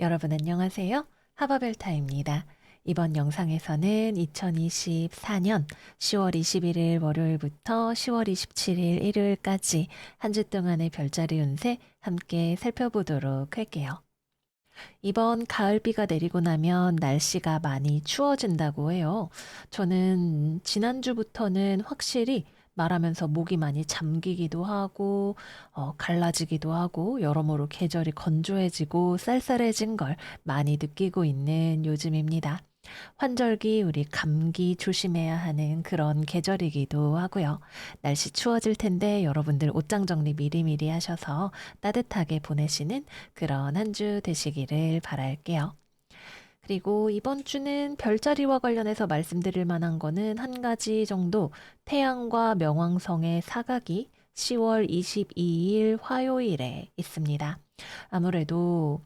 여러분 안녕하세요. 하바벨타입니다. 이번 영상에서는 2024년 10월 21일 월요일부터 10월 27일 일요일까지 한 주 동안의 별자리 운세 함께 살펴보도록 할게요. 이번 가을비가 내리고 나면 날씨가 많이 추워진다고 해요. 저는 지난주부터는 확실히 말하면서 목이 많이 잠기기도 하고, 갈라지기도 하고, 여러모로 계절이 건조해지고 쌀쌀해진 걸 많이 느끼고 있는 요즘입니다. 환절기 우리 감기 조심해야 하는 그런 계절이기도 하고요. 날씨 추워질 텐데 여러분들 옷장 정리 미리미리 하셔서 따뜻하게 보내시는 그런 한 주 되시기를 바랄게요. 그리고 이번 주는 별자리와 관련해서 말씀드릴 만한 거는 한 가지 정도 태양과 명왕성의 사각이 10월 22일 화요일에 있습니다. 아무래도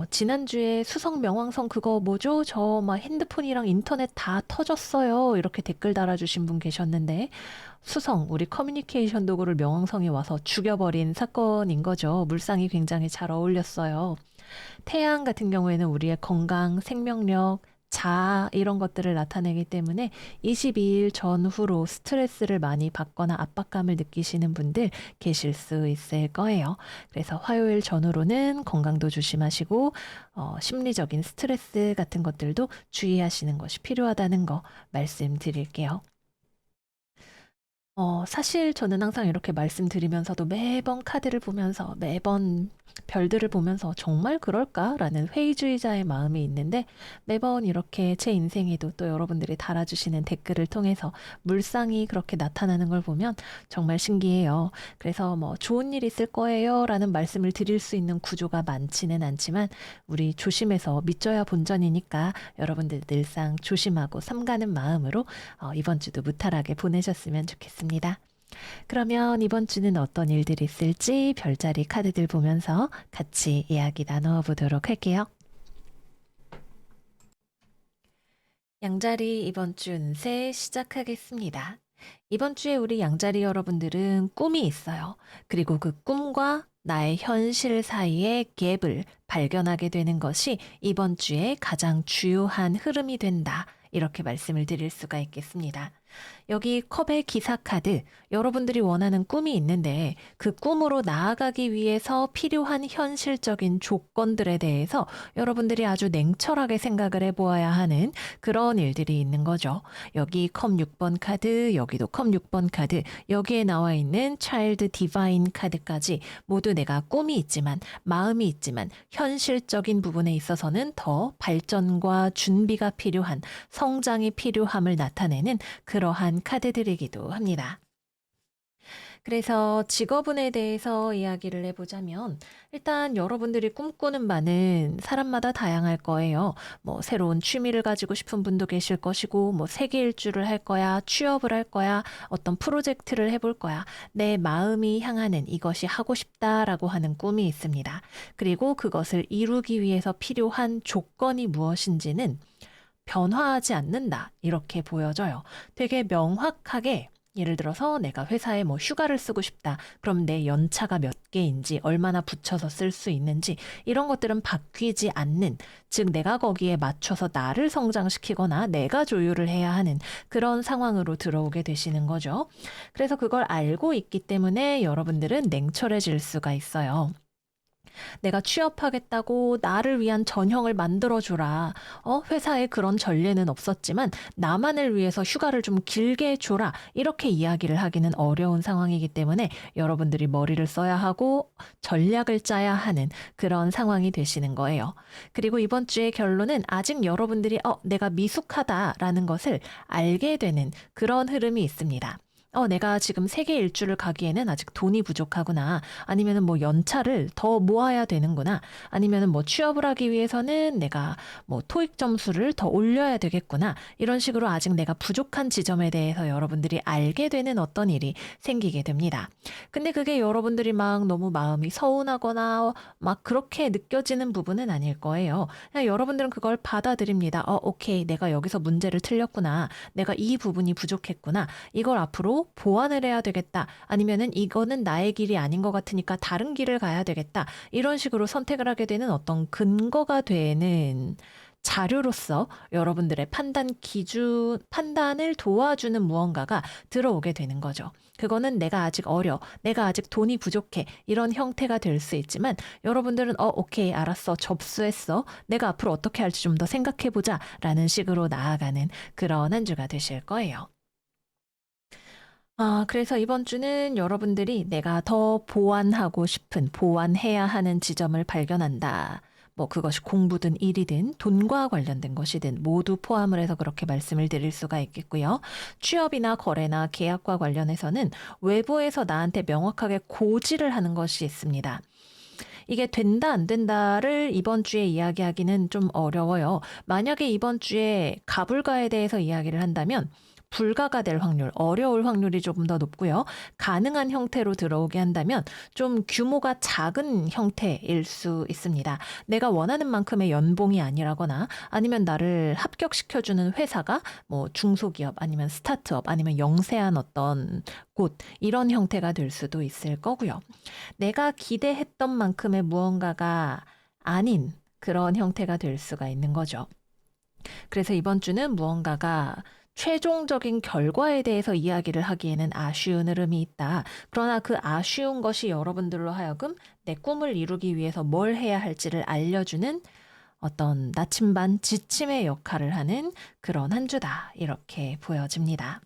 지난주에 수성 명왕성 그거 뭐죠? 저 막 핸드폰이랑 인터넷 다 터졌어요. 이렇게 댓글 달아주신 분 계셨는데, 수성, 우리 커뮤니케이션 도구를 명왕성이 와서 죽여버린 사건인 거죠. 물상이 굉장히 잘 어울렸어요. 태양 같은 경우에는 우리의 건강, 생명력, 자아 이런 것들을 나타내기 때문에 22일 전후로 스트레스를 많이 받거나 압박감을 느끼시는 분들 계실 수 있을 거예요. 그래서 화요일 전후로는 건강도 조심하시고 심리적인 스트레스 같은 것들도 주의하시는 것이 필요하다는 거 말씀드릴게요. 사실 저는 항상 이렇게 말씀드리면서도 매번 카드를 보면서 매번 별들을 보면서 정말 그럴까라는 회의주의자의 마음이 있는데 매번 이렇게 제 인생에도 또 여러분들이 달아주시는 댓글을 통해서 물상이 그렇게 나타나는 걸 보면 정말 신기해요. 그래서 뭐 좋은 일 있을 거예요 라는 말씀을 드릴 수 있는 구조가 많지는 않지만 우리 조심해서 믿져야 본전이니까 여러분들 늘상 조심하고 삼가는 마음으로 이번 주도 무탈하게 보내셨으면 좋겠습니다. 그러면 이번 주는 어떤 일들이 있을지 별자리 카드들 보면서 같이 이야기 나누어 보도록 할게요. 양자리 이번 주 운세 시작하겠습니다. 이번 주에 우리 양자리 여러분들은 꿈이 있어요. 그리고 그 꿈과 나의 현실 사이의 갭을 발견하게 되는 것이 이번 주에 가장 주요한 흐름이 된다. 이렇게 말씀을 드릴 수가 있겠습니다. 여기 컵의 기사 카드, 여러분들이 원하는 꿈이 있는데 그 꿈으로 나아가기 위해서 필요한 현실적인 조건들에 대해서 여러분들이 아주 냉철하게 생각을 해보아야 하는 그런 일들이 있는 거죠. 여기 컵 6번 카드, 여기도 컵 6번 카드, 여기에 나와 있는 차일드 디바인 카드까지 모두 내가 꿈이 있지만, 마음이 있지만, 현실적인 부분에 있어서는 더 발전과 준비가 필요한, 성장이 필요함을 나타내는 그러한 카드들이기도 합니다. 그래서 직업운에 대해서 이야기를 해보자면 일단 여러분들이 꿈꾸는 바는 사람마다 다양할 거예요. 뭐 새로운 취미를 가지고 싶은 분도 계실 것이고 뭐 세계 일주를 할 거야, 취업을 할 거야, 어떤 프로젝트를 해볼 거야. 내 마음이 향하는 이것이 하고 싶다라고 하는 꿈이 있습니다. 그리고 그것을 이루기 위해서 필요한 조건이 무엇인지는 변화하지 않는다. 이렇게 보여져요. 되게 명확하게 예를 들어서 내가 회사에 뭐 휴가를 쓰고 싶다. 그럼 내 연차가 몇 개인지, 얼마나 붙여서 쓸 수 있는지, 이런 것들은 바뀌지 않는, 즉 내가 거기에 맞춰서 나를 성장시키거나 내가 조율을 해야 하는 그런 상황으로 들어오게 되시는 거죠. 그래서 그걸 알고 있기 때문에 여러분들은 냉철해질 수가 있어요. 내가 취업하겠다고 나를 위한 전형을 만들어줘라. 회사에 그런 전례는 없었지만 나만을 위해서 휴가를 좀 길게 줘라. 이렇게 이야기를 하기는 어려운 상황이기 때문에 여러분들이 머리를 써야 하고 전략을 짜야 하는 그런 상황이 되시는 거예요. 그리고 이번 주의 결론은 아직 여러분들이 내가 미숙하다라는 것을 알게 되는 그런 흐름이 있습니다. 내가 지금 세계 일주를 가기에는 아직 돈이 부족하구나. 아니면은 뭐 연차를 더 모아야 되는구나. 아니면은 뭐 취업을 하기 위해서는 내가 뭐 토익 점수를 더 올려야 되겠구나. 이런 식으로 아직 내가 부족한 지점에 대해서 여러분들이 알게 되는 어떤 일이 생기게 됩니다. 근데 그게 여러분들이 막 너무 마음이 서운하거나 막 그렇게 느껴지는 부분은 아닐 거예요. 그냥 여러분들은 그걸 받아들입니다. 오케이. 내가 여기서 문제를 틀렸구나. 내가 이 부분이 부족했구나. 이걸 앞으로 앞으로 보완을 해야 되겠다. 아니면은 이거는 나의 길이 아닌 것 같으니까 다른 길을 가야 되겠다. 이런 식으로 선택을 하게 되는 어떤 근거가 되는 자료로서 여러분들의 판단을 도와주는 무언가가 들어오게 되는 거죠. 그거는 내가 아직 어려, 내가 아직 돈이 부족해, 이런 형태가 될 수 있지만 여러분들은 오케이, 알았어, 접수했어. 내가 앞으로 어떻게 할지 좀 더 생각해보자 라는 식으로 나아가는 그런 한 주가 되실 거예요. 그래서 이번 주는 여러분들이 내가 더 보완하고 싶은, 보완해야 하는 지점을 발견한다. 뭐 그것이 공부든 일이든 돈과 관련된 것이든 모두 포함을 해서 그렇게 말씀을 드릴 수가 있겠고요. 취업이나 거래나 계약과 관련해서는 외부에서 나한테 명확하게 고지를 하는 것이 있습니다. 이게 된다 안 된다를 이번 주에 이야기하기는 좀 어려워요. 만약에 이번 주에 가불가에 대해서 이야기를 한다면 불가가 될 확률, 어려울 확률이 조금 더 높고요. 가능한 형태로 들어오게 한다면 좀 규모가 작은 형태일 수 있습니다. 내가 원하는 만큼의 연봉이 아니라거나 아니면 나를 합격시켜주는 회사가 뭐 중소기업 아니면 스타트업 아니면 영세한 어떤 곳, 이런 형태가 될 수도 있을 거고요. 내가 기대했던 만큼의 무언가가 아닌 그런 형태가 될 수가 있는 거죠. 그래서 이번 주는 무언가가 최종적인 결과에 대해서 이야기를 하기에는 아쉬운 흐름이 있다. 그러나 그 아쉬운 것이 여러분들로 하여금 내 꿈을 이루기 위해서 뭘 해야 할지를 알려주는 어떤 나침반 지침의 역할을 하는 그런 한 주다. 이렇게 보여집니다.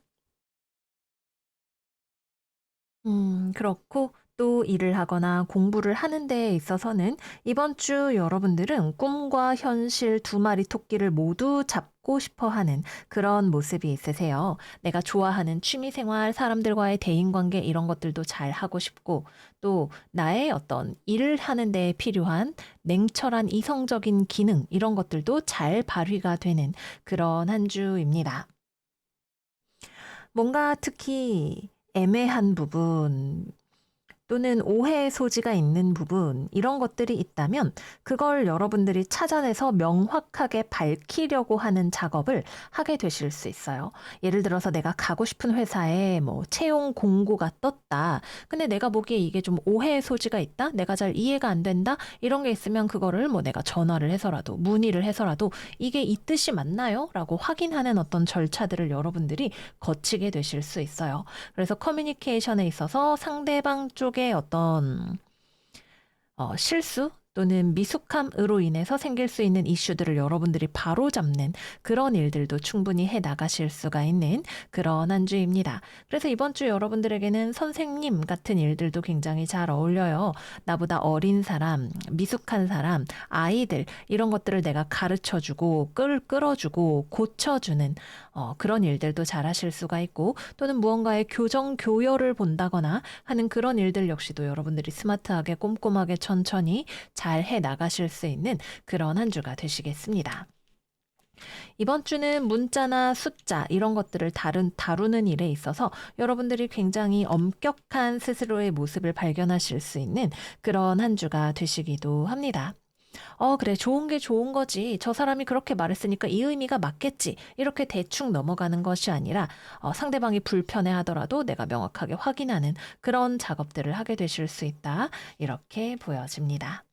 그렇고 또 일을 하거나 공부를 하는 데에 있어서는 이번 주 여러분들은 꿈과 현실 두 마리 토끼를 모두 잡고 싶어 하는 그런 모습이 있으세요. 내가 좋아하는 취미 생활, 사람들과의 대인 관계 이런 것들도 잘 하고 싶고 또 나의 어떤 일을 하는 데에 필요한 냉철한 이성적인 기능 이런 것들도 잘 발휘가 되는 그런 한 주입니다. 뭔가 특히 애매한 부분 또는 오해의 소지가 있는 부분 이런 것들이 있다면 그걸 여러분들이 찾아내서 명확하게 밝히려고 하는 작업을 하게 되실 수 있어요. 예를 들어서 내가 가고 싶은 회사에 뭐 채용 공고가 떴다. 근데 내가 보기에 이게 좀 오해의 소지가 있다. 내가 잘 이해가 안 된다. 이런 게 있으면 그거를 뭐 내가 전화를 해서라도 문의를 해서라도 이게 이 뜻이 맞나요? 라고 확인하는 어떤 절차들을 여러분들이 거치게 되실 수 있어요. 그래서 커뮤니케이션에 있어서 상대방 쪽의 어떤 실수 또는 미숙함으로 인해서 생길 수 있는 이슈들을 여러분들이 바로잡는 그런 일들도 충분히 해 나가실 수가 있는 그런 한 주입니다. 그래서 이번 주 여러분들에게는 선생님 같은 일들도 굉장히 잘 어울려요. 나보다 어린 사람, 미숙한 사람, 아이들 이런 것들을 내가 가르쳐주고 끌어주고 고쳐주는 그런 일들도 잘 하실 수가 있고 또는 무언가의 교정 교열을 본다거나 하는 그런 일들 역시도 여러분들이 스마트하게 꼼꼼하게 천천히 잘 해 나가실 수 있는 그런 한 주가 되시겠습니다. 이번 주는 문자나 숫자 이런 것들을 다루는 일에 있어서 여러분들이 굉장히 엄격한 스스로의 모습을 발견하실 수 있는 그런 한 주가 되시기도 합니다. 그래, 좋은 게 좋은 거지. 저 사람이 그렇게 말했으니까 이 의미가 맞겠지. 이렇게 대충 넘어가는 것이 아니라 상대방이 불편해 하더라도 내가 명확하게 확인하는 그런 작업들을 하게 되실 수 있다. 이렇게 보여집니다.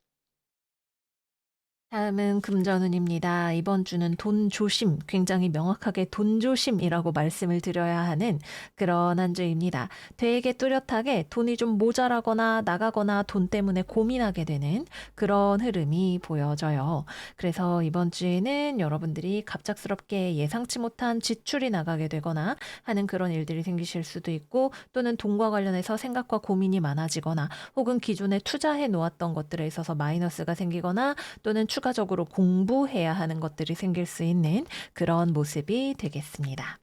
다음은 금전운입니다. 이번 주는 돈 조심, 굉장히 명확하게 돈 조심이라고 말씀을 드려야 하는 그런 한 주입니다. 되게 뚜렷하게 돈이 좀 모자라거나 나가거나 돈 때문에 고민하게 되는 그런 흐름이 보여져요. 그래서 이번 주에는 여러분들이 갑작스럽게 예상치 못한 지출이 나가게 되거나 하는 그런 일들이 생기실 수도 있고 또는 돈과 관련해서 생각과 고민이 많아지거나 혹은 기존에 투자해 놓았던 것들에 있어서 마이너스가 생기거나 또는 추가적으로 공부해야 하는 것들이 생길 수 있는 그런 모습이 되겠습니다.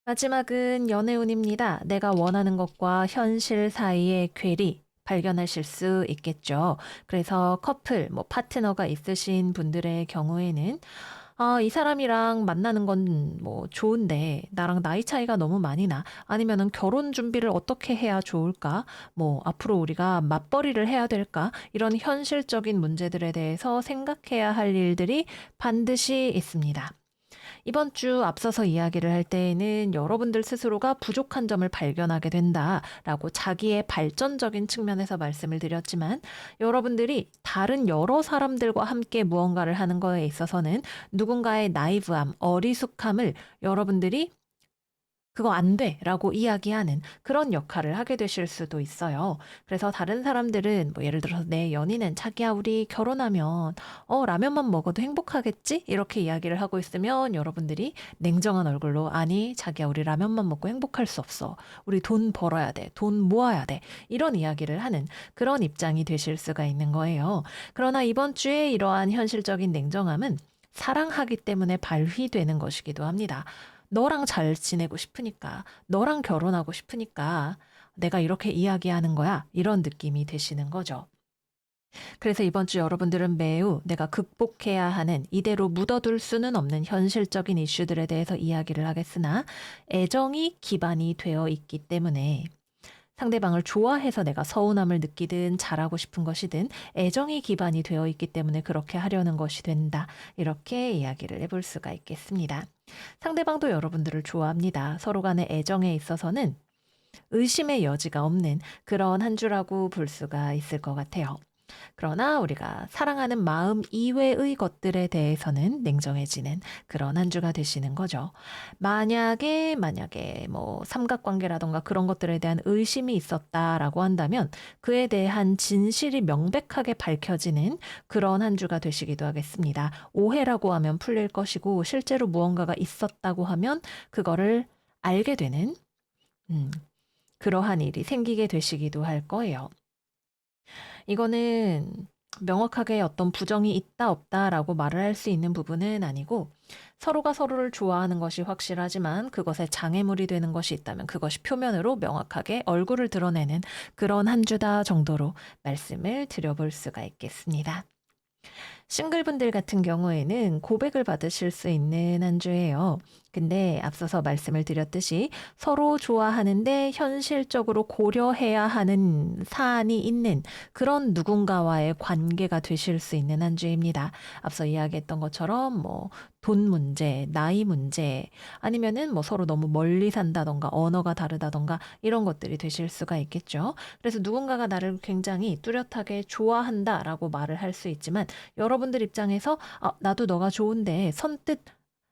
마지막은 연애운입니다. 내가 원하는 것과 현실 사이의 괴리 발견하실 수 있겠죠. 그래서 커플, 뭐 파트너가 있으신 분들의 경우에는 이 사람이랑 만나는 건 뭐 좋은데 나랑 나이 차이가 너무 많이 나. 아니면은 결혼 준비를 어떻게 해야 좋을까? 뭐 앞으로 우리가 맞벌이를 해야 될까? 이런 현실적인 문제들에 대해서 생각해야 할 일들이 반드시 있습니다. 이번 주 앞서서 이야기를 할 때에는 여러분들 스스로가 부족한 점을 발견하게 된다라고 자기의 발전적인 측면에서 말씀을 드렸지만 여러분들이 다른 여러 사람들과 함께 무언가를 하는 거에 있어서는 누군가의 나이브함, 어리숙함을 여러분들이 그거 안 돼 라고 이야기하는 그런 역할을 하게 되실 수도 있어요. 그래서 다른 사람들은 뭐 예를 들어서 내 연인은 자기야 우리 결혼하면 라면만 먹어도 행복하겠지? 이렇게 이야기를 하고 있으면 여러분들이 냉정한 얼굴로 아니 자기야 우리 라면만 먹고 행복할 수 없어. 우리 돈 벌어야 돼. 돈 모아야 돼. 이런 이야기를 하는 그런 입장이 되실 수가 있는 거예요. 그러나 이번 주에 이러한 현실적인 냉정함은 사랑하기 때문에 발휘되는 것이기도 합니다. 너랑 잘 지내고 싶으니까, 너랑 결혼하고 싶으니까 내가 이렇게 이야기하는 거야. 이런 느낌이 되시는 거죠. 그래서 이번 주 여러분들은 매우 내가 극복해야 하는 이대로 묻어둘 수는 없는 현실적인 이슈들에 대해서 이야기를 하겠으나 애정이 기반이 되어 있기 때문에 상대방을 좋아해서 내가 서운함을 느끼든 잘하고 싶은 것이든 애정이 기반이 되어 있기 때문에 그렇게 하려는 것이 된다. 이렇게 이야기를 해볼 수가 있겠습니다. 상대방도 여러분들을 좋아합니다. 서로 간의 애정에 있어서는 의심의 여지가 없는 그런 한 주라고 볼 수가 있을 것 같아요. 그러나 우리가 사랑하는 마음 이외의 것들에 대해서는 냉정해지는 그런 한 주가 되시는 거죠. 만약에 뭐 삼각관계라던가 그런 것들에 대한 의심이 있었다라고 한다면 그에 대한 진실이 명백하게 밝혀지는 그런 한 주가 되시기도 하겠습니다. 오해라고 하면 풀릴 것이고 실제로 무언가가 있었다고 하면 그거를 알게 되는 음, 그러한 일이 생기게 되시기도 할 거예요. 이거는 명확하게 어떤 부정이 있다 없다라고 말을 할 수 있는 부분은 아니고 서로가 서로를 좋아하는 것이 확실하지만 그것에 장애물이 되는 것이 있다면 그것이 표면으로 명확하게 얼굴을 드러내는 그런 한 주다 정도로 말씀을 드려볼 수가 있겠습니다. 싱글분들 같은 경우에는 고백을 받으실 수 있는 한 주예요. 근데 앞서서 말씀을 드렸듯이 서로 좋아하는데 현실적으로 고려해야 하는 사안이 있는 그런 누군가와의 관계가 되실 수 있는 한 주입니다. 앞서 이야기했던 것처럼 뭐 돈 문제, 나이 문제, 아니면은 뭐 서로 너무 멀리 산다던가 언어가 다르다던가 이런 것들이 되실 수가 있겠죠. 그래서 누군가가 나를 굉장히 뚜렷하게 좋아한다라고 말을 할 수 있지만 여러분들 입장에서 나도 너가 좋은데 선뜻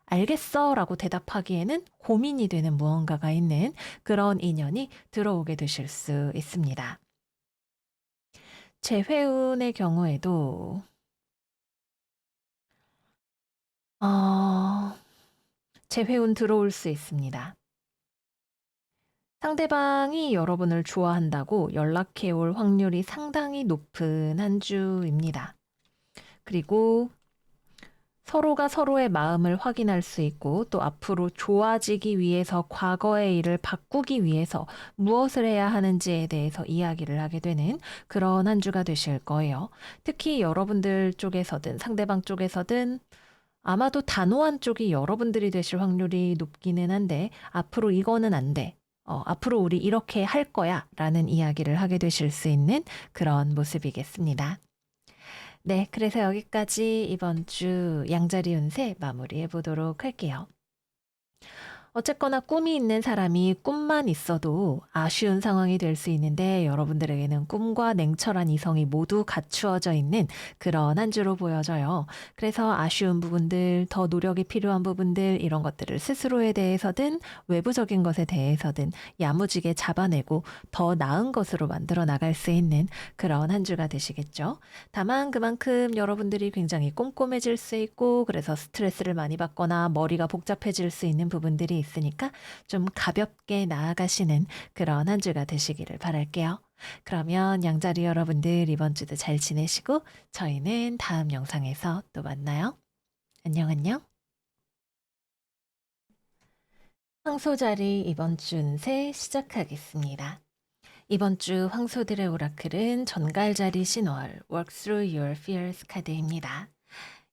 알겠어 라고 대답하기에는 고민이 되는 무언가가 있는 그런 인연이 들어오게 되실 수 있습니다. 재회운의 경우에도 어, 재회운 들어올 수 있습니다. 상대방이 여러분을 좋아한다고 연락해 올 확률이 상당히 높은 한 주입니다. 그리고 서로가 서로의 마음을 확인할 수 있고 또 앞으로 좋아지기 위해서 과거의 일을 바꾸기 위해서 무엇을 해야 하는지에 대해서 이야기를 하게 되는 그런 한 주가 되실 거예요. 특히 여러분들 쪽에서든 상대방 쪽에서든 아마도 단호한 쪽이 여러분들이 되실 확률이 높기는 한데 앞으로 이거는 안 돼. 앞으로 우리 이렇게 할 거야 라는 이야기를 하게 되실 수 있는 그런 모습이겠습니다. 네, 그래서 여기까지 이번 주 양자리 운세 마무리해 보도록 할게요. 어쨌거나 꿈이 있는 사람이 꿈만 있어도 아쉬운 상황이 될 수 있는데 여러분들에게는 꿈과 냉철한 이성이 모두 갖추어져 있는 그런 한 주로 보여져요. 그래서 아쉬운 부분들, 더 노력이 필요한 부분들 이런 것들을 스스로에 대해서든 외부적인 것에 대해서든 야무지게 잡아내고 더 나은 것으로 만들어 나갈 수 있는 그런 한 주가 되시겠죠. 다만 그만큼 여러분들이 굉장히 꼼꼼해질 수 있고 그래서 스트레스를 많이 받거나 머리가 복잡해질 수 있는 부분들이 있으니까 좀 가볍게 나아가시는 그런 한 주가 되시기를 바랄게요. 그러면 양자리 여러분들 이번 주도 잘 지내시고 저희는 다음 영상에서 또 만나요. 안녕 안녕. 황소자리 이번 주 운세 시작하겠습니다. 이번 주 황소들의 오라클은 전갈자리 신월 Work Through Your Fears 카드입니다.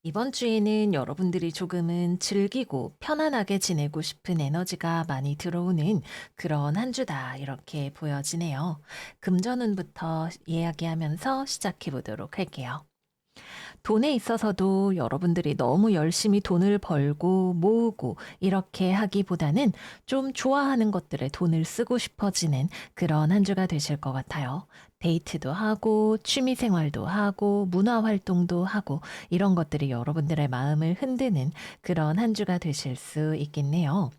이번 주에는 여러분들이 조금은 즐기고 편안하게 지내고 싶은 에너지가 많이 들어오는 그런 한 주다 이렇게 보여지네요. 금전운부터 이야기하면서 시작해 보도록 할게요. 돈에 있어서도 여러분들이 너무 열심히 돈을 벌고 모으고 이렇게 하기보다는 좀 좋아하는 것들에 돈을 쓰고 싶어지는 그런 한 주가 되실 것 같아요. 데이트도 하고 취미 생활도 하고 문화 활동도 하고 이런 것들이 여러분들의 마음을 흔드는 그런 한 주가 되실 수 있겠네요.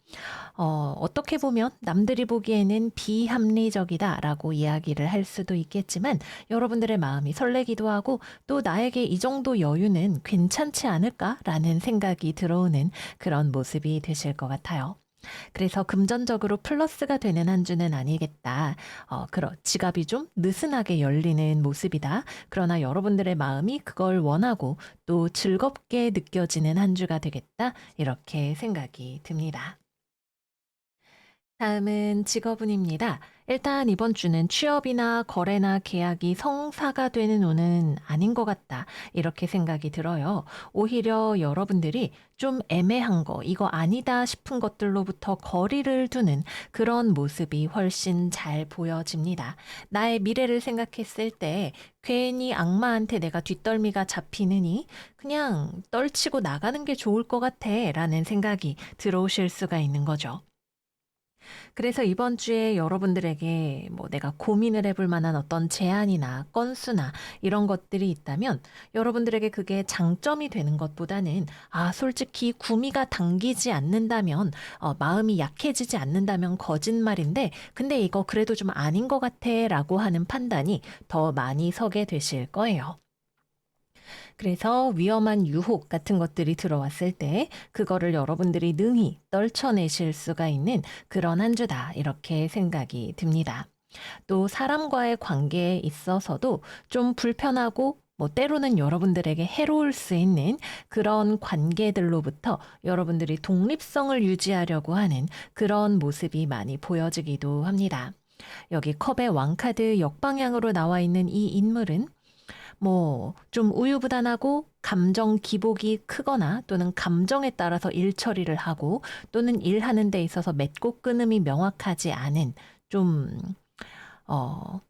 어떻게 보면 남들이 보기에는 비합리적이다라고 이야기를 할 수도 있겠지만 여러분들의 마음이 설레기도 하고 또 나에게 이 정도 여유는 괜찮지 않을까라는 생각이 들어오는 그런 모습이 되실 것 같아요. 그래서 금전적으로 플러스가 되는 한 주는 아니겠다. 지갑이 좀 느슨하게 열리는 모습이다. 그러나 여러분들의 마음이 그걸 원하고 또 즐겁게 느껴지는 한 주가 되겠다. 이렇게 생각이 듭니다. 다음은 직업운입니다. 일단 이번 주는 취업이나 거래나 계약이 성사가 되는 운은 아닌 것 같다. 이렇게 생각이 들어요. 오히려 여러분들이 좀 애매한 거, 이거 아니다 싶은 것들로부터 거리를 두는 그런 모습이 훨씬 잘 보여집니다. 나의 미래를 생각했을 때 괜히 악마한테 내가 뒷덜미가 잡히느니 그냥 떨치고 나가는 게 좋을 것 같아. 라는 생각이 들어오실 수가 있는 거죠. 그래서 이번 주에 여러분들에게 뭐 내가 고민을 해볼 만한 어떤 제안이나 건수나 이런 것들이 있다면 여러분들에게 그게 장점이 되는 것보다는 솔직히 구미가 당기지 않는다면 마음이 약해지지 않는다면 거짓말인데 근데 이거 그래도 좀 아닌 것 같아 라고 하는 판단이 더 많이 서게 되실 거예요. 그래서 위험한 유혹 같은 것들이 들어왔을 때 그거를 여러분들이 능히 떨쳐내실 수가 있는 그런 한 주다. 이렇게 생각이 듭니다. 또 사람과의 관계에 있어서도 좀 불편하고 뭐 때로는 여러분들에게 해로울 수 있는 그런 관계들로부터 여러분들이 독립성을 유지하려고 하는 그런 모습이 많이 보여지기도 합니다. 여기 컵의 왕카드 역방향으로 나와 있는 이 인물은 뭐 좀 우유부단하고 감정 기복이 크거나 또는 감정에 따라서 일 처리를 하고 또는 일하는 데 있어서 맺고 끊음이 명확하지 않은 좀 어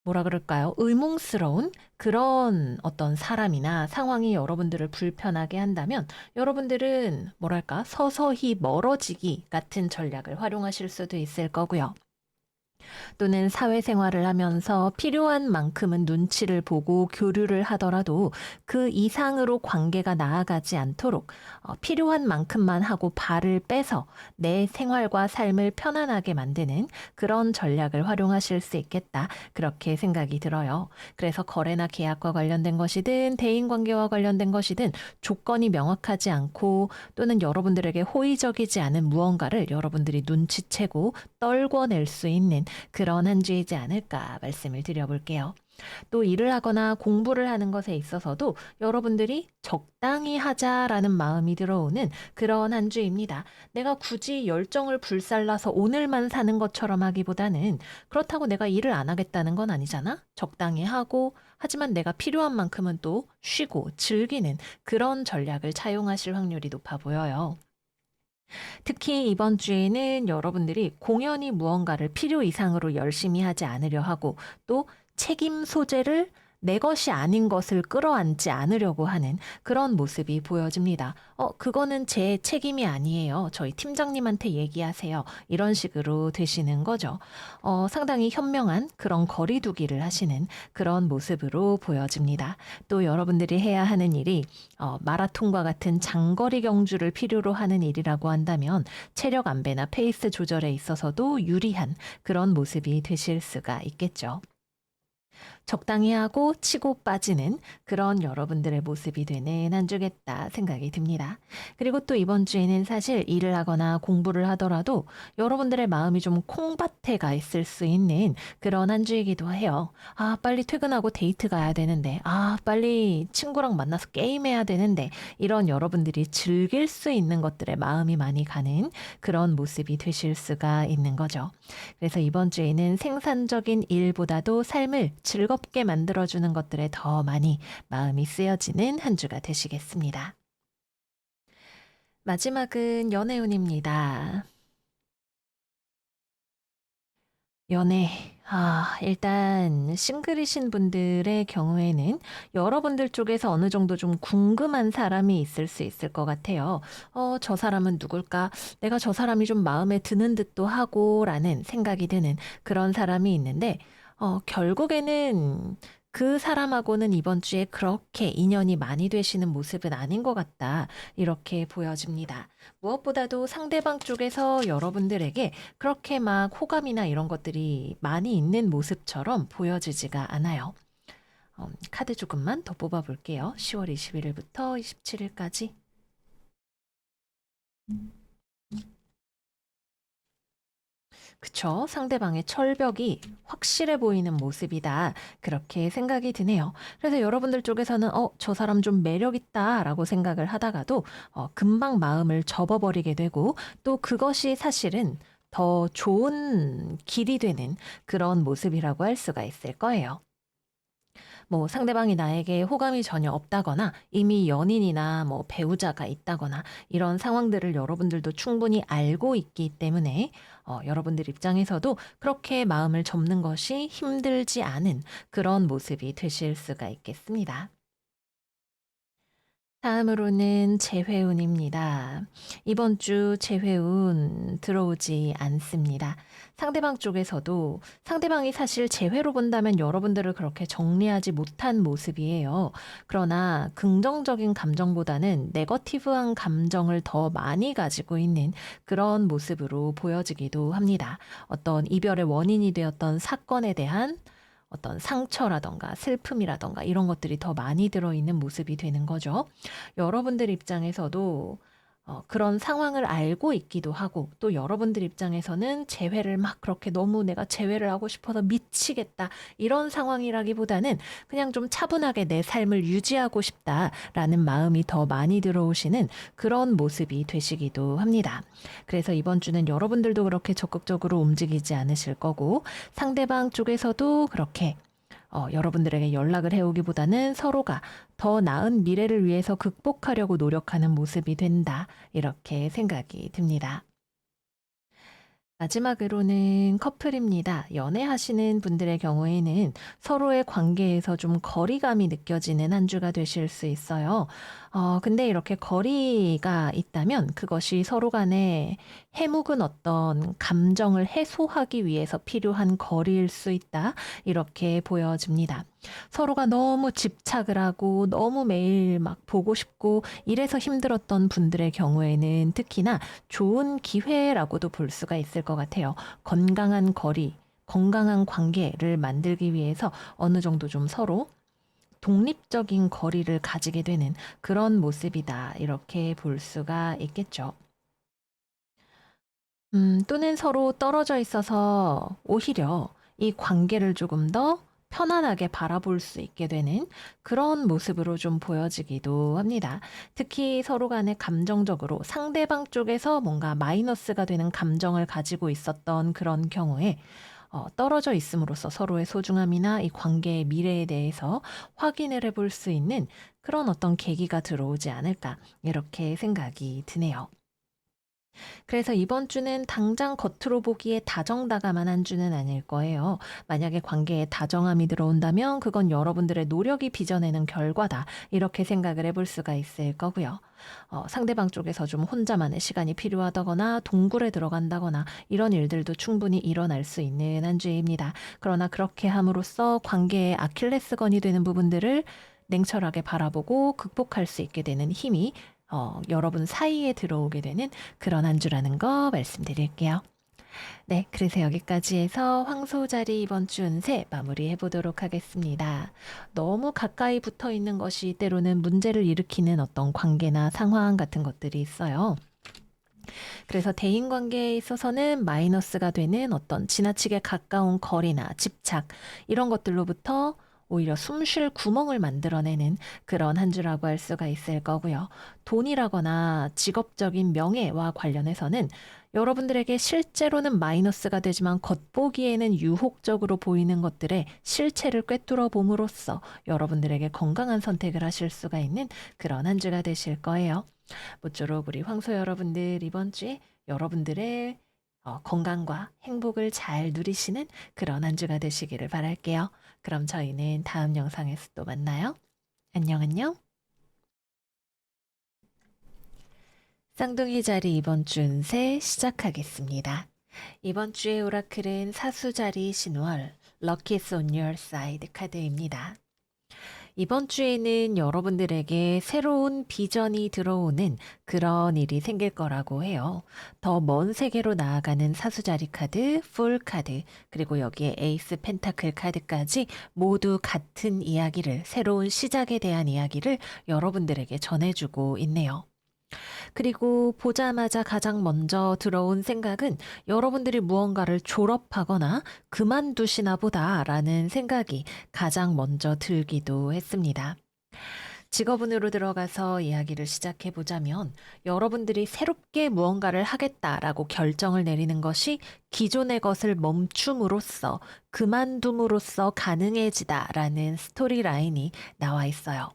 뭐라 그럴까요? 의문스러운 그런 어떤 사람이나 상황이 여러분들을 불편하게 한다면 여러분들은 뭐랄까 서서히 멀어지기 같은 전략을 활용하실 수도 있을 거고요. 또는 사회생활을 하면서 필요한 만큼은 눈치를 보고 교류를 하더라도 그 이상으로 관계가 나아가지 않도록 필요한 만큼만 하고 발을 빼서 내 생활과 삶을 편안하게 만드는 그런 전략을 활용하실 수 있겠다. 그렇게 생각이 들어요. 그래서 거래나 계약과 관련된 것이든 대인관계와 관련된 것이든 조건이 명확하지 않고 또는 여러분들에게 호의적이지 않은 무언가를 여러분들이 눈치채고 떨궈낼 수 있는 그런 한 주이지 않을까 말씀을 드려볼게요. 또 일을 하거나 공부를 하는 것에 있어서도 여러분들이 적당히 하자라는 마음이 들어오는 그런 한 주입니다. 내가 굳이 열정을 불살라서 오늘만 사는 것처럼 하기보다는 그렇다고 내가 일을 안 하겠다는 건 아니잖아? 적당히 하고 하지만 내가 필요한 만큼은 또 쉬고 즐기는 그런 전략을 차용하실 확률이 높아 보여요. 특히 이번 주에는 여러분들이 공연히 무언가를 필요 이상으로 열심히 하지 않으려 하고 또 책임 소재를 내 것이 아닌 것을 끌어안지 않으려고 하는 그런 모습이 보여집니다. 그거는 제 책임이 아니에요. 저희 팀장님한테 얘기하세요. 이런 식으로 되시는 거죠. 상당히 현명한 그런 거리두기를 하시는 그런 모습으로 보여집니다. 또 여러분들이 해야 하는 일이 마라톤과 같은 장거리 경주를 필요로 하는 일이라고 한다면 체력 안배나 페이스 조절에 있어서도 유리한 그런 모습이 되실 수가 있겠죠. 적당히 하고 치고 빠지는 그런 여러분들의 모습이 되는 한 주겠다 생각이 듭니다. 그리고 또 이번 주에는 사실 일을 하거나 공부를 하더라도 여러분들의 마음이 좀 콩밭에 가 있을 수 있는 그런 한 주이기도 해요. 빨리 퇴근하고 데이트 가야 되는데, 빨리 친구랑 만나서 게임해야 되는데, 이런 여러분들이 즐길 수 있는 것들에 마음이 많이 가는 그런 모습이 되실 수가 있는 거죠. 그래서 이번 주에는 생산적인 일보다도 삶을 즐겁게 만들어주는 것들에 더 많이 마음이 쓰여지는 한 주가 되시겠습니다. 마지막은 연애운입니다. 연애. 일단 싱글이신 분들의 경우에는 여러분들 쪽에서 어느 정도 좀 궁금한 사람이 있을 수 있을 것 같아요. '저 사람은 누굴까? 내가 저 사람이 좀 마음에 드는 듯도 하고.'라는 생각이 드는 그런 사람이 있는데 결국에는 그 사람하고는 이번 주에 그렇게 인연이 많이 되시는 모습은 아닌 것 같다. 이렇게 보여집니다. 무엇보다도 상대방 쪽에서 여러분들에게 그렇게 막 호감이나 이런 것들이 많이 있는 모습처럼 보여지지가 않아요. 카드 조금만 더 뽑아 볼게요. 10월 21일부터 27일까지. 그쵸. 상대방의 철벽이 확실해 보이는 모습이다. 그렇게 생각이 드네요. 그래서 여러분들 쪽에서는 저 사람 좀 매력 있다라고 생각을 하다가도 금방 마음을 접어버리게 되고 또 그것이 사실은 더 좋은 길이 되는 그런 모습이라고 할 수가 있을 거예요. 뭐 상대방이 나에게 호감이 전혀 없다거나 이미 연인이나 뭐 배우자가 있다거나 이런 상황들을 여러분들도 충분히 알고 있기 때문에 여러분들 입장에서도 그렇게 마음을 접는 것이 힘들지 않은 그런 모습이 되실 수가 있겠습니다. 다음으로는 재회운입니다. 이번 주 재회운 들어오지 않습니다. 상대방 쪽에서도 상대방이 사실 재회로 본다면 여러분들을 그렇게 정리하지 못한 모습이에요. 그러나 긍정적인 감정보다는 네거티브한 감정을 더 많이 가지고 있는 그런 모습으로 보여지기도 합니다. 어떤 이별의 원인이 되었던 사건에 대한 어떤 상처라던가 슬픔이라던가 이런 것들이 더 많이 들어있는 모습이 되는 거죠. 여러분들 입장에서도 그런 상황을 알고 있기도 하고 또 여러분들 입장에서는 재회를 막 그렇게 너무 내가 재회를 하고 싶어서 미치겠다 이런 상황이라기보다는 그냥 좀 차분하게 내 삶을 유지하고 싶다라는 마음이 더 많이 들어오시는 그런 모습이 되시기도 합니다. 그래서 이번 주는 여러분들도 그렇게 적극적으로 움직이지 않으실 거고 상대방 쪽에서도 그렇게 여러분들에게 연락을 해오기보다는 서로가 더 나은 미래를 위해서 극복하려고 노력하는 모습이 된다. 이렇게 생각이 듭니다. 마지막으로는 커플입니다. 연애하시는 분들의 경우에는 서로의 관계에서 좀 거리감이 느껴지는 한 주가 되실 수 있어요. 근데 이렇게 거리가 있다면 그것이 서로 간에 해묵은 어떤 감정을 해소하기 위해서 필요한 거리일 수 있다. 이렇게 보여집니다. 서로가 너무 집착을 하고 너무 매일 막 보고 싶고 이래서 힘들었던 분들의 경우에는 특히나 좋은 기회라고도 볼 수가 있을 것 같아요. 건강한 거리, 건강한 관계를 만들기 위해서 어느 정도 좀 서로 독립적인 거리를 가지게 되는 그런 모습이다. 이렇게 볼 수가 있겠죠. 또는 서로 떨어져 있어서 오히려 이 관계를 조금 더 편안하게 바라볼 수 있게 되는 그런 모습으로 좀 보여지기도 합니다. 특히 서로 간에 감정적으로 상대방 쪽에서 뭔가 마이너스가 되는 감정을 가지고 있었던 그런 경우에 떨어져 있음으로써 서로의 소중함이나 이 관계의 미래에 대해서 확인을 해볼 수 있는 그런 어떤 계기가 들어오지 않을까 이렇게 생각이 드네요. 그래서 이번 주는 당장 겉으로 보기에 다정다감한 주는 아닐 거예요. 만약에 관계에 다정함이 들어온다면 그건 여러분들의 노력이 빚어내는 결과다. 이렇게 생각을 해볼 수가 있을 거고요. 상대방 쪽에서 좀 혼자만의 시간이 필요하다거나 동굴에 들어간다거나 이런 일들도 충분히 일어날 수 있는 한 주입니다. 그러나 그렇게 함으로써 관계의 아킬레스건이 되는 부분들을 냉철하게 바라보고 극복할 수 있게 되는 힘이 여러분 사이에 들어오게 되는 그런 한 주라는 거 말씀드릴게요. 네, 그래서 여기까지 해서 황소자리 이번 주 운세 마무리해 보도록 하겠습니다. 너무 가까이 붙어 있는 것이 때로는 문제를 일으키는 어떤 관계나 상황 같은 것들이 있어요. 그래서 대인 관계에 있어서는 마이너스가 되는 어떤 지나치게 가까운 거리나 집착 이런 것들로부터 오히려 숨쉴 구멍을 만들어내는 그런 한 주라고 할 수가 있을 거고요. 돈이라거나 직업적인 명예와 관련해서는 여러분들에게 실제로는 마이너스가 되지만 겉보기에는 유혹적으로 보이는 것들의 실체를 꿰뚫어 봄으로써 여러분들에게 건강한 선택을 하실 수가 있는 그런 한 주가 되실 거예요. 모쪼록 우리 황소 여러분들 이번 주에 여러분들의 건강과 행복을 잘 누리시는 그런 한 주가 되시기를 바랄게요. 그럼 저희는 다음 영상에서 또 만나요. 안녕, 안녕. 쌍둥이 자리 이번 주 운세 시작하겠습니다. 이번 주의 오라클은 사수자리 신월, Lucky is on your side 카드입니다. 이번 주에는 여러분들에게 새로운 비전이 들어오는 그런 일이 생길 거라고 해요. 더 먼 세계로 나아가는 사수자리 카드, 풀 카드, 그리고 여기에 에이스 펜타클 카드까지 모두 같은 이야기를, 새로운 시작에 대한 이야기를 여러분들에게 전해주고 있네요. 그리고 보자마자 가장 먼저 들어온 생각은 여러분들이 무언가를 졸업하거나 그만두시나 보다라는 생각이 가장 먼저 들기도 했습니다. 직업운으로 들어가서 이야기를 시작해 보자면 여러분들이 새롭게 무언가를 하겠다라고 결정을 내리는 것이 기존의 것을 멈춤으로써 그만둠으로써 가능해지다라는 스토리라인이 나와 있어요.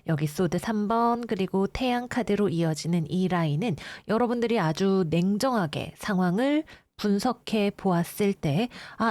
여기 소드 3번 그리고 태양 카드로 이어지는 이 라인은 여러분들이 아주 냉정하게 상황을 분석해 보았을 때,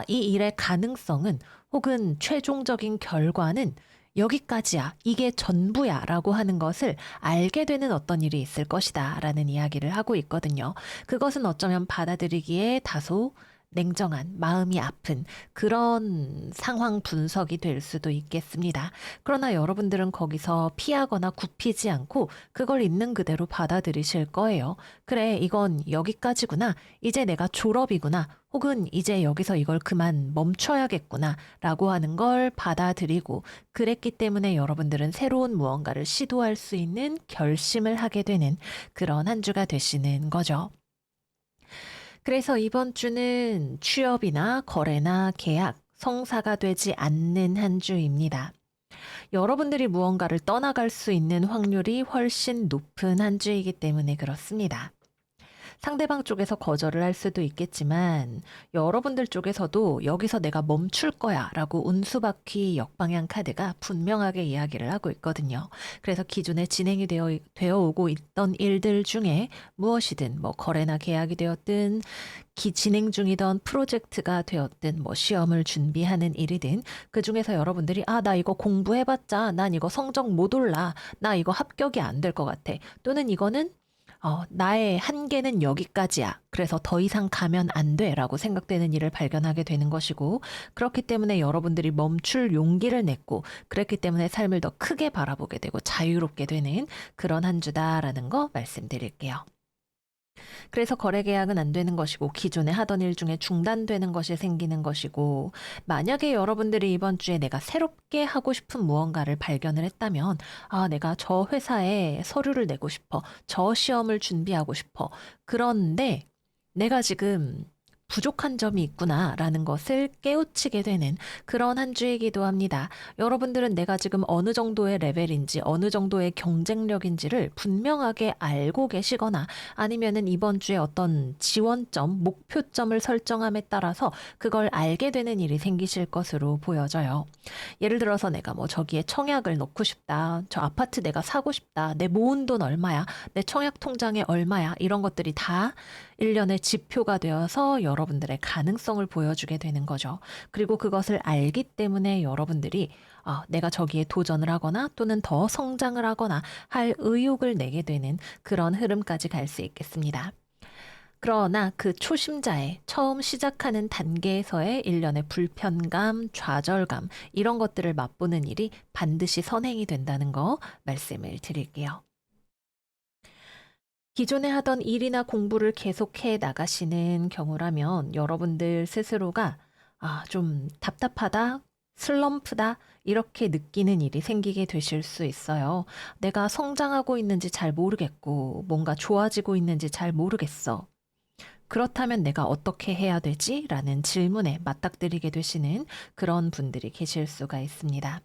이 일의 가능성은 혹은 최종적인 결과는 여기까지야, 이게 전부야 라고 하는 것을 알게 되는 어떤 일이 있을 것이다 라는 이야기를 하고 있거든요. 그것은 어쩌면 받아들이기에 다소 냉정한 마음이 아픈 그런 상황 분석이 될 수도 있겠습니다. 그러나 여러분들은 거기서 피하거나 굽히지 않고 그걸 있는 그대로 받아들이실 거예요. 그래, 이건 여기까지구나. 이제 내가 졸업이구나. 혹은 이제 여기서 이걸 그만 멈춰야겠구나. 라고 하는 걸 받아들이고 그랬기 때문에 여러분들은 새로운 무언가를 시도할 수 있는 결심을 하게 되는 그런 한 주가 되시는 거죠. 그래서 이번 주는 취업이나 거래나 계약, 성사가 되지 않는 한 주입니다. 여러분들이 무언가를 떠나갈 수 있는 확률이 훨씬 높은 한 주이기 때문에 그렇습니다. 상대방 쪽에서 거절을 할 수도 있겠지만 여러분들 쪽에서도 여기서 내가 멈출 거야 라고 운수바퀴 역방향 카드가 분명하게 이야기를 하고 있거든요. 그래서 기존에 진행이 되어 오고 있던 일들 중에 무엇이든 뭐 거래나 계약이 되었든 진행 중이던 프로젝트가 되었든 뭐 시험을 준비하는 일이든 그 중에서 여러분들이 나 이거 공부해봤자 난 이거 성적 못 올라 나 이거 합격이 안 될 것 같아 또는 이거는 나의 한계는 여기까지야. 그래서 더 이상 가면 안 돼. 라고 생각되는 일을 발견하게 되는 것이고, 그렇기 때문에 여러분들이 멈출 용기를 냈고, 그랬기 때문에 삶을 더 크게 바라보게 되고 자유롭게 되는 그런 한 주다라는 거 말씀드릴게요. 그래서 거래 계약은 안 되는 것이고 기존에 하던 일 중에 중단되는 것이 생기는 것이고 만약에 여러분들이 이번 주에 내가 새롭게 하고 싶은 무언가를 발견을 했다면 내가 저 회사에 서류를 내고 싶어. 저 시험을 준비하고 싶어. 그런데 내가 지금 부족한 점이 있구나라는 것을 깨우치게 되는 그런 한 주이기도 합니다. 여러분들은 내가 지금 어느 정도의 레벨인지 어느 정도의 경쟁력인지를 분명하게 알고 계시거나 아니면은 이번 주에 어떤 지원점, 목표점을 설정함에 따라서 그걸 알게 되는 일이 생기실 것으로 보여져요. 예를 들어서 내가 뭐 저기에 청약을 넣고 싶다. 저 아파트 내가 사고 싶다. 내 모은 돈 얼마야? 내 청약 통장에 얼마야? 이런 것들이 다 일련의 지표가 되어서 여러분들의 가능성을 보여주게 되는 거죠. 그리고 그것을 알기 때문에 여러분들이 내가 저기에 도전을 하거나 또는 더 성장을 하거나 할 의욕을 내게 되는 그런 흐름까지 갈 수 있겠습니다. 그러나 그 초심자의 처음 시작하는 단계에서의 일련의 불편감, 좌절감, 이런 것들을 맛보는 일이 반드시 선행이 된다는 거 말씀을 드릴게요. 기존에 하던 일이나 공부를 계속해 나가시는 경우라면 여러분들 스스로가 좀 답답하다, 슬럼프다, 이렇게 느끼는 일이 생기게 되실 수 있어요. 내가 성장하고 있는지 잘 모르겠고, 뭔가 좋아지고 있는지 잘 모르겠어. 그렇다면 내가 어떻게 해야 되지? 라는 질문에 맞닥뜨리게 되시는 그런 분들이 계실 수가 있습니다.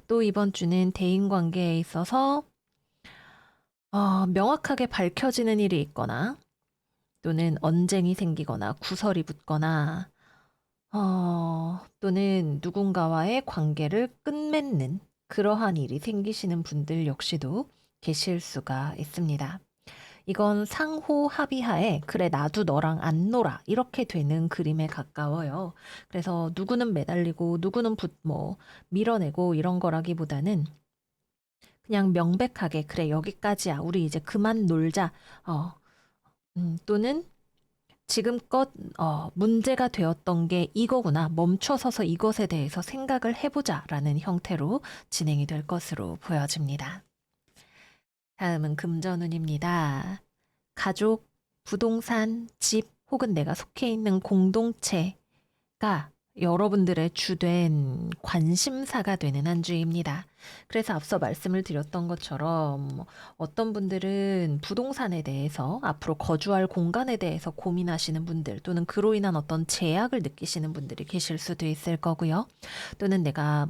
또 이번 주는 대인 관계에 있어서 명확하게 밝혀지는 일이 있거나 또는 언쟁이 생기거나 구설이 붙거나 또는 누군가와의 관계를 끝맺는 그러한 일이 생기시는 분들 역시도 계실 수가 있습니다. 이건 상호 합의하에 그래 나도 너랑 안 놀아 이렇게 되는 그림에 가까워요. 그래서 누구는 매달리고 누구는 밀어내고 이런 거라기보다는 그냥 명백하게 그래 여기까지야 우리 이제 그만 놀자. 어, 또는 지금껏 문제가 되었던 게 이거구나. 멈춰서서 이것에 대해서 생각을 해보자라는 형태로 진행이 될 것으로 보여집니다. 다음은 금전운입니다. 가족, 부동산, 집 혹은 내가 속해 있는 공동체가 여러분들의 주된 관심사가 되는 한 주입니다. 그래서 앞서 말씀을 드렸던 것처럼 어떤 분들은 부동산에 대해서 앞으로 거주할 공간에 대해서 고민하시는 분들 또는 그로 인한 어떤 제약을 느끼시는 분들이 계실 수도 있을 거고요. 또는 내가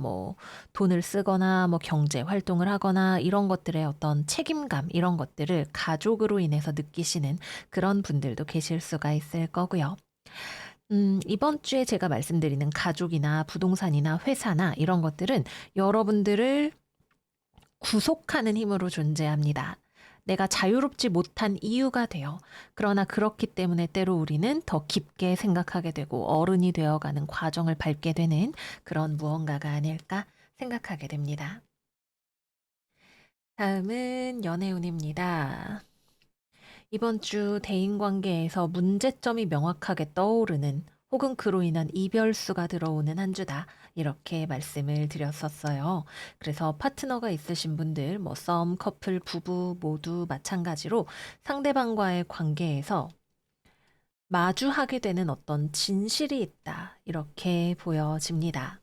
돈을 쓰거나 경제 활동을 하거나 이런 것들의 어떤 책임감 이런 것들을 가족으로 인해서 느끼시는 그런 분들도 계실 수가 있을 거고요. 이번 주에 제가 말씀드리는 가족이나 부동산이나 회사나 이런 것들은 여러분들을 구속하는 힘으로 존재합니다. 내가 자유롭지 못한 이유가 돼요. 그러나 그렇기 때문에 때로 우리는 더 깊게 생각하게 되고 어른이 되어가는 과정을 밟게 되는 그런 무언가가 아닐까 생각하게 됩니다. 다음은 연애운입니다. 이번 주 대인관계에서 문제점이 명확하게 떠오르는 혹은 그로 인한 이별수가 들어오는 한 주다. 이렇게 말씀을 드렸었어요. 그래서 파트너가 있으신 분들, 썸, 커플, 부부 모두 마찬가지로 상대방과의 관계에서 마주하게 되는 어떤 진실이 있다. 이렇게 보여집니다.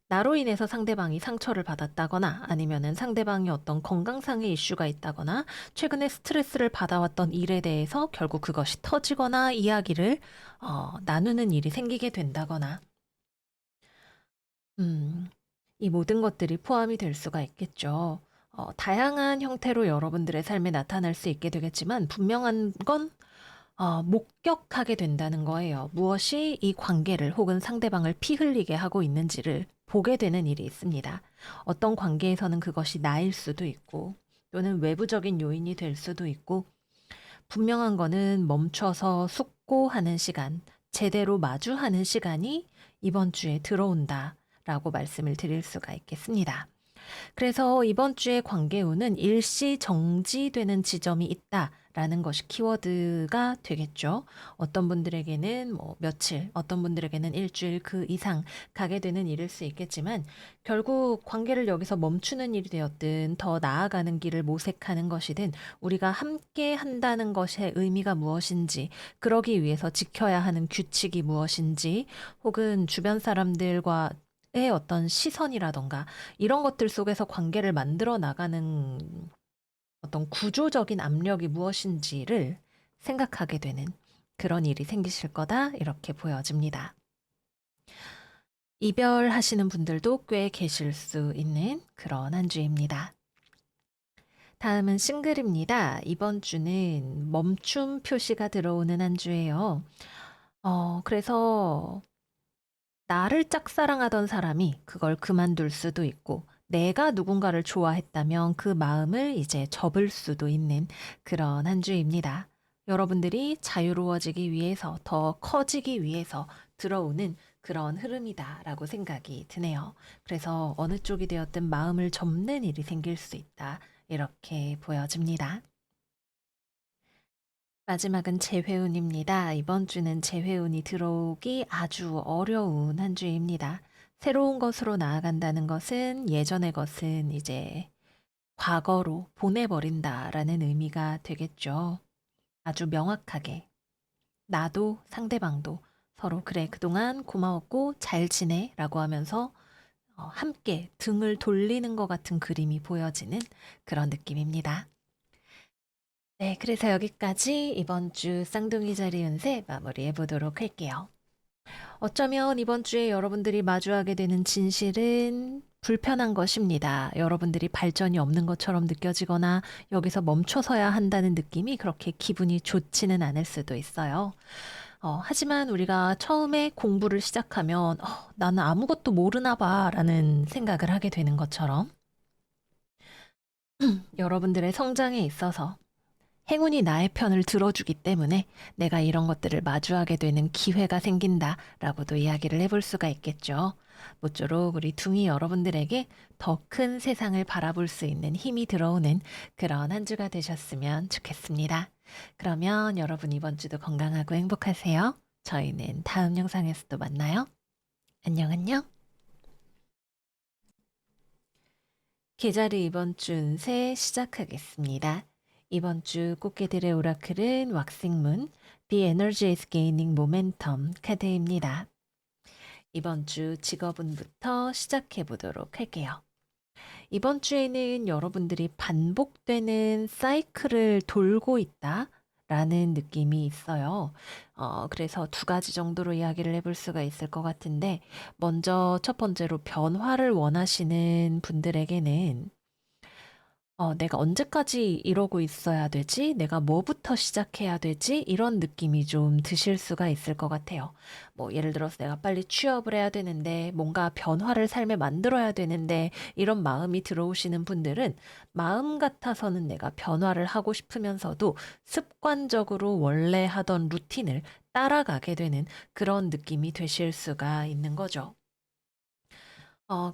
나로 인해서 상대방이 상처를 받았다거나 아니면은 상대방이 어떤 건강상의 이슈가 있다거나 최근에 스트레스를 받아왔던 일에 대해서 결국 그것이 터지거나 이야기를 나누는 일이 생기게 된다거나 이 모든 것들이 포함이 될 수가 있겠죠. 다양한 형태로 여러분들의 삶에 나타날 수 있게 되겠지만 분명한 건 목격하게 된다는 거예요. 무엇이 이 관계를 혹은 상대방을 피 흘리게 하고 있는지를 보게 되는 일이 있습니다. 어떤 관계에서는 그것이 나일 수도 있고 또는 외부적인 요인이 될 수도 있고 분명한 거는 멈춰서 숙고하는 시간, 제대로 마주하는 시간이 이번 주에 들어온다라고 말씀을 드릴 수가 있겠습니다. 그래서 이번 주의 관계운은 일시 정지되는 지점이 있다라는 것이 키워드가 되겠죠. 어떤 분들에게는 며칠, 어떤 분들에게는 일주일 그 이상 가게 되는 일일 수 있겠지만 결국 관계를 여기서 멈추는 일이 되었든 더 나아가는 길을 모색하는 것이든 우리가 함께 한다는 것의 의미가 무엇인지 그러기 위해서 지켜야 하는 규칙이 무엇인지 혹은 주변 사람들과 의 어떤 시선이라던가 이런 것들 속에서 관계를 만들어 나가는 어떤 구조적인 압력이 무엇인지를 생각하게 되는 그런 일이 생기실 거다 이렇게 보여집니다. 이별하시는 분들도 꽤 계실 수 있는 그런 한 주입니다. 다음은 싱글입니다. 이번 주는 멈춤 표시가 들어오는 한 주예요. 그래서 나를 짝사랑하던 사람이 그걸 그만둘 수도 있고 내가 누군가를 좋아했다면 그 마음을 이제 접을 수도 있는 그런 한 주입니다. 여러분들이 자유로워지기 위해서 더 커지기 위해서 들어오는 그런 흐름이다라고 생각이 드네요. 그래서 어느 쪽이 되었든 마음을 접는 일이 생길 수 있다. 이렇게 보여집니다. 마지막은 재회운입니다. 이번 주는 재회운이 들어오기 아주 어려운 한 주입니다. 새로운 것으로 나아간다는 것은 예전의 것은 이제 과거로 보내버린다라는 의미가 되겠죠. 아주 명확하게 나도 상대방도 서로 그래 그동안 고마웠고 잘 지내라고 하면서 함께 등을 돌리는 것 같은 그림이 보여지는 그런 느낌입니다. 네, 그래서 여기까지 이번 주 쌍둥이 자리 운세 마무리해 보도록 할게요. 어쩌면 이번 주에 여러분들이 마주하게 되는 진실은 불편한 것입니다. 여러분들이 발전이 없는 것처럼 느껴지거나 여기서 멈춰서야 한다는 느낌이 그렇게 기분이 좋지는 않을 수도 있어요. 하지만 우리가 처음에 공부를 시작하면 나는 아무것도 모르나 봐라는 생각을 하게 되는 것처럼 여러분들의 성장에 있어서 행운이 나의 편을 들어주기 때문에 내가 이런 것들을 마주하게 되는 기회가 생긴다라고도 이야기를 해볼 수가 있겠죠. 모쪼록 우리 둥이 여러분들에게 더 큰 세상을 바라볼 수 있는 힘이 들어오는 그런 한 주가 되셨으면 좋겠습니다. 그러면 여러분 이번 주도 건강하고 행복하세요. 저희는 다음 영상에서 또 만나요. 안녕, 안녕. 계좌를 이번 주 운세 시작하겠습니다. 이번 주 꽃게들의 오라클은 왁싱문, The Energy is Gaining Momentum 카드입니다. 이번 주 직업운부터 시작해 보도록 할게요. 이번 주에는 여러분들이 반복되는 사이클을 돌고 있다. 라는 느낌이 있어요. 그래서 두 가지 정도로 이야기를 해볼 수가 있을 것 같은데, 먼저 첫 번째로 변화를 원하시는 분들에게는 내가 언제까지 이러고 있어야 되지? 내가 뭐부터 시작해야 되지? 이런 느낌이 좀 드실 수가 있을 것 같아요. 뭐 예를 들어서 내가 빨리 취업을 해야 되는데 뭔가 변화를 삶에 만들어야 되는데 이런 마음이 들어오시는 분들은 마음 같아서는 내가 변화를 하고 싶으면서도 습관적으로 원래 하던 루틴을 따라가게 되는 그런 느낌이 되실 수가 있는 거죠.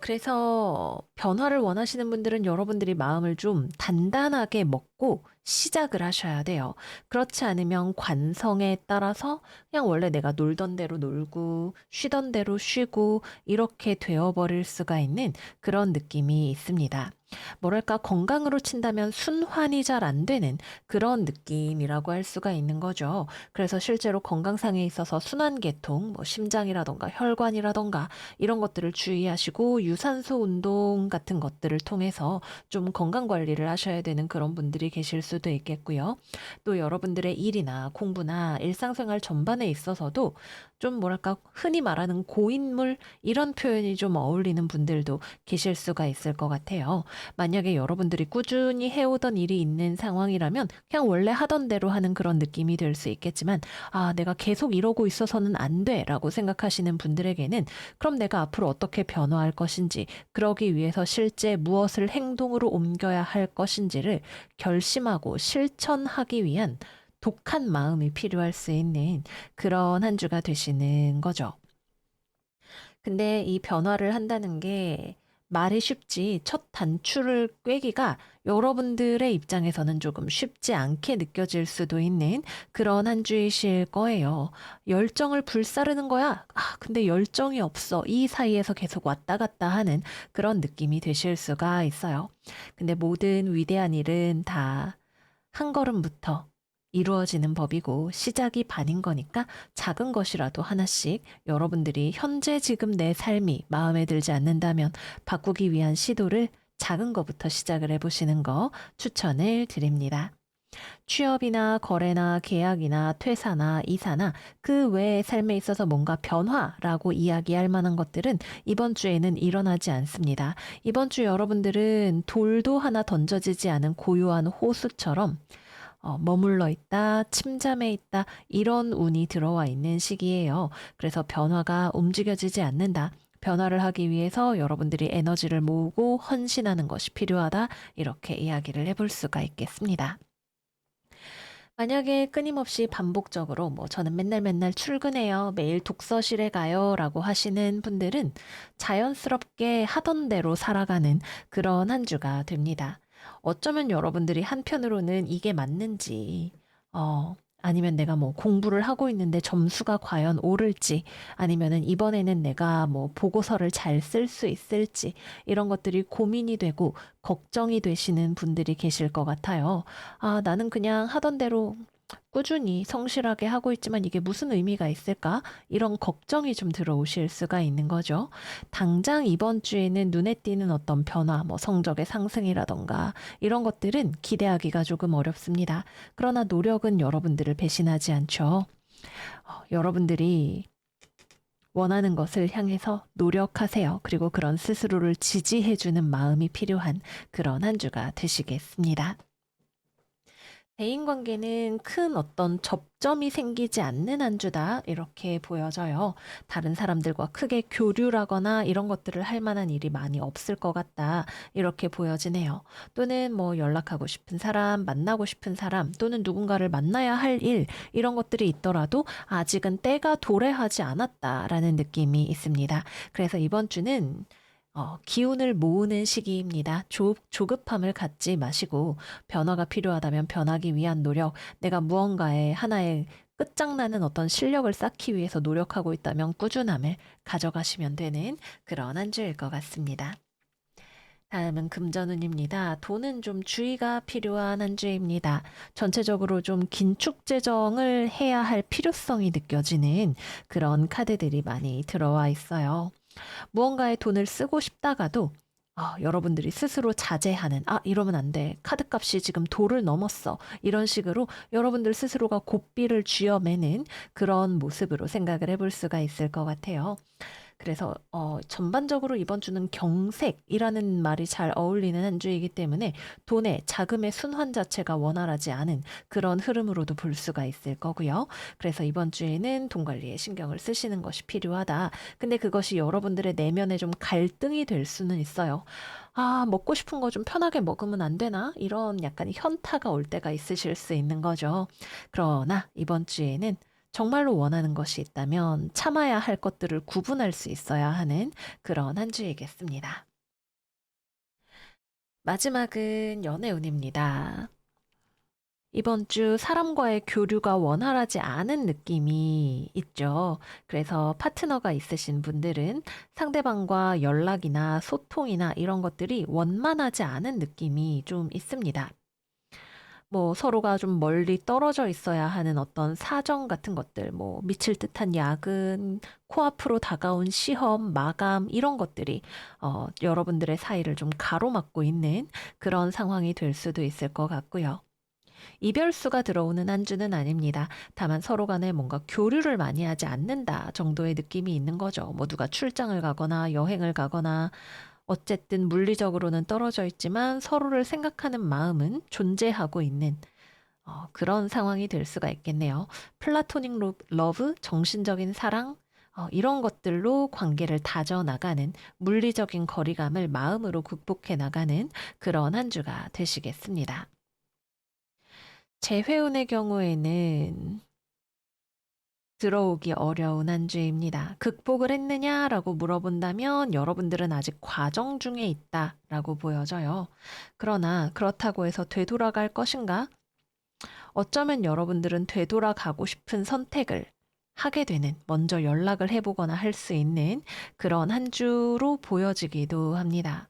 그래서 변화를 원하시는 분들은 여러분들이 마음을 좀 단단하게 먹고 시작을 하셔야 돼요. 그렇지 않으면 관성에 따라서 그냥 원래 내가 놀던 대로 놀고 쉬던 대로 쉬고 이렇게 되어버릴 수가 있는 그런 느낌이 있습니다. 뭐랄까 건강으로 친다면 순환이 잘 안 되는 그런 느낌이라고 할 수가 있는 거죠. 그래서 실제로 건강상에 있어서 순환계통, 뭐 심장이라던가 혈관이라던가 이런 것들을 주의하시고 유산소 운동 같은 것들을 통해서 좀 건강 관리를 하셔야 되는 그런 분들이 계실 수도 있겠고요. 또 여러분들의 일이나 공부나 일상생활 전반에 있어서도 좀 뭐랄까 흔히 말하는 고인물 이런 표현이 좀 어울리는 분들도 계실 수가 있을 것 같아요. 만약에 여러분들이 꾸준히 해오던 일이 있는 상황이라면 그냥 원래 하던 대로 하는 그런 느낌이 될 수 있겠지만 내가 계속 이러고 있어서는 안 돼라고 생각하시는 분들에게는 그럼 내가 앞으로 어떻게 변화할 것인지 그러기 위해서 실제 무엇을 행동으로 옮겨야 할 것인지를 결심하고 실천하기 위한 독한 마음이 필요할 수 있는 그런 한 주가 되시는 거죠. 근데 이 변화를 한다는 게 말이 쉽지 첫 단추를 꿰기가 여러분들의 입장에서는 조금 쉽지 않게 느껴질 수도 있는 그런 한 주이실 거예요. 열정을 불사르는 거야. 근데 열정이 없어. 이 사이에서 계속 왔다 갔다 하는 그런 느낌이 되실 수가 있어요. 근데 모든 위대한 일은 다 한 걸음부터 이루어지는 법이고 시작이 반인 거니까 작은 것이라도 하나씩 여러분들이 현재 지금 내 삶이 마음에 들지 않는다면 바꾸기 위한 시도를 작은 것부터 시작을 해보시는 거 추천을 드립니다. 취업이나 거래나 계약이나 퇴사나 이사나 그 외의 삶에 있어서 뭔가 변화라고 이야기할 만한 것들은 이번 주에는 일어나지 않습니다. 이번 주 여러분들은 돌도 하나 던져지지 않은 고요한 호수처럼 머물러 있다, 침잠해 있다, 이런 운이 들어와 있는 시기예요. 그래서 변화가 움직여지지 않는다. 변화를 하기 위해서 여러분들이 에너지를 모으고 헌신하는 것이 필요하다. 이렇게 이야기를 해볼 수가 있겠습니다. 만약에 끊임없이 반복적으로 뭐 저는 맨날 맨날 출근해요. 매일 독서실에 가요. 라고 하시는 분들은 자연스럽게 하던 대로 살아가는 그런 한 주가 됩니다. 어쩌면 여러분들이 한편으로는 이게 맞는지, 아니면 내가 뭐 공부를 하고 있는데 점수가 과연 오를지, 아니면은 이번에는 내가 뭐 보고서를 잘 쓸 수 있을지, 이런 것들이 고민이 되고 걱정이 되시는 분들이 계실 것 같아요. 나는 그냥 하던 대로 꾸준히 성실하게 하고 있지만 이게 무슨 의미가 있을까? 이런 걱정이 좀 들어오실 수가 있는 거죠. 당장 이번 주에는 눈에 띄는 어떤 변화, 뭐 성적의 상승이라던가 이런 것들은 기대하기가 조금 어렵습니다. 그러나 노력은 여러분들을 배신하지 않죠. 여러분들이 원하는 것을 향해서 노력하세요. 그리고 그런 스스로를 지지해주는 마음이 필요한 그런 한 주가 되시겠습니다. 대인관계는 큰 어떤 접점이 생기지 않는 한 주다 이렇게 보여져요. 다른 사람들과 크게 교류라거나 이런 것들을 할 만한 일이 많이 없을 것 같다 이렇게 보여지네요. 또는 뭐 연락하고 싶은 사람, 만나고 싶은 사람 또는 누군가를 만나야 할 일 이런 것들이 있더라도 아직은 때가 도래하지 않았다라는 느낌이 있습니다. 그래서 이번 주는 기운을 모으는 시기입니다. 조급함을 갖지 마시고 변화가 필요하다면 변하기 위한 노력, 내가 무언가에 하나의 끝장나는 어떤 실력을 쌓기 위해서 노력하고 있다면 꾸준함을 가져가시면 되는 그런 한 주일 것 같습니다. 다음은 금전운입니다. 돈은 좀 주의가 필요한 한 주입니다. 전체적으로 좀 긴축 재정을 해야 할 필요성이 느껴지는 그런 카드들이 많이 들어와 있어요. 무언가에 돈을 쓰고 싶다가도 여러분들이 스스로 자제하는, 이러면 안 돼. 카드값이 지금 도를 넘었어. 이런 식으로 여러분들 스스로가 고삐를 쥐어매는 그런 모습으로 생각을 해볼 수가 있을 것 같아요. 그래서 전반적으로 이번 주는 경색이라는 말이 잘 어울리는 한 주이기 때문에 돈의 자금의 순환 자체가 원활하지 않은 그런 흐름으로도 볼 수가 있을 거고요. 그래서 이번 주에는 돈 관리에 신경을 쓰시는 것이 필요하다. 근데 그것이 여러분들의 내면에 좀 갈등이 될 수는 있어요. 먹고 싶은 거 좀 편하게 먹으면 안 되나? 이런 약간 현타가 올 때가 있으실 수 있는 거죠. 그러나 이번 주에는 정말로 원하는 것이 있다면 참아야 할 것들을 구분할 수 있어야 하는 그런 한 주이겠습니다. 마지막은 연애운입니다. 이번 주 사람과의 교류가 원활하지 않은 느낌이 있죠. 그래서 파트너가 있으신 분들은 상대방과 연락이나 소통이나 이런 것들이 원만하지 않은 느낌이 좀 있습니다. 뭐 서로가 좀 멀리 떨어져 있어야 하는 어떤 사정 같은 것들, 뭐 미칠 듯한 야근, 코앞으로 다가온 시험, 마감 이런 것들이 여러분들의 사이를 좀 가로막고 있는 그런 상황이 될 수도 있을 것 같고요. 이별수가 들어오는 한 주는 아닙니다. 다만 서로 간에 뭔가 교류를 많이 하지 않는다 정도의 느낌이 있는 거죠. 뭐 누가 출장을 가거나 여행을 가거나 어쨌든 물리적으로는 떨어져 있지만 서로를 생각하는 마음은 존재하고 있는 그런 상황이 될 수가 있겠네요. 플라토닉 러브, 정신적인 사랑, 이런 것들로 관계를 다져나가는 물리적인 거리감을 마음으로 극복해 나가는 그런 한 주가 되시겠습니다. 재회운의 경우에는 들어오기 어려운 한 주입니다. 극복을 했느냐라고 물어본다면 여러분들은 아직 과정 중에 있다라고 보여져요. 그러나 그렇다고 해서 되돌아갈 것인가? 어쩌면 여러분들은 되돌아가고 싶은 선택을 하게 되는, 먼저 연락을 해보거나 할 수 있는 그런 한 주로 보여지기도 합니다.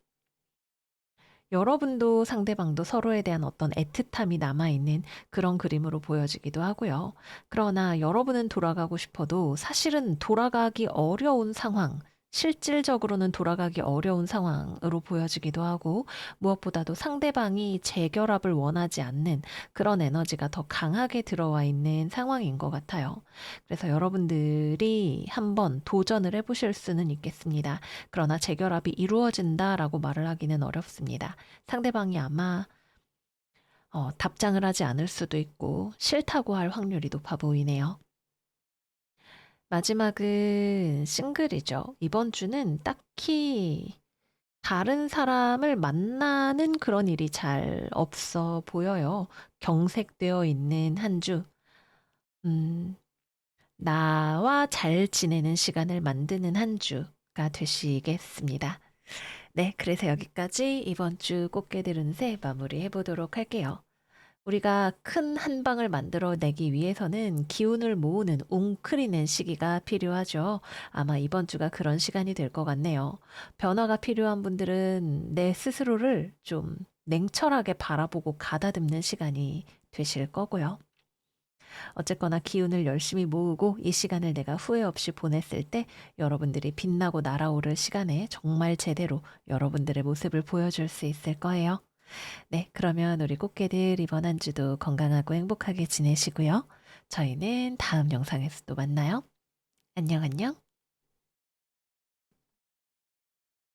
여러분도 상대방도 서로에 대한 어떤 애틋함이 남아있는 그런 그림으로 보여지기도 하고요. 그러나 여러분은 돌아가고 싶어도 사실은 돌아가기 어려운 상황, 실질적으로는 돌아가기 어려운 상황으로 보여지기도 하고, 무엇보다도 상대방이 재결합을 원하지 않는 그런 에너지가 더 강하게 들어와 있는 상황인 것 같아요. 그래서 여러분들이 한번 도전을 해보실 수는 있겠습니다. 그러나 재결합이 이루어진다라고 말을 하기는 어렵습니다. 상대방이 아마 답장을 하지 않을 수도 있고 싫다고 할 확률이 높아 보이네요. 마지막은 싱글이죠. 이번 주는 딱히 다른 사람을 만나는 그런 일이 잘 없어 보여요. 경색되어 있는 한 주. 음, 나와 잘 지내는 시간을 만드는 한 주가 되시겠습니다. 네, 그래서 여기까지 이번 주 꽃게들 운세 마무리해 보도록 할게요. 우리가 큰 한 방을 만들어내기 위해서는 기운을 모으는 웅크리는 시기가 필요하죠. 아마 이번 주가 그런 시간이 될 것 같네요. 변화가 필요한 분들은 내 스스로를 좀 냉철하게 바라보고 가다듬는 시간이 되실 거고요. 어쨌거나 기운을 열심히 모으고 이 시간을 내가 후회 없이 보냈을 때 여러분들이 빛나고 날아오를 시간에 정말 제대로 여러분들의 모습을 보여줄 수 있을 거예요. 네, 그러면 우리 꽃게들 이번 한 주도 건강하고 행복하게 지내시고요. 저희는 다음 영상에서 또 만나요. 안녕, 안녕.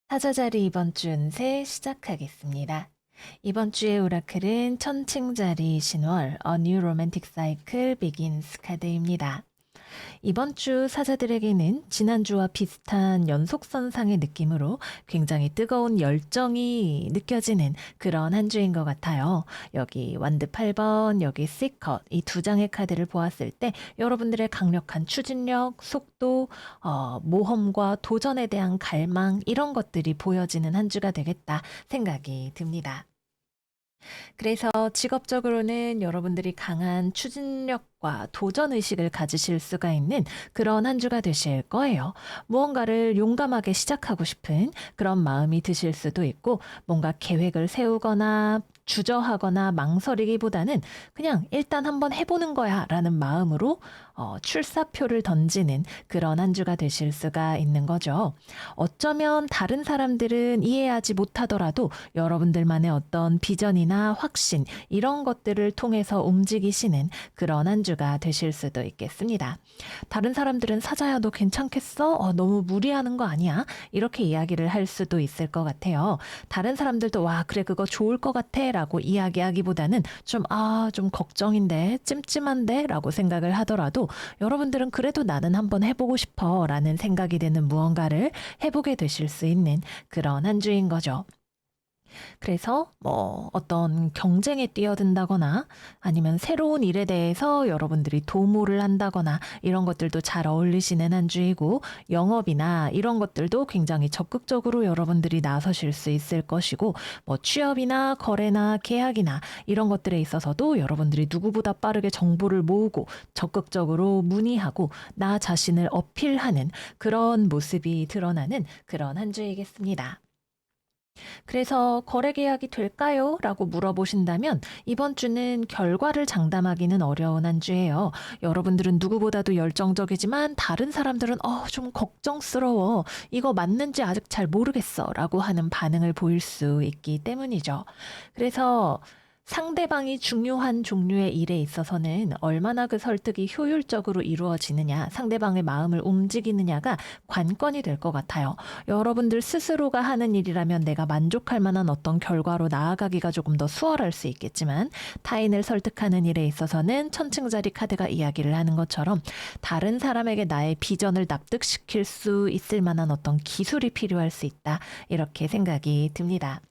사자자리 이번 주 운세 시작하겠습니다. 이번 주의 오라클은 천칭자리 신월 A New Romantic Cycle Begins 카드입니다. 이번 주 사자들에게는 지난주와 비슷한 연속선상의 느낌으로 굉장히 뜨거운 열정이 느껴지는 그런 한 주인 것 같아요. 여기 완드 8번, 여기 C컷 이 두 장의 카드를 보았을 때 여러분들의 강력한 추진력, 속도, 모험과 도전에 대한 갈망 이런 것들이 보여지는 한 주가 되겠다 생각이 듭니다. 그래서 직업적으로는 여러분들이 강한 추진력과 도전 의식을 가지실 수가 있는 그런 한 주가 되실 거예요. 무언가를 용감하게 시작하고 싶은 그런 마음이 드실 수도 있고, 뭔가 계획을 세우거나 주저하거나 망설이기보다는 그냥 일단 한번 해보는 거야 라는 마음으로 출사표를 던지는 그런 한 주가 되실 수가 있는 거죠. 어쩌면 다른 사람들은 이해하지 못하더라도 여러분들만의 어떤 비전이나 확신 이런 것들을 통해서 움직이시는 그런 한 주가 되실 수도 있겠습니다. 다른 사람들은 사자야 너 괜찮겠어? 너무 무리하는 거 아니야? 이렇게 이야기를 할 수도 있을 것 같아요. 다른 사람들도 와 그래 그거 좋을 것 같아 라고 이야기하기보다는 좀 걱정인데 찜찜한데 라고 생각을 하더라도 여러분들은 그래도 나는 한번 해보고 싶어 라는 생각이 되는 무언가를 해보게 되실 수 있는 그런 한 주인 거죠. 그래서 뭐 어떤 경쟁에 뛰어든다거나 아니면 새로운 일에 대해서 여러분들이 도모를 한다거나 이런 것들도 잘 어울리시는 한 주이고, 영업이나 이런 것들도 굉장히 적극적으로 여러분들이 나서실 수 있을 것이고, 뭐 취업이나 거래나 계약이나 이런 것들에 있어서도 여러분들이 누구보다 빠르게 정보를 모으고 적극적으로 문의하고 나 자신을 어필하는 그런 모습이 드러나는 그런 한 주이겠습니다. 그래서 거래 계약이 될까요? 라고 물어보신다면 이번 주는 결과를 장담하기는 어려운 한 주예요. 여러분들은 누구보다도 열정적이지만 다른 사람들은 좀 걱정스러워. 이거 맞는지 아직 잘 모르겠어. 라고 하는 반응을 보일 수 있기 때문이죠. 그래서 상대방이 중요한 종류의 일에 있어서는 얼마나 그 설득이 효율적으로 이루어지느냐, 상대방의 마음을 움직이느냐가 관건이 될 것 같아요. 여러분들 스스로가 하는 일이라면 내가 만족할 만한 어떤 결과로 나아가기가 조금 더 수월할 수 있겠지만, 타인을 설득하는 일에 있어서는 천칭자리 카드가 이야기를 하는 것처럼 다른 사람에게 나의 비전을 납득시킬 수 있을 만한 어떤 기술이 필요할 수 있다. 이렇게 생각이 듭니다.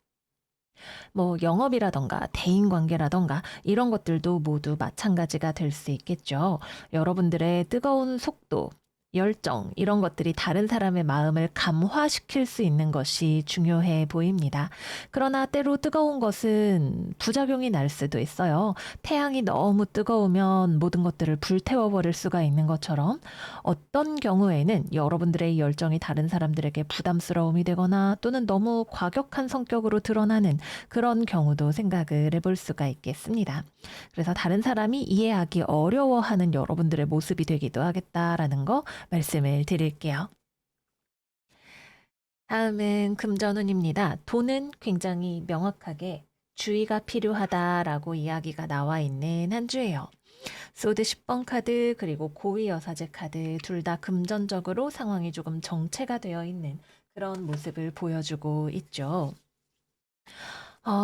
뭐 영업이라던가 대인관계라던가 이런 것들도 모두 마찬가지가 될 수 있겠죠. 여러분들의 뜨거운 속도, 열정 이런 것들이 다른 사람의 마음을 감화시킬 수 있는 것이 중요해 보입니다. 그러나 때로 뜨거운 것은 부작용이 날 수도 있어요. 태양이 너무 뜨거우면 모든 것들을 불태워버릴 수가 있는 것처럼 어떤 경우에는 여러분들의 열정이 다른 사람들에게 부담스러움이 되거나 또는 너무 과격한 성격으로 드러나는 그런 경우도 생각을 해볼 수가 있겠습니다. 그래서 다른 사람이 이해하기 어려워하는 여러분들의 모습이 되기도 하겠다라는 거 말씀을 드릴게요. 다음은 금전운입니다. 돈은 굉장히 명확하게 주의가 필요하다라고 이야기가 나와 있는 한 주예요. 소드 10번 카드 그리고 고위 여사제 카드 둘 다 금전적으로 상황이 조금 정체가 되어 있는 그런 모습을 보여주고 있죠.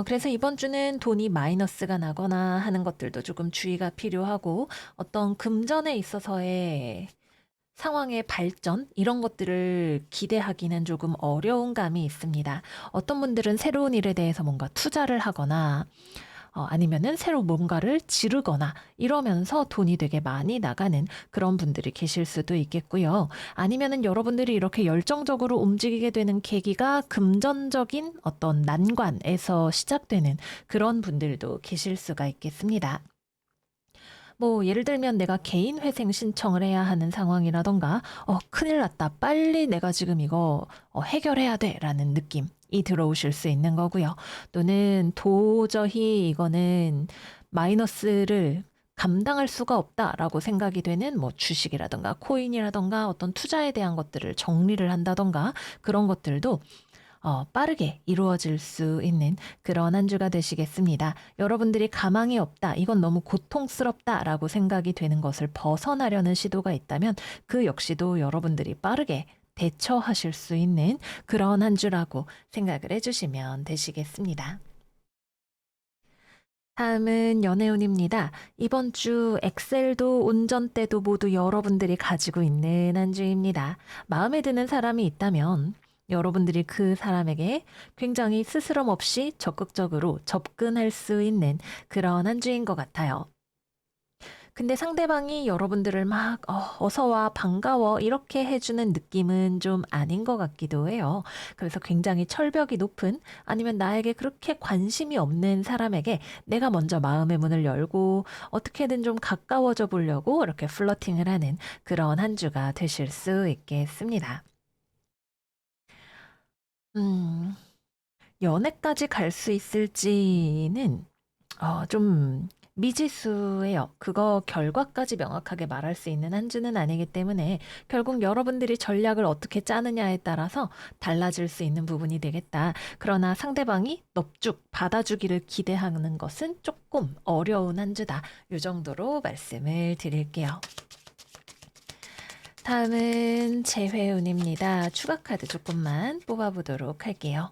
그래서 이번 주는 돈이 마이너스가 나거나 하는 것들도 조금 주의가 필요하고, 어떤 금전에 있어서의 상황의 발전 이런 것들을 기대하기는 조금 어려운 감이 있습니다. 어떤 분들은 새로운 일에 대해서 뭔가 투자를 하거나 아니면은 새로 뭔가를 지르거나 이러면서 돈이 되게 많이 나가는 그런 분들이 계실 수도 있겠고요. 아니면은 여러분들이 이렇게 열정적으로 움직이게 되는 계기가 금전적인 어떤 난관에서 시작되는 그런 분들도 계실 수가 있겠습니다. 뭐 예를 들면 내가 개인 회생 신청을 해야 하는 상황이라던가 큰일 났다. 빨리 내가 지금 이거 해결해야 돼라는 느낌이 들어오실 수 있는 거고요. 또는 도저히 이거는 마이너스를 감당할 수가 없다라고 생각이 되는 뭐 주식이라던가 코인이라던가 어떤 투자에 대한 것들을 정리를 한다던가 그런 것들도 빠르게 이루어질 수 있는 그런 한 주가 되시겠습니다. 여러분들이 가망이 없다, 이건 너무 고통스럽다라고 생각이 되는 것을 벗어나려는 시도가 있다면 그 역시도 여러분들이 빠르게 대처하실 수 있는 그런 한 주라고 생각을 해주시면 되시겠습니다. 다음은 연애운입니다. 이번 주 엑셀도 운전대도 모두 여러분들이 가지고 있는 한 주입니다. 마음에 드는 사람이 있다면 여러분들이 그 사람에게 굉장히 스스럼 없이 적극적으로 접근할 수 있는 그런 한 주인 것 같아요. 근데 상대방이 여러분들을 막 어서 와, 반가워 이렇게 해주는 느낌은 좀 아닌 것 같기도 해요. 그래서 굉장히 철벽이 높은 아니면 나에게 그렇게 관심이 없는 사람에게 내가 먼저 마음의 문을 열고 어떻게든 좀 가까워져 보려고 이렇게 플러팅을 하는 그런 한 주가 되실 수 있겠습니다. 음, 연애까지 갈 수 있을지는 좀 미지수예요. 그거 결과까지 명확하게 말할 수 있는 한 주는 아니기 때문에 결국 여러분들이 전략을 어떻게 짜느냐에 따라서 달라질 수 있는 부분이 되겠다. 그러나 상대방이 넙죽 받아주기를 기대하는 것은 조금 어려운 한 주다. 이 정도로 말씀을 드릴게요. 다음은 재회운입니다. 추가 카드 조금만 뽑아보도록 할게요.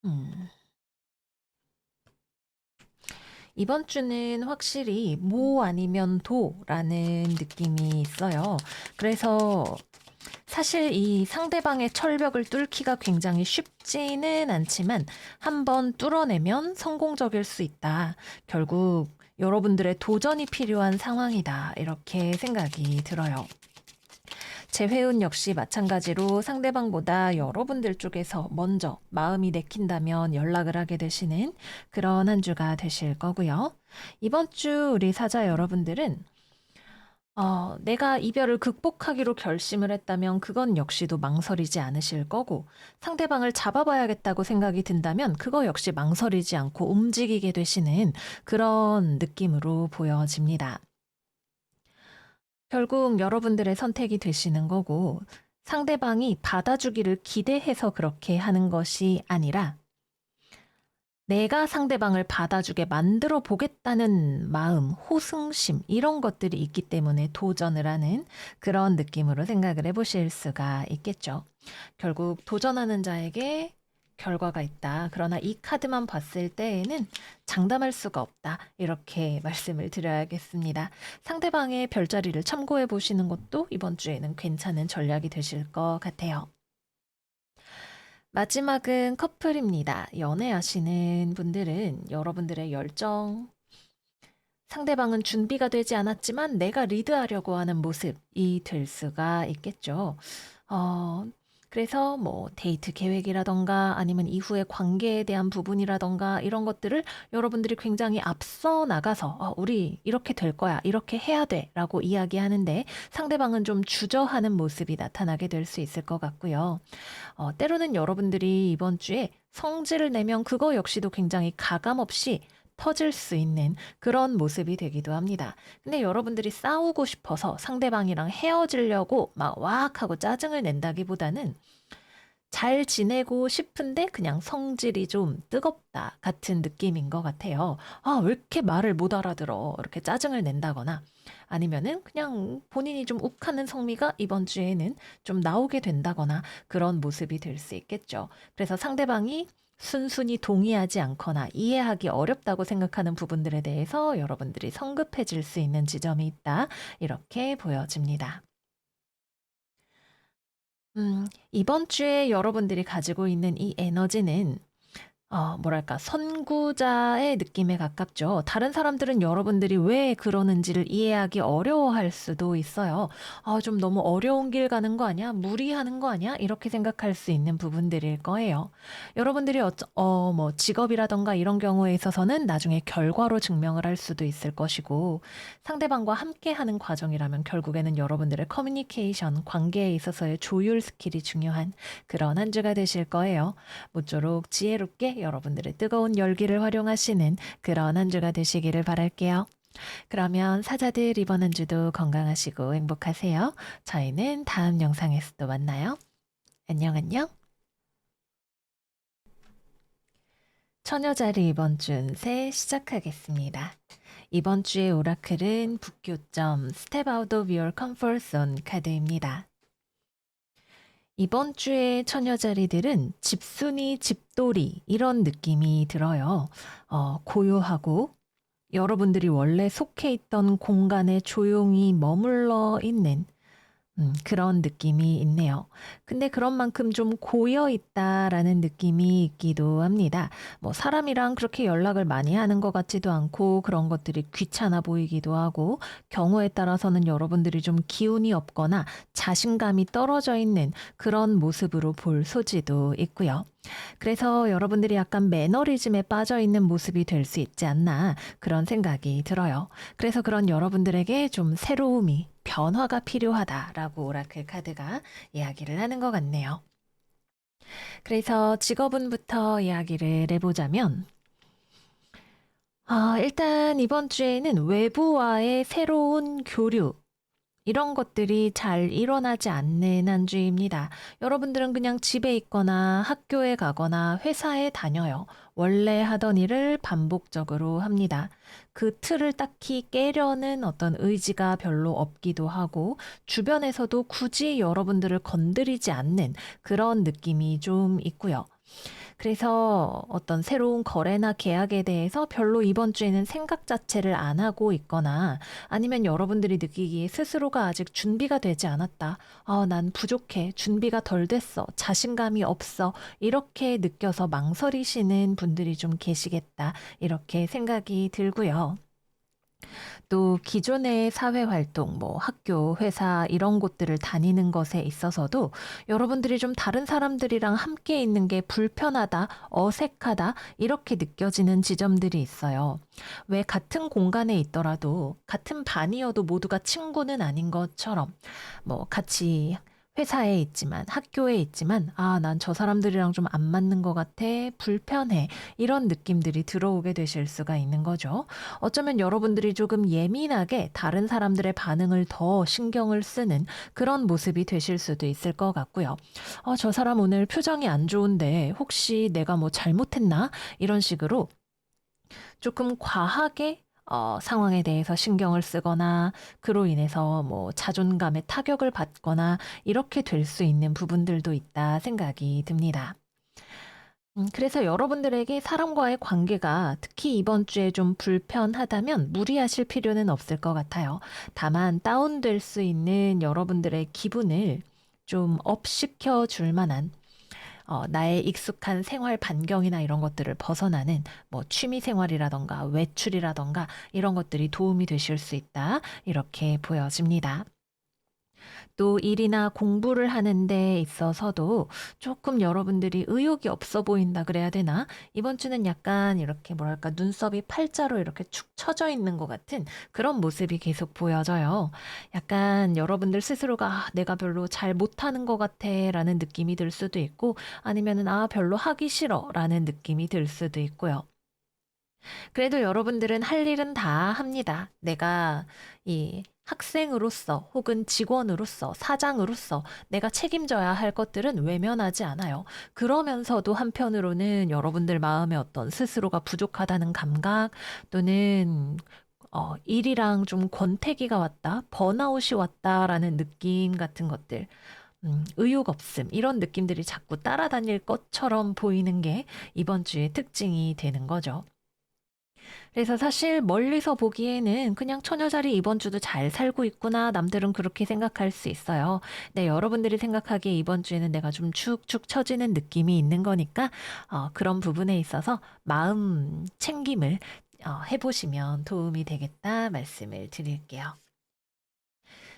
음. 이번 주는 확실히 모 아니면 도라는 느낌이 있어요. 그래서 사실 이 상대방의 철벽을 뚫기가 굉장히 쉽지는 않지만 한번 뚫어내면 성공적일 수 있다. 결국 여러분들의 도전이 필요한 상황이다. 이렇게 생각이 들어요. 재회운 역시 마찬가지로 상대방보다 여러분들 쪽에서 먼저 마음이 내킨다면 연락을 하게 되시는 그런 한 주가 되실 거고요. 이번 주 우리 사자 여러분들은 내가 이별을 극복하기로 결심을 했다면 그건 역시도 망설이지 않으실 거고 상대방을 잡아봐야겠다고 생각이 든다면 그거 역시 망설이지 않고 움직이게 되시는 그런 느낌으로 보여집니다. 결국 여러분들의 선택이 되시는 거고 상대방이 받아주기를 기대해서 그렇게 하는 것이 아니라 내가 상대방을 받아주게 만들어 보겠다는 마음, 호승심 이런 것들이 있기 때문에 도전을 하는 그런 느낌으로 생각을 해보실 수가 있겠죠. 결국 도전하는 자에게 결과가 있다. 그러나 이 카드만 봤을 때에는 장담할 수가 없다. 이렇게 말씀을 드려야겠습니다. 상대방의 별자리를 참고해 보시는 것도 이번 주에는 괜찮은 전략이 되실 것 같아요. 마지막은 커플입니다. 연애하시는 분들은 여러분들의 열정, 상대방은 준비가 되지 않았지만 내가 리드하려고 하는 모습이 될 수가 있겠죠. 어, 그래서 뭐 데이트 계획이라던가 아니면 이후의 관계에 대한 부분이라던가 이런 것들을 여러분들이 굉장히 앞서 나가서 우리 이렇게 될 거야, 이렇게 해야 돼 라고 이야기하는데 상대방은 좀 주저하는 모습이 나타나게 될 수 있을 것 같고요. 때로는 여러분들이 이번 주에 성질을 내면 그거 역시도 굉장히 가감 없이 터질 수 있는 그런 모습이 되기도 합니다. 근데 여러분들이 싸우고 싶어서 상대방이랑 헤어지려고 막 와악 하고 짜증을 낸다기보다는 잘 지내고 싶은데 그냥 성질이 좀 뜨겁다 같은 느낌인 것 같아요. 아, 왜 이렇게 말을 못 알아들어? 이렇게 짜증을 낸다거나 아니면은 그냥 본인이 좀 욱하는 성미가 이번 주에는 좀 나오게 된다거나 그런 모습이 될 수 있겠죠. 그래서 상대방이 순순히 동의하지 않거나 이해하기 어렵다고 생각하는 부분들에 대해서 여러분들이 성급해질 수 있는 지점이 있다. 이렇게 보여집니다. 이번 주에 여러분들이 가지고 있는 이 에너지는 뭐랄까, 선구자의 느낌에 가깝죠. 다른 사람들은 여러분들이 왜 그러는지를 이해하기 어려워할 수도 있어요. 좀 너무 어려운 길 가는 거 아니야? 무리하는 거 아니야? 이렇게 생각할 수 있는 부분들일 거예요. 여러분들이 뭐 직업이라던가 이런 경우에 있어서는 나중에 결과로 증명을 할 수도 있을 것이고, 상대방과 함께 하는 과정이라면 결국에는 여러분들의 커뮤니케이션, 관계에 있어서의 조율 스킬이 중요한 그런 한 주가 되실 거예요. 모쪼록 지혜롭게 여러분들의 뜨거운 열기를 활용하시는 그런 한 주가 되시기를 바랄게요. 그러면 사자들 이번 한 주도 건강하시고 행복하세요. 저희는 다음 영상에서 또 만나요. 안녕, 안녕. 처녀자리 이번 주 운세 시작하겠습니다. 이번 주의 오라클은 북교점 Step Out of Your Comfort Zone 카드입니다. 이번 주에 처녀자리들은 집순이 집돌이 이런 느낌이 들어요. 고요하고 여러분들이 원래 속해 있던 공간에 조용히 머물러 있는 그런 느낌이 있네요. 근데 그런 만큼 좀 고여 있다라는 느낌이 있기도 합니다. 뭐 사람이랑 그렇게 연락을 많이 하는 것 같지도 않고 그런 것들이 귀찮아 보이기도 하고 경우에 따라서는 여러분들이 좀 기운이 없거나 자신감이 떨어져 있는 그런 모습으로 볼 소지도 있고요. 그래서 여러분들이 약간 매너리즘에 빠져 있는 모습이 될 수 있지 않나 그런 생각이 들어요. 그래서 그런 여러분들에게 좀 새로움이 변화가 필요하다라고 오라클 카드가 이야기를 하는 것 같네요. 그래서 직업운부터 이야기를 해보자면 일단 이번 주에는 외부와의 새로운 교류 이런 것들이 잘 일어나지 않는 한 주입니다. 여러분들은 그냥 집에 있거나 학교에 가거나 회사에 다녀요. 원래 하던 일을 반복적으로 합니다. 그 틀을 딱히 깨려는 어떤 의지가 별로 없기도 하고, 주변에서도 굳이 여러분들을 건드리지 않는 그런 느낌이 좀 있고요. 그래서 어떤 새로운 거래나 계약에 대해서 별로 이번 주에는 생각 자체를 안 하고 있거나 아니면 여러분들이 느끼기에 스스로가 아직 준비가 되지 않았다. 난 부족해. 준비가 덜 됐어. 자신감이 없어. 이렇게 느껴서 망설이시는 분들이 좀 계시겠다. 이렇게 생각이 들고요. 또 기존의 사회 활동, 뭐 학교, 회사 이런 곳들을 다니는 것에 있어서도 여러분들이 좀 다른 사람들이랑 함께 있는 게 불편하다, 어색하다, 이렇게 느껴지는 지점들이 있어요. 왜 같은 공간에 있더라도 같은 반이어도 모두가 친구는 아닌 것처럼 뭐 같이 회사에 있지만 학교에 있지만 난 저 사람들이랑 좀 안 맞는 것 같아. 불편해. 이런 느낌들이 들어오게 되실 수가 있는 거죠. 어쩌면 여러분들이 조금 예민하게 다른 사람들의 반응을 더 신경을 쓰는 그런 모습이 되실 수도 있을 것 같고요. 저 사람 오늘 표정이 안 좋은데 혹시 내가 뭐 잘못했나? 이런 식으로 조금 과하게 상황에 대해서 신경을 쓰거나 그로 인해서 뭐 자존감에 타격을 받거나 이렇게 될 수 있는 부분들도 있다 생각이 듭니다. 그래서 여러분들에게 사람과의 관계가 특히 이번 주에 좀 불편하다면 무리하실 필요는 없을 것 같아요. 다만 다운될 수 있는 여러분들의 기분을 좀 업시켜 줄 만한 나의 익숙한 생활 반경이나 이런 것들을 벗어나는 뭐 취미 생활이라던가 외출이라던가 이런 것들이 도움이 되실 수 있다. 이렇게 보여집니다. 또 일이나 공부를 하는 데 있어서도 조금 여러분들이 의욕이 없어 보인다 그래야 되나? 이번 주는 약간 이렇게 뭐랄까 눈썹이 팔자로 이렇게 축 처져 있는 것 같은 그런 모습이 계속 보여져요. 약간 여러분들 스스로가 내가 별로 잘 못하는 것 같아 라는 느낌이 들 수도 있고 아니면은 별로 하기 싫어 라는 느낌이 들 수도 있고요. 그래도 여러분들은 할 일은 다 합니다. 내가 이 학생으로서 혹은 직원으로서 사장으로서 내가 책임져야 할 것들은 외면하지 않아요. 그러면서도 한편으로는 여러분들 마음에 어떤 스스로가 부족하다는 감각 또는 일이랑 좀 권태기가 왔다, 번아웃이 왔다라는 느낌 같은 것들, 의욕 없음, 이런 느낌들이 자꾸 따라다닐 것처럼 보이는 게 이번 주의 특징이 되는 거죠. 그래서 사실 멀리서 보기에는 그냥 처녀자리 이번 주도 잘 살고 있구나. 남들은 그렇게 생각할 수 있어요. 네, 여러분들이 생각하기에 이번 주에는 내가 좀 축축 처지는 느낌이 있는 거니까 그런 부분에 있어서 마음 챙김을 해보시면 도움이 되겠다 말씀을 드릴게요.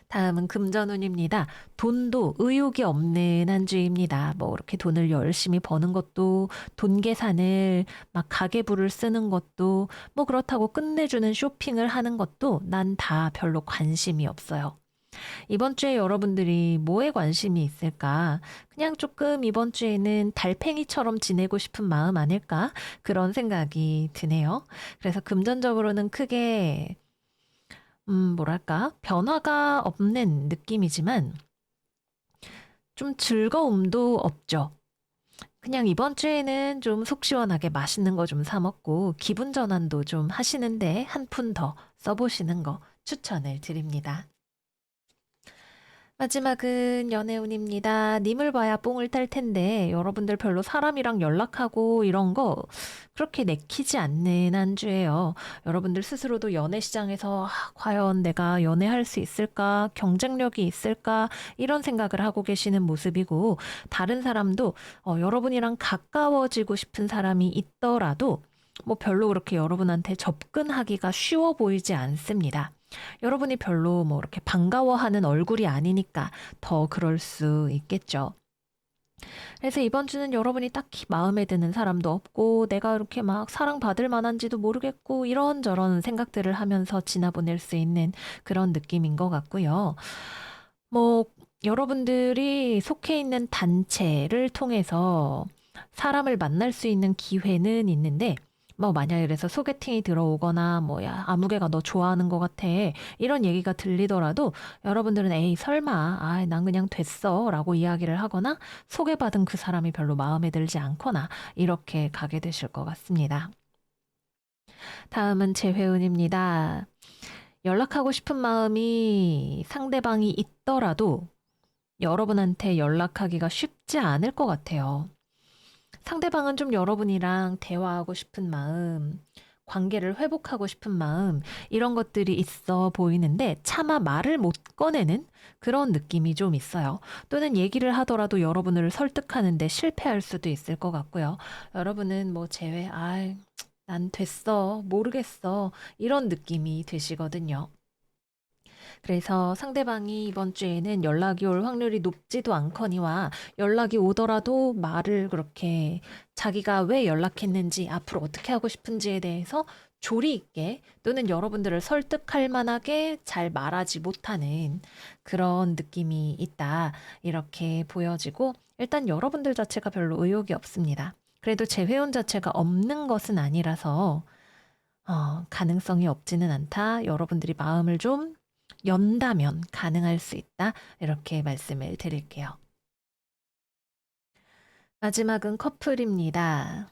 다음은 금전운입니다. 돈도 의욕이 없는 한 주입니다. 뭐 이렇게 돈을 열심히 버는 것도 돈 계산을 막 가계부를 쓰는 것도 뭐 그렇다고 끝내주는 쇼핑을 하는 것도 난 다 별로 관심이 없어요. 이번 주에 여러분들이 뭐에 관심이 있을까? 그냥 조금 이번 주에는 달팽이처럼 지내고 싶은 마음 아닐까? 그런 생각이 드네요. 그래서 금전적으로는 크게 뭐랄까, 변화가 없는 느낌이지만 좀 즐거움도 없죠. 그냥 이번 주에는 좀 속 시원하게 맛있는 거 좀 사 먹고 기분 전환도 좀 하시는데 한 푼 더 써보시는 거 추천을 드립니다. 마지막은 연애운입니다. 님을 봐야 뽕을 딸 텐데 여러분들 별로 사람이랑 연락하고 이런 거 그렇게 내키지 않는 한 주예요. 여러분들 스스로도 연애 시장에서 과연 내가 연애할 수 있을까? 경쟁력이 있을까? 이런 생각을 하고 계시는 모습이고 다른 사람도 여러분이랑 가까워지고 싶은 사람이 있더라도 뭐 별로 그렇게 여러분한테 접근하기가 쉬워 보이지 않습니다. 여러분이 별로 뭐 이렇게 반가워하는 얼굴이 아니니까 더 그럴 수 있겠죠. 그래서 이번 주는 여러분이 딱히 마음에 드는 사람도 없고 내가 이렇게 막 사랑받을 만한지도 모르겠고 이런저런 생각들을 하면서 지나보낼 수 있는 그런 느낌인 것 같고요. 뭐 여러분들이 속해 있는 단체를 통해서 사람을 만날 수 있는 기회는 있는데 뭐 만약에 그래서 소개팅이 들어오거나 뭐야 아무개가 너 좋아하는 것 같아 이런 얘기가 들리더라도 여러분들은 에이 설마 난 그냥 됐어 라고 이야기를 하거나 소개받은 그 사람이 별로 마음에 들지 않거나 이렇게 가게 되실 것 같습니다. 다음은 재회운입니다. 연락하고 싶은 마음이 상대방이 있더라도 여러분한테 연락하기가 쉽지 않을 것 같아요. 상대방은 좀 여러분이랑 대화하고 싶은 마음, 관계를 회복하고 싶은 마음, 이런 것들이 있어 보이는데 차마 말을 못 꺼내는 그런 느낌이 좀 있어요. 또는 얘기를 하더라도 여러분을 설득하는데 실패할 수도 있을 것 같고요. 여러분은 뭐 난 됐어, 모르겠어, 이런 느낌이 드시거든요. 그래서 상대방이 이번 주에는 연락이 올 확률이 높지도 않거니와 연락이 오더라도 말을 그렇게 자기가 왜 연락했는지 앞으로 어떻게 하고 싶은지에 대해서 조리 있게 또는 여러분들을 설득할 만하게 잘 말하지 못하는 그런 느낌이 있다. 이렇게 보여지고 일단 여러분들 자체가 별로 의욕이 없습니다. 그래도 재회원 자체가 없는 것은 아니라서 가능성이 없지는 않다. 여러분들이 마음을 좀 연다면 가능할 수 있다. 이렇게 말씀을 드릴게요. 마지막은 커플입니다.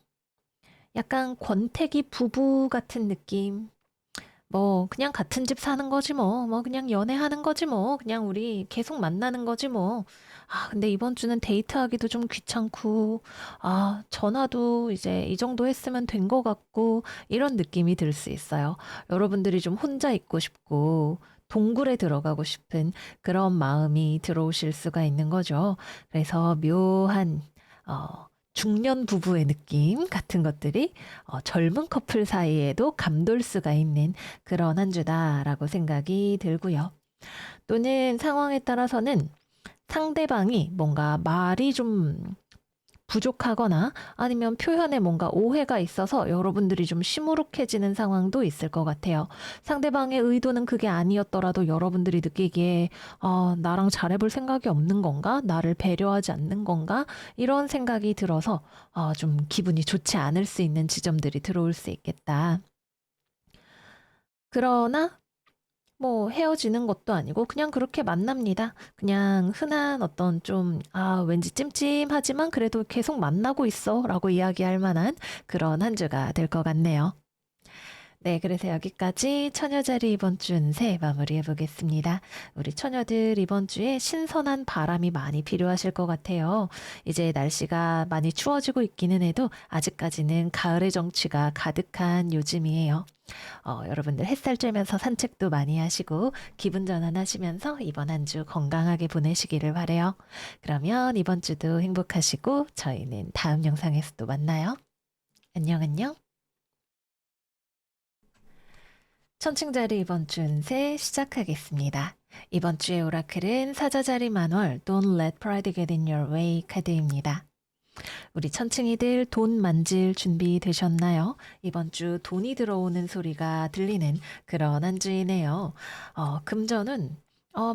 약간 권태기 부부 같은 느낌. 뭐 그냥 같은 집 사는 거지 뭐. 뭐 그냥 연애하는 거지 뭐. 그냥 우리 계속 만나는 거지 뭐. 근데 이번 주는 데이트하기도 좀 귀찮고 전화도 이제 이 정도 했으면 된 것 같고 이런 느낌이 들 수 있어요. 여러분들이 좀 혼자 있고 싶고 동굴에 들어가고 싶은 그런 마음이 들어오실 수가 있는 거죠. 그래서 묘한 중년 부부의 느낌 같은 것들이 젊은 커플 사이에도 감돌 수가 있는 그런 한 주다라고 생각이 들고요. 또는 상황에 따라서는 상대방이 뭔가 말이 좀 부족하거나 아니면 표현에 뭔가 오해가 있어서 여러분들이 좀 시무룩해지는 상황도 있을 것 같아요. 상대방의 의도는 그게 아니었더라도 여러분들이 느끼기에 나랑 잘해볼 생각이 없는 건가? 나를 배려하지 않는 건가? 이런 생각이 들어서 좀 기분이 좋지 않을 수 있는 지점들이 들어올 수 있겠다. 그러나 뭐 헤어지는 것도 아니고 그냥 그렇게 만납니다. 그냥 흔한 어떤 좀 왠지 찜찜하지만 그래도 계속 만나고 있어라고 이야기할 만한 그런 한 주가 될 것 같네요. 네, 그래서 여기까지 처녀자리 이번 주 운세 마무리해 보겠습니다. 우리 처녀들 이번 주에 신선한 바람이 많이 필요하실 것 같아요. 이제 날씨가 많이 추워지고 있기는 해도 아직까지는 가을의 정취가 가득한 요즘이에요. 여러분들 햇살 쬐면서 산책도 많이 하시고 기분 전환하시면서 이번 한 주 건강하게 보내시기를 바래요. 그러면 이번 주도 행복하시고 저희는 다음 영상에서 또 만나요. 안녕 안녕. 천칭자리 이번 주 운세 시작하겠습니다. 이번 주의 오라클은 사자자리 만월 Don't Let Pride Get in Your Way 카드입니다. 우리 천칭이들 돈 만질 준비 되셨나요? 이번 주 돈이 들어오는 소리가 들리는 그런 한 주이네요. 금전은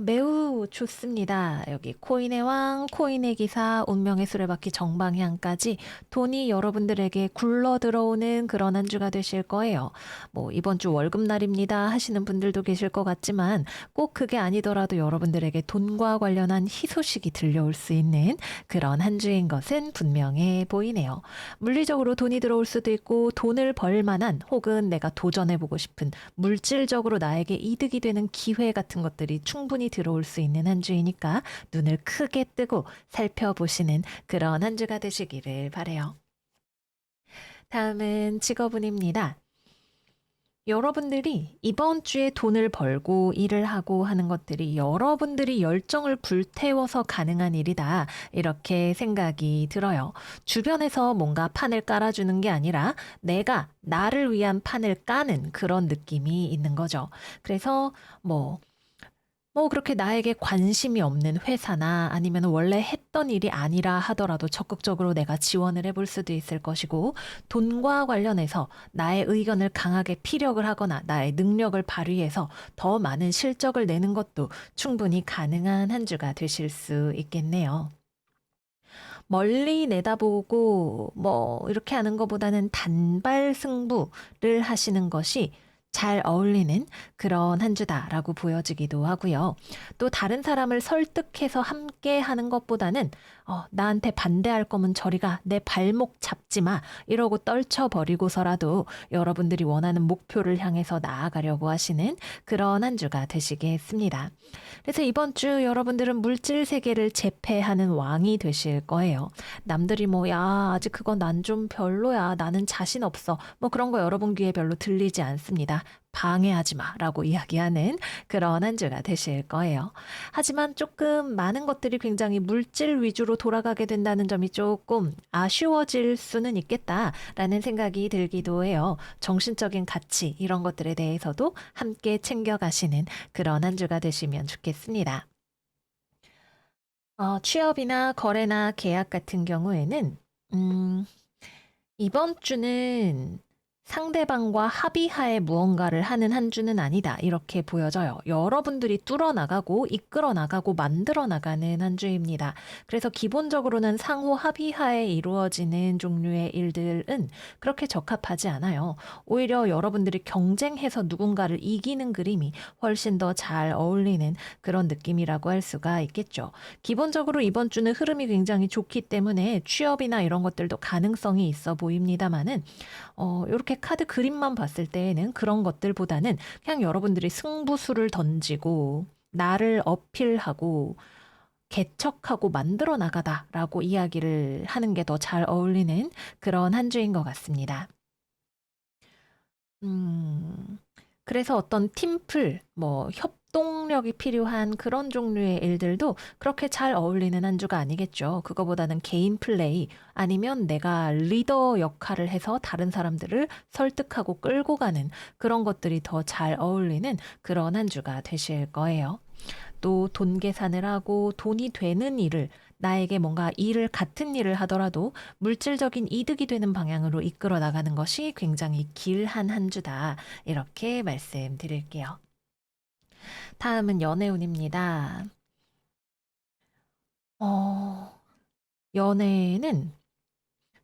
매우 좋습니다. 여기 코인의 왕, 코인의 기사, 운명의 수레바퀴 정방향까지 돈이 여러분들에게 굴러 들어오는 그런 한 주가 되실 거예요. 뭐 이번 주 월급날입니다 하시는 분들도 계실 것 같지만 꼭 그게 아니더라도 여러분들에게 돈과 관련한 희소식이 들려올 수 있는 그런 한 주인 것은 분명해 보이네요. 물리적으로 돈이 들어올 수도 있고 돈을 벌 만한 혹은 내가 도전해보고 싶은 물질적으로 나에게 이득이 되는 기회 같은 것들이 충분히 충분히 들어올 수 있는 한 주이니까 눈을 크게 뜨고 살펴보시는 그런 한 주가 되시기를 바라요. 다음은 직업운입니다. 여러분들이 이번 주에 돈을 벌고 일을 하고 하는 것들이 여러분들이 열정을 불태워서 가능한 일이다. 이렇게 생각이 들어요. 주변에서 뭔가 판을 깔아주는 게 아니라 내가 나를 위한 판을 까는 그런 느낌이 있는 거죠. 그래서 그렇게 나에게 관심이 없는 회사나 아니면 원래 했던 일이 아니라 하더라도 적극적으로 내가 지원을 해볼 수도 있을 것이고, 돈과 관련해서 나의 의견을 강하게 피력을 하거나 나의 능력을 발휘해서 더 많은 실적을 내는 것도 충분히 가능한 한 주가 되실 수 있겠네요. 멀리 내다보고 이렇게 하는 것보다는 단발 승부를 하시는 것이 잘 어울리는 그런 한 주다라고 보여지기도 하고요. 또 다른 사람을 설득해서 함께 하는 것보다는 나한테 반대할 거면 저리 가, 내 발목 잡지 마 이러고 떨쳐버리고서라도 여러분들이 원하는 목표를 향해서 나아가려고 하시는 그런 한 주가 되시겠습니다. 그래서 이번 주 여러분들은 물질 세계를 제패하는 왕이 되실 거예요. 남들이 야, 아직 그건 난 좀 별로야. 나는 자신 없어. 그런 거 여러분 귀에 별로 들리지 않습니다. 방해하지 마 라고 이야기하는 그런 한 주가 되실 거예요. 하지만 조금 많은 것들이 굉장히 물질 위주로 돌아가게 된다는 점이 조금 아쉬워질 수는 있겠다라는 생각이 들기도 해요. 정신적인 가치 이런 것들에 대해서도 함께 챙겨가시는 그런 한 주가 되시면 좋겠습니다. 취업이나 거래나 계약 같은 경우에는 음, 이번 주는 상대방과 합의하에 무언가를 하는 한 주는 아니다. 이렇게 보여져요. 여러분들이 뚫어나가고 이끌어나가고 만들어나가는 한 주입니다. 그래서 기본적으로는 상호 합의하에 이루어지는 종류의 일들은 그렇게 적합하지 않아요. 오히려 여러분들이 경쟁해서 누군가를 이기는 그림이 훨씬 더 잘 어울리는 그런 느낌이라고 할 수가 있겠죠. 기본적으로 이번 주는 흐름이 굉장히 좋기 때문에 취업이나 이런 것들도 가능성이 있어 보입니다만은 요렇게 카드 그림만 봤을 때에는 그런 것들보다는 그냥 여러분들이 승부수를 던지고 나를 어필하고 개척하고 만들어 나가다라고 이야기를 하는 게 더 잘 어울리는 그런 한 주인 것 같습니다. 음, 그래서 어떤 팀플, 협동력이 필요한 그런 종류의 일들도 그렇게 잘 어울리는 한 주가 아니겠죠. 그거보다는 개인 플레이 아니면 내가 리더 역할을 해서 다른 사람들을 설득하고 끌고 가는 그런 것들이 더 잘 어울리는 그런 한 주가 되실 거예요. 또 돈 계산을 하고 돈이 되는 일을 나에게 뭔가 같은 일을 하더라도 물질적인 이득이 되는 방향으로 이끌어 나가는 것이 굉장히 길한 한 주다. 이렇게 말씀드릴게요. 다음은 연애운입니다. 어, 연애는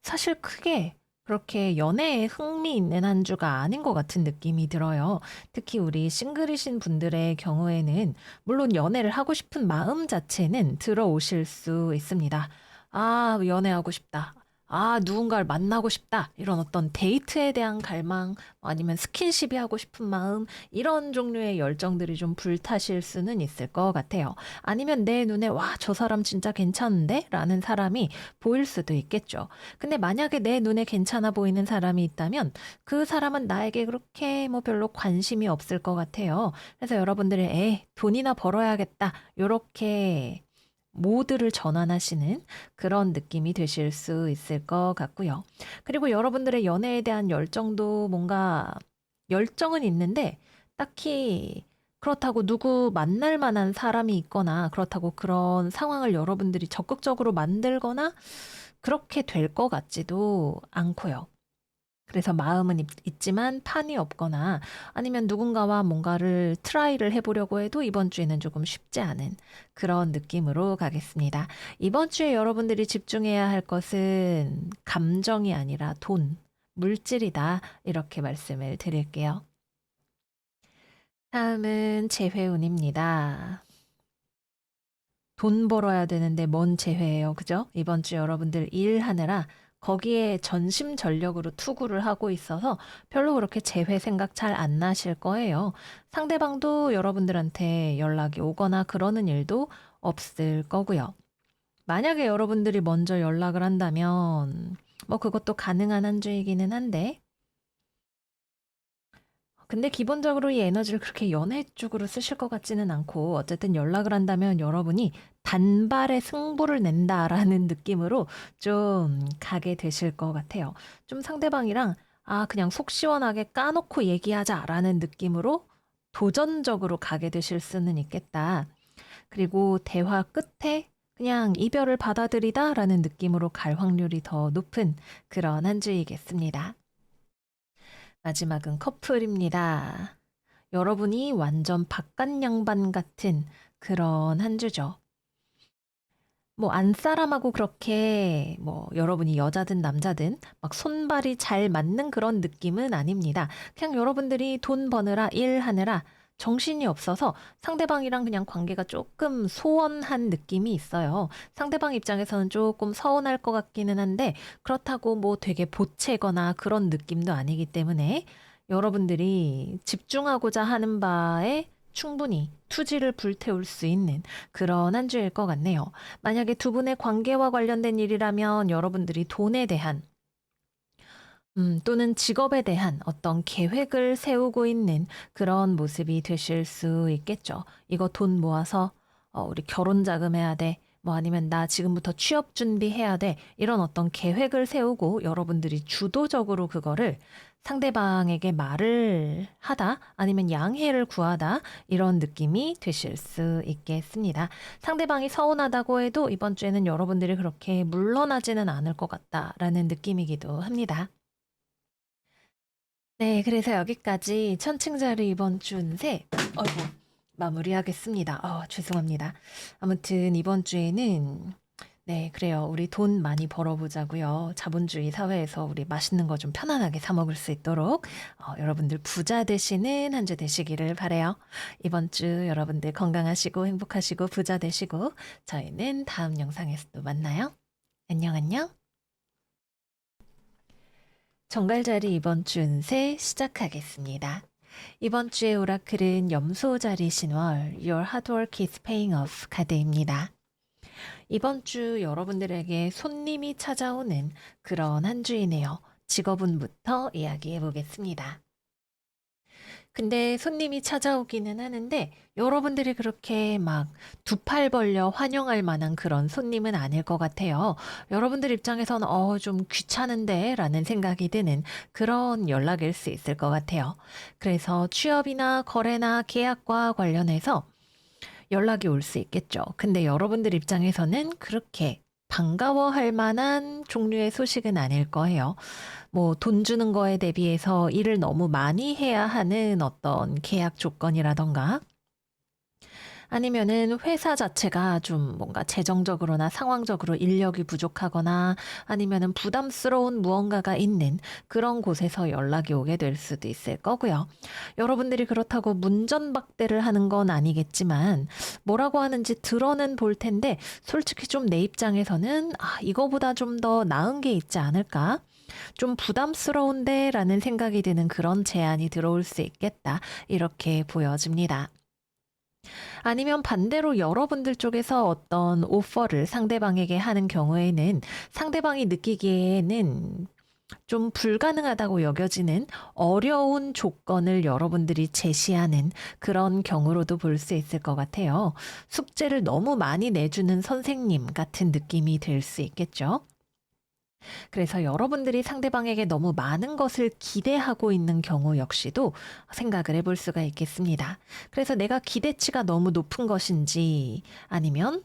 사실 크게 그렇게 연애에 흥미 있는 한 주가 아닌 것 같은 느낌이 들어요. 특히 우리 싱글이신 분들의 경우에는 물론 연애를 하고 싶은 마음 자체는 들어오실 수 있습니다. 아, 연애하고 싶다. 아, 누군가를 만나고 싶다. 이런 어떤 데이트에 대한 갈망, 아니면 스킨십이 하고 싶은 마음, 이런 종류의 열정들이 좀 불타실 수는 있을 것 같아요. 아니면 내 눈에, 와, 저 사람 진짜 괜찮은데? 라는 사람이 보일 수도 있겠죠. 근데 만약에 내 눈에 괜찮아 보이는 사람이 있다면 그 사람은 나에게 그렇게 별로 관심이 없을 것 같아요. 그래서 여러분들이 돈이나 벌어야겠다. 요렇게 모드를 전환하시는 그런 느낌이 되실 수 있을 것 같고요. 그리고 여러분들의 연애에 대한 열정도 뭔가 열정은 있는데 딱히 그렇다고 누구 만날 만한 사람이 있거나 그렇다고 그런 상황을 여러분들이 적극적으로 만들거나 그렇게 될 것 같지도 않고요. 그래서 마음은 있지만 판이 없거나 아니면 누군가와 뭔가를 트라이를 해보려고 해도 이번 주에는 조금 쉽지 않은 그런 느낌으로 가겠습니다. 이번 주에 여러분들이 집중해야 할 것은 감정이 아니라 돈, 물질이다. 이렇게 말씀을 드릴게요. 다음은 재회운입니다. 돈 벌어야 되는데 뭔 재회예요. 그죠? 이번 주 여러분들 일하느라 거기에 전심전력으로 투구를 하고 있어서 별로 그렇게 재회 생각 잘 안 나실 거예요. 상대방도 여러분들한테 연락이 오거나 그러는 일도 없을 거고요. 만약에 여러분들이 먼저 연락을 한다면 뭐 그것도 가능한 한 주이기는 한데 근데 기본적으로 이 에너지를 그렇게 연애 쪽으로 쓰실 것 같지는 않고 어쨌든 연락을 한다면 여러분이 단발에 승부를 낸다라는 느낌으로 좀 가게 되실 것 같아요. 좀 상대방이랑 그냥 속 시원하게 까놓고 얘기하자라는 느낌으로 도전적으로 가게 되실 수는 있겠다. 그리고 대화 끝에 그냥 이별을 받아들이다라는 느낌으로 갈 확률이 더 높은 그런 한 주이겠습니다. 마지막은 커플입니다. 여러분이 완전 바깥 양반 같은 그런 한 주죠. 뭐 안사람하고 그렇게 뭐 여러분이 여자든 남자든 막 손발이 잘 맞는 그런 느낌은 아닙니다. 그냥 여러분들이 돈 버느라 일하느라 정신이 없어서 상대방이랑 그냥 관계가 조금 소원한 느낌이 있어요. 상대방 입장에서는 조금 서운할 것 같기는 한데 그렇다고 뭐 되게 보채거나 그런 느낌도 아니기 때문에 여러분들이 집중하고자 하는 바에 충분히 투지를 불태울 수 있는 그런 한 주일 것 같네요. 만약에 두 분의 관계와 관련된 일이라면 여러분들이 돈에 대한 또는 직업에 대한 어떤 계획을 세우고 있는 그런 모습이 되실 수 있겠죠. 이거 돈 모아서 우리 결혼 자금해야 돼. 뭐 아니면 나 지금부터 취업 준비해야 돼. 이런 어떤 계획을 세우고 여러분들이 주도적으로 그거를 상대방에게 말을 하다 아니면 양해를 구하다 이런 느낌이 되실 수 있겠습니다. 상대방이 서운하다고 해도 이번 주에는 여러분들이 그렇게 물러나지는 않을 것 같다라는 느낌이기도 합니다. 네, 그래서 여기까지 천칭자리 이번 주 운세, 어이구, 마무리하겠습니다. 죄송합니다. 아무튼 이번 주에는, 네, 그래요. 우리 돈 많이 벌어보자고요. 자본주의 사회에서 우리 맛있는 거 좀 편안하게 사 먹을 수 있도록 여러분들 부자 되시는 한 주 되시기를 바래요. 이번 주 여러분들 건강하시고 행복하시고 부자 되시고 저희는 다음 영상에서 또 만나요. 안녕, 안녕. 정갈자리 이번 주 운세 시작하겠습니다. 이번 주의 오라클은 염소자리 신월 Your hard work is paying off 카드입니다. 이번 주 여러분들에게 손님이 찾아오는 그런 한 주이네요. 직업운부터 이야기해 보겠습니다. 근데 손님이 찾아오기는 하는데 여러분들이 그렇게 막 두 팔 벌려 환영할 만한 그런 손님은 아닐 것 같아요. 여러분들 입장에서는 좀 귀찮은데 라는 생각이 드는 그런 연락일 수 있을 것 같아요. 그래서 취업이나 거래나 계약과 관련해서 연락이 올 수 있겠죠. 근데 여러분들 입장에서는 그렇게 반가워할 만한 종류의 소식은 아닐 거예요. 뭐 돈 주는 거에 대비해서 일을 너무 많이 해야 하는 어떤 계약 조건이라던가 아니면은 회사 자체가 좀 뭔가 재정적으로나 상황적으로 인력이 부족하거나 아니면은 부담스러운 무언가가 있는 그런 곳에서 연락이 오게 될 수도 있을 거고요. 여러분들이 그렇다고 문전박대를 하는 건 아니겠지만 뭐라고 하는지 들어는 볼 텐데 솔직히 좀 내 입장에서는 이거보다 좀 더 나은 게 있지 않을까? 좀 부담스러운데 라는 생각이 드는 그런 제안이 들어올 수 있겠다. 이렇게 보여집니다. 아니면 반대로 여러분들 쪽에서 어떤 오퍼를 상대방에게 하는 경우에는 상대방이 느끼기에는 좀 불가능하다고 여겨지는 어려운 조건을 여러분들이 제시하는 그런 경우로도 볼 수 있을 것 같아요. 숙제를 너무 많이 내주는 선생님 같은 느낌이 들 수 있겠죠. 그래서 여러분들이 상대방에게 너무 많은 것을 기대하고 있는 경우 역시도 생각을 해볼 수가 있겠습니다. 그래서 내가 기대치가 너무 높은 것인지 아니면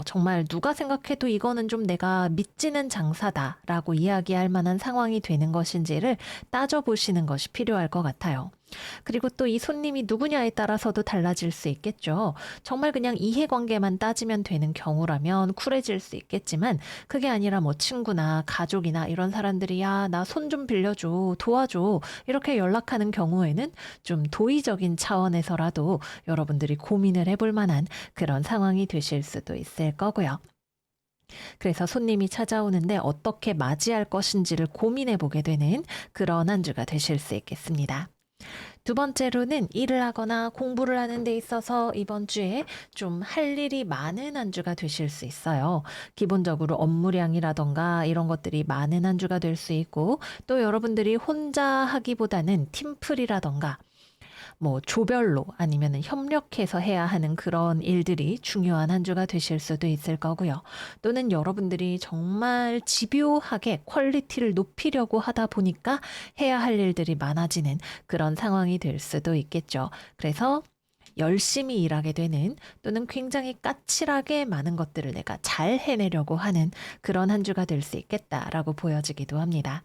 정말 누가 생각해도 이거는 좀 내가 믿지는 장사다라고 이야기할 만한 상황이 되는 것인지를 따져보시는 것이 필요할 것 같아요. 그리고 또 이 손님이 누구냐에 따라서도 달라질 수 있겠죠. 정말 그냥 이해관계만 따지면 되는 경우라면 쿨해질 수 있겠지만 그게 아니라 뭐 친구나 가족이나 이런 사람들이 야, 나 손 좀 빌려줘, 도와줘 이렇게 연락하는 경우에는 좀 도의적인 차원에서라도 여러분들이 고민을 해볼 만한 그런 상황이 되실 수도 있을 거고요. 그래서 손님이 찾아오는데 어떻게 맞이할 것인지를 고민해 보게 되는 그런 한 주가 되실 수 있겠습니다. 두 번째로는 일을 하거나 공부를 하는 데 있어서 이번 주에 좀 할 일이 많은 한 주가 되실 수 있어요. 기본적으로 업무량이라던가 이런 것들이 많은 한 주가 될 수 있고, 또 여러분들이 혼자 하기보다는 팀플이라던가 뭐 조별로 아니면은 협력해서 해야 하는 그런 일들이 중요한 한 주가 되실 수도 있을 거고요. 또는 여러분들이 정말 집요하게 퀄리티를 높이려고 하다 보니까 해야 할 일들이 많아지는 그런 상황이 될 수도 있겠죠. 그래서 열심히 일하게 되는, 또는 굉장히 까칠하게 많은 것들을 내가 잘 해내려고 하는 그런 한 주가 될 수 있겠다라고 보여지기도 합니다.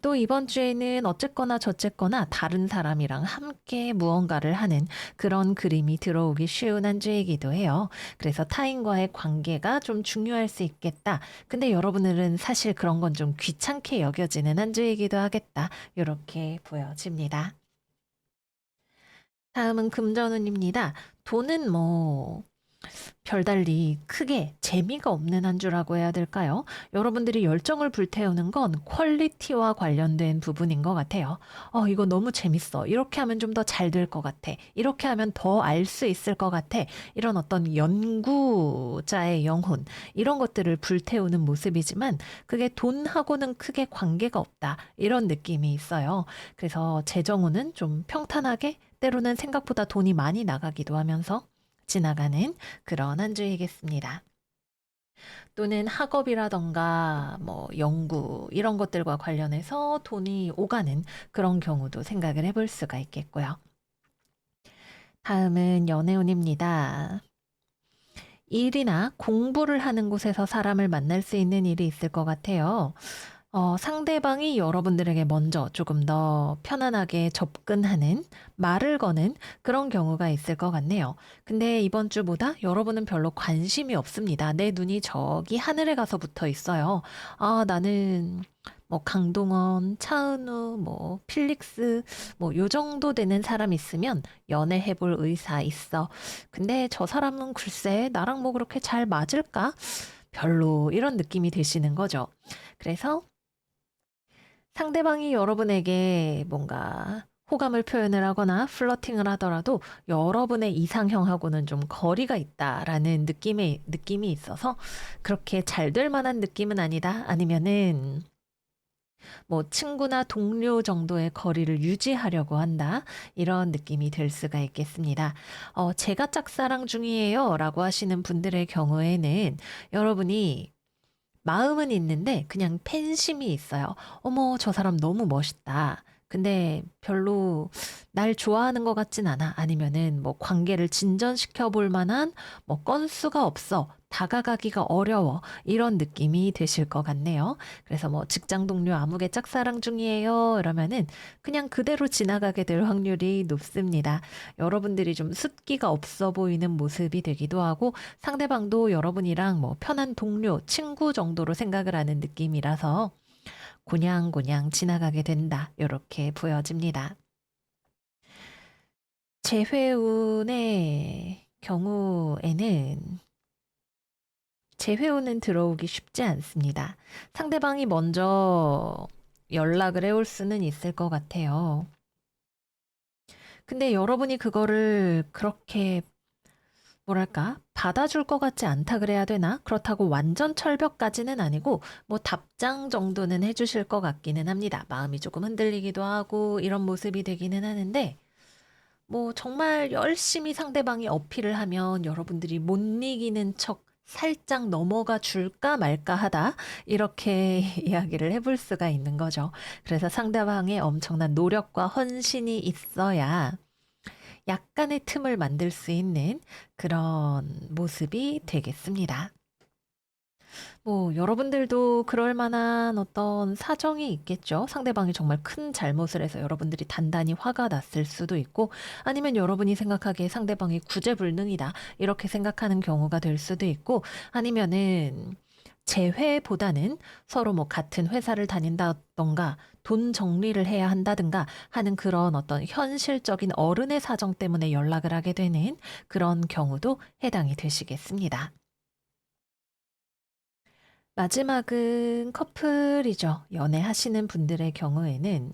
또 이번 주에는 어쨌거나 저쨌거나 다른 사람이랑 함께 무언가를 하는 그런 그림이 들어오기 쉬운 한 주이기도 해요. 그래서 타인과의 관계가 좀 중요할 수 있겠다. 근데 여러분들은 사실 그런 건 좀 귀찮게 여겨지는 한 주이기도 하겠다. 이렇게 보여집니다. 다음은 금전운입니다. 돈은 뭐 별달리 크게 재미가 없는 한 주라고 해야 될까요? 여러분들이 열정을 불태우는 건 퀄리티와 관련된 부분인 것 같아요. 이거 너무 재밌어. 이렇게 하면 좀 더 잘 될 것 같아. 이렇게 하면 더 알 수 있을 것 같아. 이런 어떤 연구자의 영혼, 이런 것들을 불태우는 모습이지만 그게 돈하고는 크게 관계가 없다. 이런 느낌이 있어요. 그래서 재정운은 좀 평탄하게, 때로는 생각보다 돈이 많이 나가기도 하면서 지나가는 그런 한 주이겠습니다. 또는 학업이라던가 뭐 연구 이런 것들과 관련해서 돈이 오가는 그런 경우도 생각을 해볼 수가 있겠고요. 다음은 연애운입니다. 일이나 공부를 하는 곳에서 사람을 만날 수 있는 일이 있을 것 같아요. 상대방이 여러분들에게 먼저 조금 더 편안하게 접근하는, 말을 거는 그런 경우가 있을 것 같네요. 근데 이번 주보다 여러분은 별로 관심이 없습니다. 내 눈이 저기 하늘에 가서 붙어 있어요. 나는 뭐 강동원, 차은우, 뭐 필릭스, 뭐 요 정도 되는 사람 있으면 연애해 볼 의사 있어. 근데 저 사람은 글쎄 나랑 뭐 그렇게 잘 맞을까? 별로 이런 느낌이 드시는 거죠. 그래서 상대방이 여러분에게 뭔가 호감을 표현을 하거나 플러팅을 하더라도 여러분의 이상형하고는 좀 거리가 있다라는 느낌이 있어서 그렇게 잘 될 만한 느낌은 아니다. 아니면은 뭐 친구나 동료 정도의 거리를 유지하려고 한다. 이런 느낌이 들 수가 있겠습니다. 제가 짝사랑 중이에요. 라고 하시는 분들의 경우에는 여러분이 마음은 있는데 그냥 팬심이 있어요. 어머, 저 사람 너무 멋있다. 근데 별로 날 좋아하는 것 같진 않아. 아니면은 뭐 관계를 진전시켜 볼 만한 뭐 건수가 없어. 다가가기가 어려워. 이런 느낌이 되실 것 같네요. 그래서 뭐 직장 동료 아무개 짝사랑 중이에요. 이러면은 그냥 그대로 지나가게 될 확률이 높습니다. 여러분들이 좀 숫기가 없어 보이는 모습이 되기도 하고, 상대방도 여러분이랑 뭐 편한 동료, 친구 정도로 생각을 하는 느낌이라서 그냥 지나가게 된다. 이렇게 보여집니다. 재회운의 경우에는 재회운은 들어오기 쉽지 않습니다. 상대방이 먼저 연락을 해올 수는 있을 것 같아요. 근데 여러분이 그거를 그렇게 뭐랄까, 받아줄 것 같지 않다 그래야 되나? 그렇다고 완전 철벽까지는 아니고, 뭐 답장 정도는 해주실 것 같기는 합니다. 마음이 조금 흔들리기도 하고, 이런 모습이 되기는 하는데, 뭐 정말 열심히 상대방이 어필을 하면 여러분들이 못 이기는 척 살짝 넘어가 줄까 말까 하다, 이렇게 이야기를 해볼 수가 있는 거죠. 그래서 상대방의 엄청난 노력과 헌신이 있어야 약간의 틈을 만들 수 있는 그런 모습이 되겠습니다. 뭐, 여러분들도 그럴 만한 어떤 사정이 있겠죠. 상대방이 정말 큰 잘못을 해서 여러분들이 단단히 화가 났을 수도 있고, 아니면 여러분이 생각하기에 상대방이 구제불능이다. 이렇게 생각하는 경우가 될 수도 있고, 아니면은 재회보다는 서로 뭐 같은 회사를 다닌다던가 돈 정리를 해야 한다든가 하는 그런 어떤 현실적인 어른의 사정 때문에 연락을 하게 되는 그런 경우도 해당이 되시겠습니다. 마지막은 커플이죠. 연애하시는 분들의 경우에는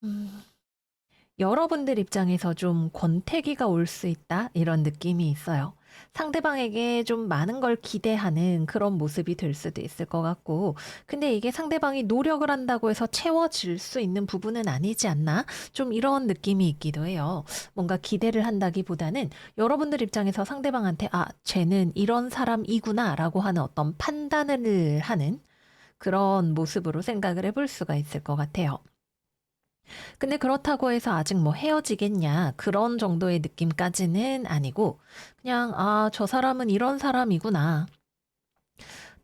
음 여러분들 입장에서 좀 권태기가 올 수 있다 이런 느낌이 있어요. 상대방에게 좀 많은 걸 기대하는 그런 모습이 될 수도 있을 것 같고, 근데 이게 상대방이 노력을 한다고 해서 채워질 수 있는 부분은 아니지 않나? 좀 이런 느낌이 있기도 해요. 뭔가 기대를 한다기보다는 여러분들 입장에서 상대방한테 아, 쟤는 이런 사람이구나라고 하는 어떤 판단을 하는 그런 모습으로 생각을 해볼 수가 있을 것 같아요. 근데 그렇다고 해서 아직 뭐 헤어지겠냐 그런 정도의 느낌까지는 아니고, 그냥 '아 저 사람은 이런 사람이구나.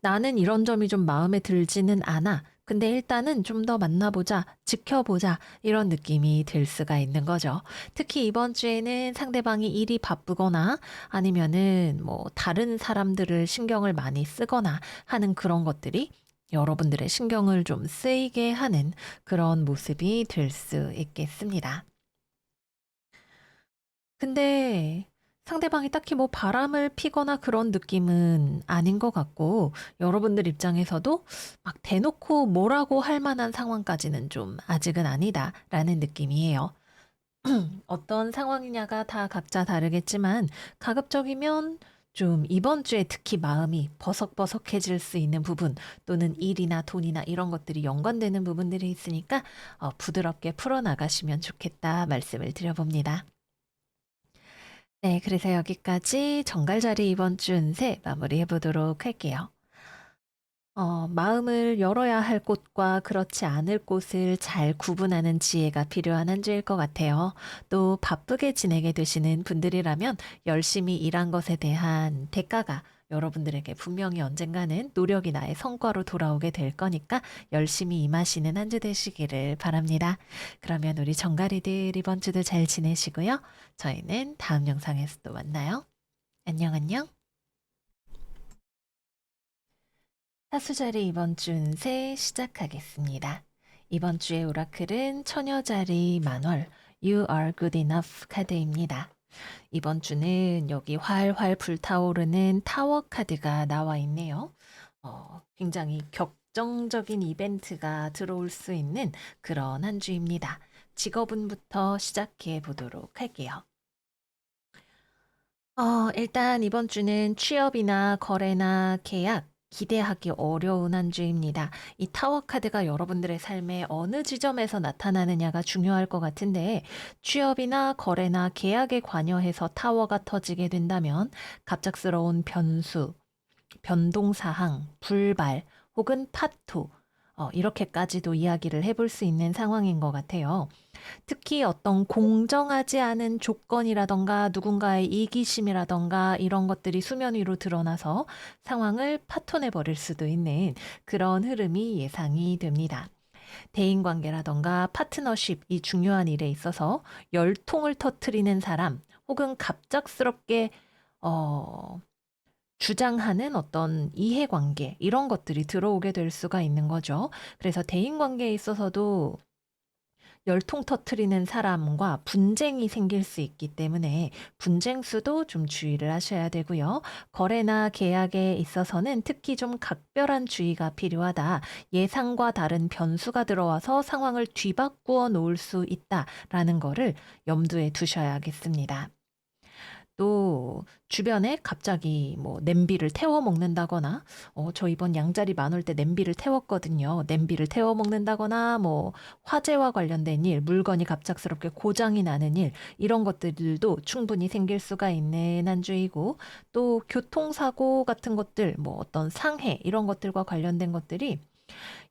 나는 이런 점이 좀 마음에 들지는 않아. 근데 일단은 좀 더 만나 보자. 지켜보자.' 이런 느낌이 들 수가 있는 거죠. 특히 이번 주에는 상대방이 일이 바쁘거나 아니면은 뭐 다른 사람들을 신경을 많이 쓰거나 하는 그런 것들이 여러분들의 신경을 좀 쓰이게 하는 그런 모습이 될 수 있겠습니다. 근데 상대방이 딱히 뭐 바람을 피거나 그런 느낌은 아닌 것 같고, 여러분들 입장에서도 막 대놓고 뭐라고 할 만한 상황까지는 좀 아직은 아니다라는 느낌이에요. 어떤 상황이냐가 다 각자 다르겠지만, 가급적이면 좀 이번 주에 특히 마음이 버석버석해질 수 있는 부분, 또는 일이나 돈이나 이런 것들이 연관되는 부분들이 있으니까 부드럽게 풀어나가시면 좋겠다 말씀을 드려봅니다. 네, 그래서 여기까지 정갈자리 이번 주 운세 마무리해 보도록 할게요. 마음을 열어야 할 곳과 그렇지 않을 곳을 잘 구분하는 지혜가 필요한 한 주일 것 같아요. 또 바쁘게 지내게 되시는 분들이라면 열심히 일한 것에 대한 대가가 여러분들에게 분명히 언젠가는 노력이 나의 성과로 돌아오게 될 거니까 열심히 임하시는 한 주 되시기를 바랍니다. 그러면 우리 정갈이들 이번 주도 잘 지내시고요. 저희는 다음 영상에서 또 만나요. 안녕, 안녕. 사수자리 이번 주 운세 시작하겠습니다. 이번 주의 오라클은 처녀자리 만월 You are good enough 카드입니다. 이번 주는 여기 활활 불타오르는 타워 카드가 나와 있네요. 굉장히 격정적인 이벤트가 들어올 수 있는 그런 한 주입니다. 직업운부터 시작해 보도록 할게요. 일단 이번 주는 취업이나 거래나 계약, 기대하기 어려운 한 주입니다. 이 타워 카드가 여러분들의 삶에 어느 지점에서 나타나느냐가 중요할 것 같은데, 취업이나 거래나 계약에 관여해서 타워가 터지게 된다면 갑작스러운 변수, 변동사항, 불발 혹은 파토, 이렇게까지도 이야기를 해볼 수 있는 상황인 것 같아요. 특히 어떤 공정하지 않은 조건이라던가 누군가의 이기심이라던가 이런 것들이 수면 위로 드러나서 상황을 파토내 버릴 수도 있는 그런 흐름이 예상이 됩니다. 대인관계라던가 파트너십, 이 중요한 일에 있어서 열통을 터트리는 사람 혹은 갑작스럽게 어, 주장하는 어떤 이해관계 이런 것들이 들어오게 될 수가 있는 거죠. 그래서 대인관계에 있어서도 열통 터트리는 사람과 분쟁이 생길 수 있기 때문에 분쟁 수도 좀 주의를 하셔야 되고요. 거래나 계약에 있어서는 특히 좀 각별한 주의가 필요하다. 예상과 다른 변수가 들어와서 상황을 뒤바꾸어 놓을 수 있다라는 거를 염두에 두셔야겠습니다. 또 주변에 갑자기 뭐 냄비를 태워 먹는다거나, 저 이번 양자리 만 올 때 냄비를 태웠거든요. 냄비를 태워 먹는다거나 뭐 화재와 관련된 일, 물건이 갑작스럽게 고장이 나는 일, 이런 것들도 충분히 생길 수가 있는 한 주이고, 또 교통사고 같은 것들, 뭐 어떤 상해 이런 것들과 관련된 것들이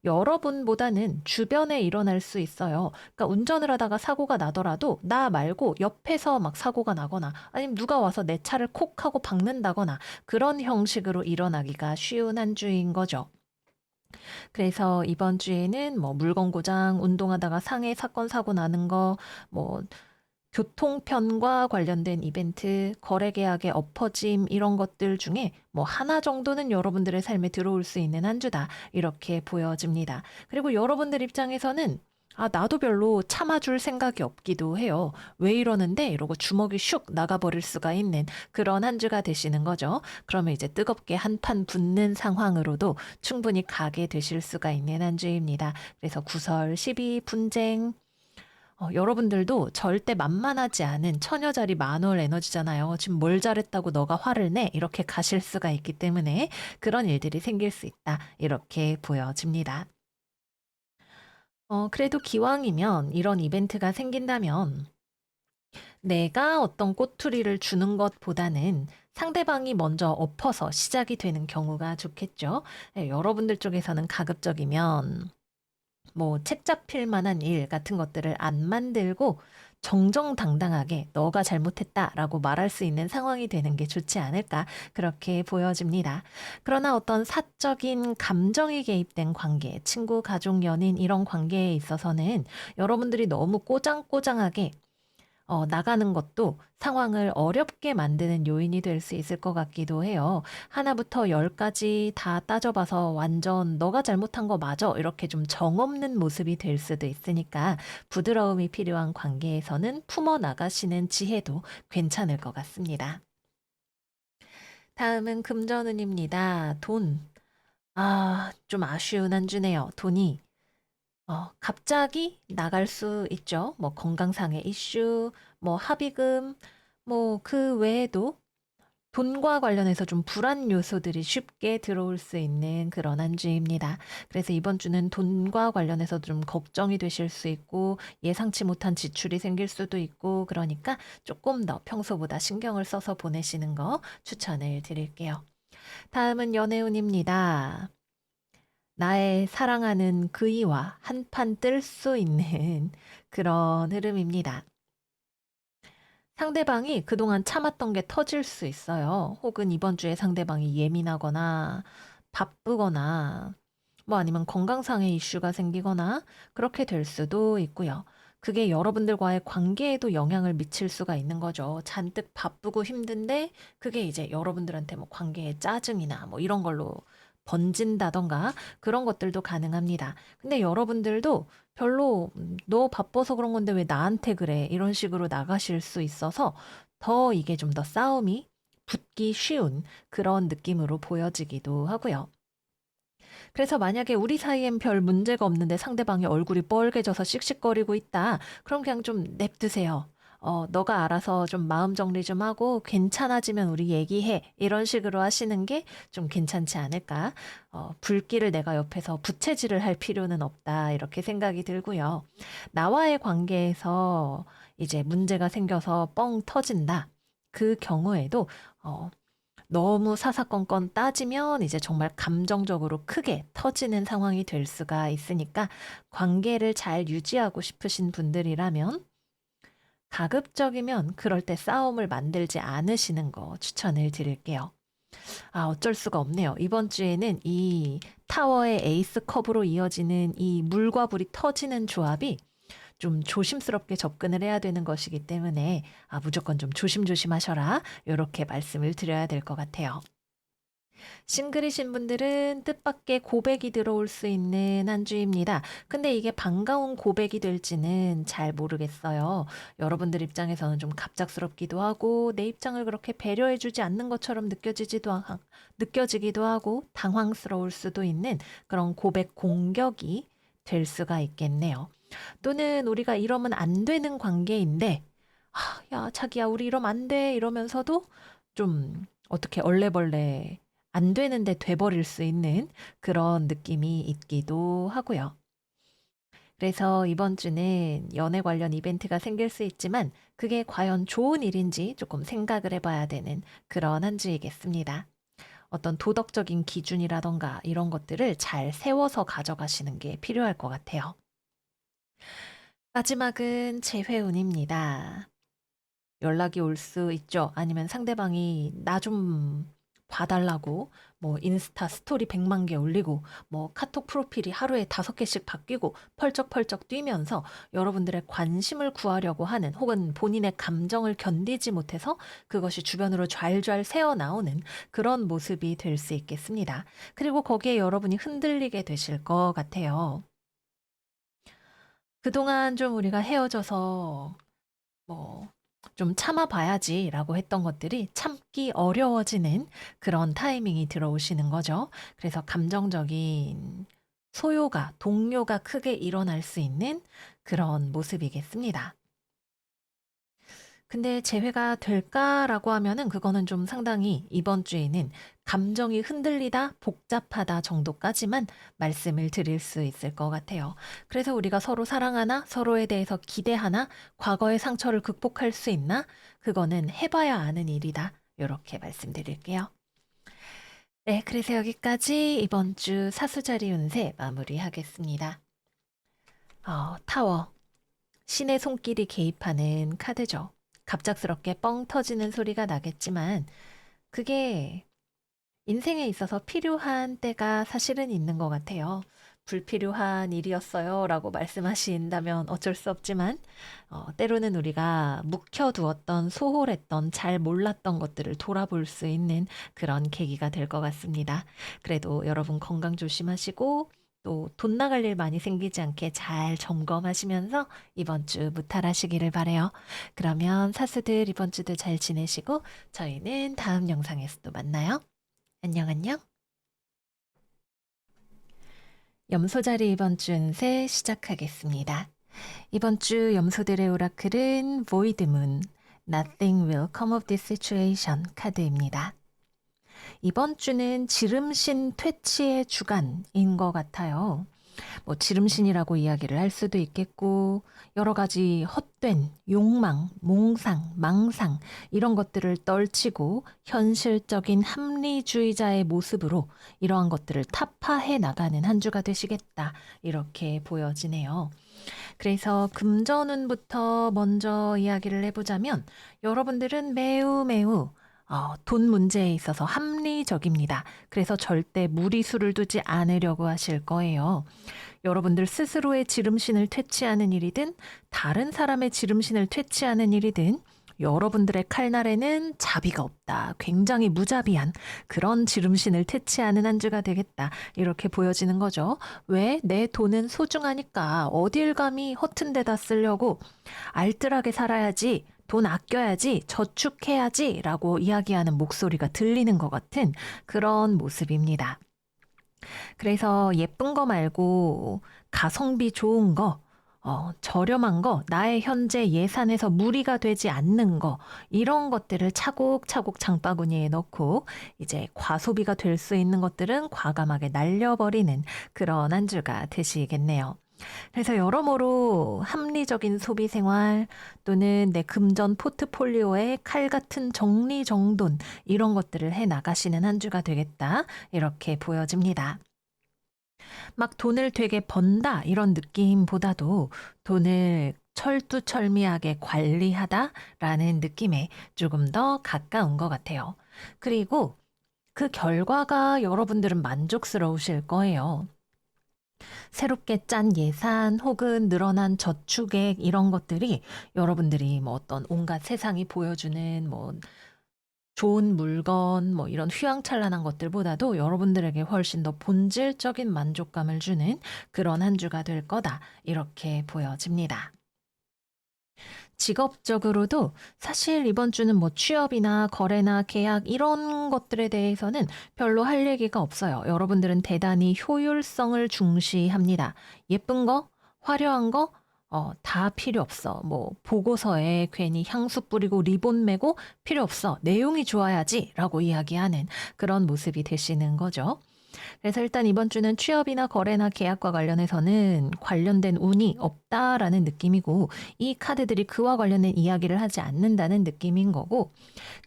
여러분보다는 주변에 일어날 수 있어요. 그러니까 운전을 하다가 사고가 나더라도 나 말고 옆에서 막 사고가 나거나 아니면 누가 와서 내 차를 콕 하고 박는다거나 그런 형식으로 일어나기가 쉬운 한 주인 거죠. 그래서 이번 주에는 뭐 물건 고장, 운동하다가 상해 사건 사고 나는 거, 뭐 교통편과 관련된 이벤트, 거래 계약의 엎어짐 이런 것들 중에 뭐 하나 정도는 여러분들의 삶에 들어올 수 있는 한 주다. 이렇게 보여집니다. 그리고 여러분들 입장에서는 아, 나도 별로 참아줄 생각이 없기도 해요. 왜 이러는데? 이러고 주먹이 슉 나가버릴 수가 있는 그런 한 주가 되시는 거죠. 그러면 이제 뜨겁게 한판 붙는 상황으로도 충분히 가게 되실 수가 있는 한 주입니다. 그래서 구설, 시비, 분쟁, 여러분들도 절대 만만하지 않은 처녀자리 만월 에너지잖아요. 지금 뭘 잘했다고 너가 화를 내? 이렇게 가실 수가 있기 때문에 그런 일들이 생길 수 있다. 이렇게 보여집니다. 그래도 기왕이면 이런 이벤트가 생긴다면 내가 어떤 꼬투리를 주는 것보다는 상대방이 먼저 엎어서 시작이 되는 경우가 좋겠죠. 예, 여러분들 쪽에서는 가급적이면 뭐 책 잡힐 만한 일 같은 것들을 안 만들고 정정당당하게 너가 잘못했다라고 말할 수 있는 상황이 되는 게 좋지 않을까 그렇게 보여집니다. 그러나 어떤 사적인 감정이 개입된 관계, 친구, 가족, 연인 이런 관계에 있어서는 여러분들이 너무 꼬장꼬장하게 나가는 것도 상황을 어렵게 만드는 요인이 될 수 있을 것 같기도 해요. 하나부터 열까지 다 따져봐서 완전 너가 잘못한 거 맞아. 이렇게 좀 정없는 모습이 될 수도 있으니까 부드러움이 필요한 관계에서는 품어 나가시는 지혜도 괜찮을 것 같습니다. 다음은 금전운입니다. 돈. 아, 좀 아쉬운 한 주네요. 돈이. 갑자기 나갈 수 있죠. 뭐 건강상의 이슈, 뭐 합의금, 뭐 그 외에도 돈과 관련해서 좀 불안 요소들이 쉽게 들어올 수 있는 그런 한 주입니다. 그래서 이번 주는 돈과 관련해서 좀 걱정이 되실 수 있고 예상치 못한 지출이 생길 수도 있고 그러니까 조금 더 평소보다 신경을 써서 보내시는 거 추천을 드릴게요. 다음은 연애운입니다. 나의 사랑하는 그이와 한판 뜰 수 있는 그런 흐름입니다. 상대방이 그동안 참았던 게 터질 수 있어요. 혹은 이번 주에 상대방이 예민하거나 바쁘거나 뭐 아니면 건강상의 이슈가 생기거나 그렇게 될 수도 있고요. 그게 여러분들과의 관계에도 영향을 미칠 수가 있는 거죠. 잔뜩 바쁘고 힘든데 그게 이제 여러분들한테 뭐 관계에 짜증이나 뭐 이런 걸로 번진다던가 그런 것들도 가능합니다. 근데 여러분들도 별로 너 바빠서 그런 건데 왜 나한테 그래? 이런 식으로 나가실 수 있어서 더 이게 좀 더 싸움이 붙기 쉬운 그런 느낌으로 보여지기도 하고요. 그래서 만약에 우리 사이엔 별 문제가 없는데 상대방이 얼굴이 뻘개져서 씩씩거리고 있다. 그럼 그냥 좀 냅두세요. 너가 알아서 좀 마음 정리 좀 하고 괜찮아지면 우리 얘기해. 이런 식으로 하시는 게 좀 괜찮지 않을까? 불길을 내가 옆에서 부채질을 할 필요는 없다. 이렇게 생각이 들고요. 나와의 관계에서 이제 문제가 생겨서 뻥 터진다. 그 경우에도 어, 너무 사사건건 따지면 이제 정말 감정적으로 크게 터지는 상황이 될 수가 있으니까 관계를 잘 유지하고 싶으신 분들이라면 가급적이면 그럴 때 싸움을 만들지 않으시는 거 추천을 드릴게요. 아, 어쩔 수가 없네요. 이번 주에는 이 타워의 에이스 컵으로 이어지는 이 물과 불이 터지는 조합이 좀 조심스럽게 접근을 해야 되는 것이기 때문에 무조건 좀 조심조심하셔라. 이렇게 말씀을 드려야 될 것 같아요. 싱글이신 분들은 뜻밖의 고백이 들어올 수 있는 한 주입니다. 근데 이게 반가운 고백이 될지는 잘 모르겠어요. 여러분들 입장에서는 좀 갑작스럽기도 하고 내 입장을 그렇게 배려해주지 않는 것처럼 느껴지기도 하고 당황스러울 수도 있는 그런 고백 공격이 될 수가 있겠네요. 또는 우리가 이러면 안 되는 관계인데, 야, 자기야, 우리 이러면 안 돼. 이러면서도 좀 어떻게 얼레벌레 안 되는데 돼버릴 수 있는 그런 느낌이 있기도 하고요. 그래서 이번 주는 연애 관련 이벤트가 생길 수 있지만 그게 과연 좋은 일인지 조금 생각을 해봐야 되는 그런 한 주이겠습니다. 어떤 도덕적인 기준이라던가 이런 것들을 잘 세워서 가져가시는 게 필요할 것 같아요. 마지막은 재회운입니다. 연락이 올 수 있죠. 아니면 상대방이 나 좀 봐달라고 뭐 인스타 스토리 100만 개 올리고 뭐 카톡 프로필이 하루에 5개씩 바뀌고 펄쩍펄쩍 뛰면서 여러분들의 관심을 구하려고 하는 혹은 본인의 감정을 견디지 못해서 그것이 주변으로 좔좔 새어 나오는 그런 모습이 될 수 있겠습니다. 그리고 거기에 여러분이 흔들리게 되실 것 같아요. 그동안 좀 우리가 헤어져서 뭐 좀 참아봐야지라고 했던 것들이 참기 어려워지는 그런 타이밍이 들어오시는 거죠. 그래서 감정적인 소요가, 동요가 크게 일어날 수 있는 그런 모습이겠습니다. 근데 재회가 될까라고 하면은 그거는 좀 상당히 이번 주에는 감정이 흔들리다, 복잡하다 정도까지만 말씀을 드릴 수 있을 것 같아요. 그래서 우리가 서로 사랑하나, 서로에 대해서 기대하나, 과거의 상처를 극복할 수 있나, 그거는 해봐야 아는 일이다. 이렇게 말씀드릴게요. 네, 그래서 여기까지 이번 주 사수자리 운세 마무리하겠습니다. 타워. 신의 손길이 개입하는 카드죠. 갑작스럽게 뻥 터지는 소리가 나겠지만 그게 인생에 있어서 필요한 때가 사실은 있는 것 같아요. 불필요한 일이었어요 라고 말씀하신다면 어쩔 수 없지만 때로는 우리가 묵혀두었던 소홀했던 잘 몰랐던 것들을 돌아볼 수 있는 그런 계기가 될 것 같습니다. 그래도 여러분 건강 조심하시고 또 돈 나갈 일 많이 생기지 않게 잘 점검하시면서 이번 주 무탈하시기를 바래요. 그러면 사수들 이번 주도 잘 지내시고 저희는 다음 영상에서 또 만나요. 안녕, 안녕. 염소자리 이번 주 운세 시작하겠습니다. 이번 주 염소들의 오라클은 Void Moon, Nothing will come of this situation 카드입니다. 이번 주는 지름신 퇴치의 주간인 것 같아요. 뭐 지름신이라고 이야기를 할 수도 있겠고 여러 가지 헛된 욕망, 몽상, 망상 이런 것들을 떨치고 현실적인 합리주의자의 모습으로 이러한 것들을 타파해 나가는 한 주가 되시겠다 이렇게 보여지네요. 그래서 금전운부터 먼저 이야기를 해보자면 여러분들은 매우 돈 문제에 있어서 합리적입니다. 그래서 절대 무리수를 두지 않으려고 하실 거예요. 여러분들 스스로의 지름신을 퇴치하는 일이든 다른 사람의 지름신을 퇴치하는 일이든 여러분들의 칼날에는 자비가 없다. 굉장히 무자비한 그런 지름신을 퇴치하는 한 주가 되겠다. 이렇게 보여지는 거죠. 왜? 내 돈은 소중하니까 어딜 감히 허튼 데다 쓰려고 알뜰하게 살아야지. 돈 아껴야지, 저축해야지 라고 이야기하는 목소리가 들리는 것 같은 그런 모습입니다. 그래서 예쁜 거 말고 가성비 좋은 거, 저렴한 거, 나의 현재 예산에서 무리가 되지 않는 거, 이런 것들을 차곡차곡 장바구니에 넣고 이제 과소비가 될 수 있는 것들은 과감하게 날려버리는 그런 한 주가 되시겠네요. 그래서 여러모로 합리적인 소비 생활 또는 내 금전 포트폴리오의 칼 같은 정리정돈 이런 것들을 해 나가시는 한 주가 되겠다. 이렇게 보여집니다. 막 돈을 되게 번다 이런 느낌보다도 돈을 철두철미하게 관리하다라는 느낌에 조금 더 가까운 것 같아요. 그리고 그 결과가 여러분들은 만족스러우실 거예요. 새롭게 짠 예산 혹은 늘어난 저축액 이런 것들이 여러분들이 뭐 어떤 온갖 세상이 보여주는 뭐 좋은 물건 뭐 이런 휘황찬란한 것들보다도 여러분들에게 훨씬 더 본질적인 만족감을 주는 그런 한 주가 될 거다. 이렇게 보여집니다. 직업적으로도 사실 이번 주는 뭐 취업이나 거래나 계약 이런 것들에 대해서는 별로 할 얘기가 없어요. 여러분들은 대단히 효율성을 중시합니다. 예쁜 거, 화려한 거, 다 필요 없어. 뭐 보고서에 괜히 향수 뿌리고 리본 매고 필요 없어. 내용이 좋아야지 라고 이야기하는 그런 모습이 되시는 거죠. 그래서 일단 이번 주는 취업이나 거래나 계약과 관련해서는 관련된 운이 없다라는 느낌이고 이 카드들이 그와 관련된 이야기를 하지 않는다는 느낌인 거고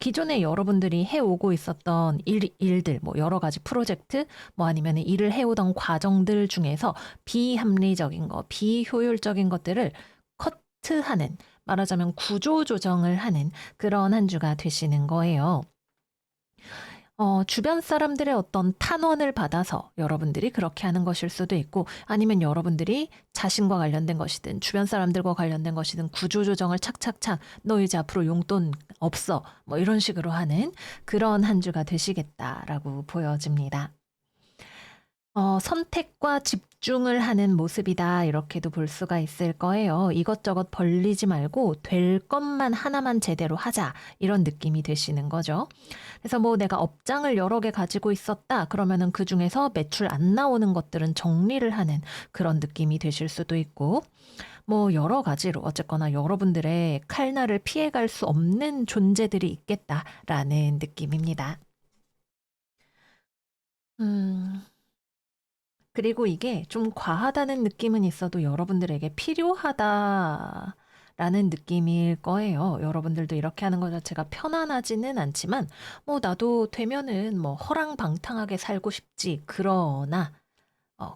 기존에 여러분들이 해오고 있었던 일들 뭐 여러 가지 프로젝트 뭐 아니면 일을 해오던 과정들 중에서 비합리적인 거 비효율적인 것들을 커트하는 말하자면 구조 조정을 하는 그런 한 주가 되시는 거예요. 주변 사람들의 어떤 탄원을 받아서 여러분들이 그렇게 하는 것일 수도 있고 아니면 여러분들이 자신과 관련된 것이든 주변 사람들과 관련된 것이든 구조조정을 착착착 너 이제 앞으로 용돈 없어 뭐 이런 식으로 하는 그런 한 주가 되시겠다라고 보여집니다. 선택과 집중을 하는 모습이다. 이렇게도 볼 수가 있을 거예요. 이것저것 벌리지 말고 될 것만 하나만 제대로 하자. 이런 느낌이 드시는 거죠. 그래서 뭐 내가 업장을 여러 개 가지고 있었다. 그러면은 그중에서 매출 안 나오는 것들은 정리를 하는 그런 느낌이 되실 수도 있고, 뭐 여러 가지로 어쨌거나 여러분들의 칼날을 피해갈 수 없는 존재들이 있겠다라는 느낌입니다. 음, 그리고 이게 좀 과하다는 느낌은 있어도 여러분들에게 필요하다라는 느낌일 거예요. 여러분들도 이렇게 하는 것 자체가 편안하지는 않지만, 뭐 나도 되면은 뭐 허랑방탕하게 살고 싶지. 그러나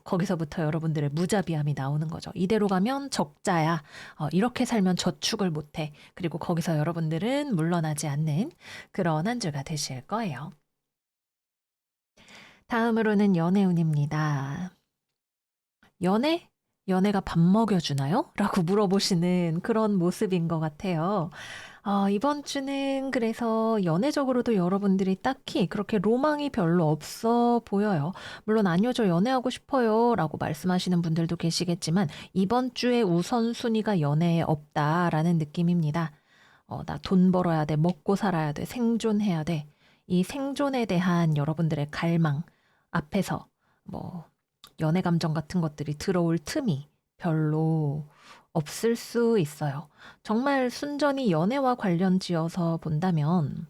거기서부터 여러분들의 무자비함이 나오는 거죠. 이대로 가면 적자야. 이렇게 살면 저축을 못해. 그리고 거기서 여러분들은 물러나지 않는 그런 한 주가 되실 거예요. 다음으로는 연애운입니다. 연애? 연애가 밥 먹여주나요? 라고 물어보시는 그런 모습인 것 같아요. 이번 주는 그래서 연애적으로도 여러분들이 딱히 그렇게 로망이 별로 없어 보여요. 물론 아니요, 저 연애하고 싶어요. 라고 말씀하시는 분들도 계시겠지만, 이번 주에 우선순위가 연애에 없다라는 느낌입니다. 나 돈 벌어야 돼, 먹고 살아야 돼, 생존해야 돼. 이 생존에 대한 여러분들의 갈망 앞에서 뭐 연애 감정 같은 것들이 들어올 틈이 별로 없을 수 있어요. 정말 순전히 연애와 관련 지어서 본다면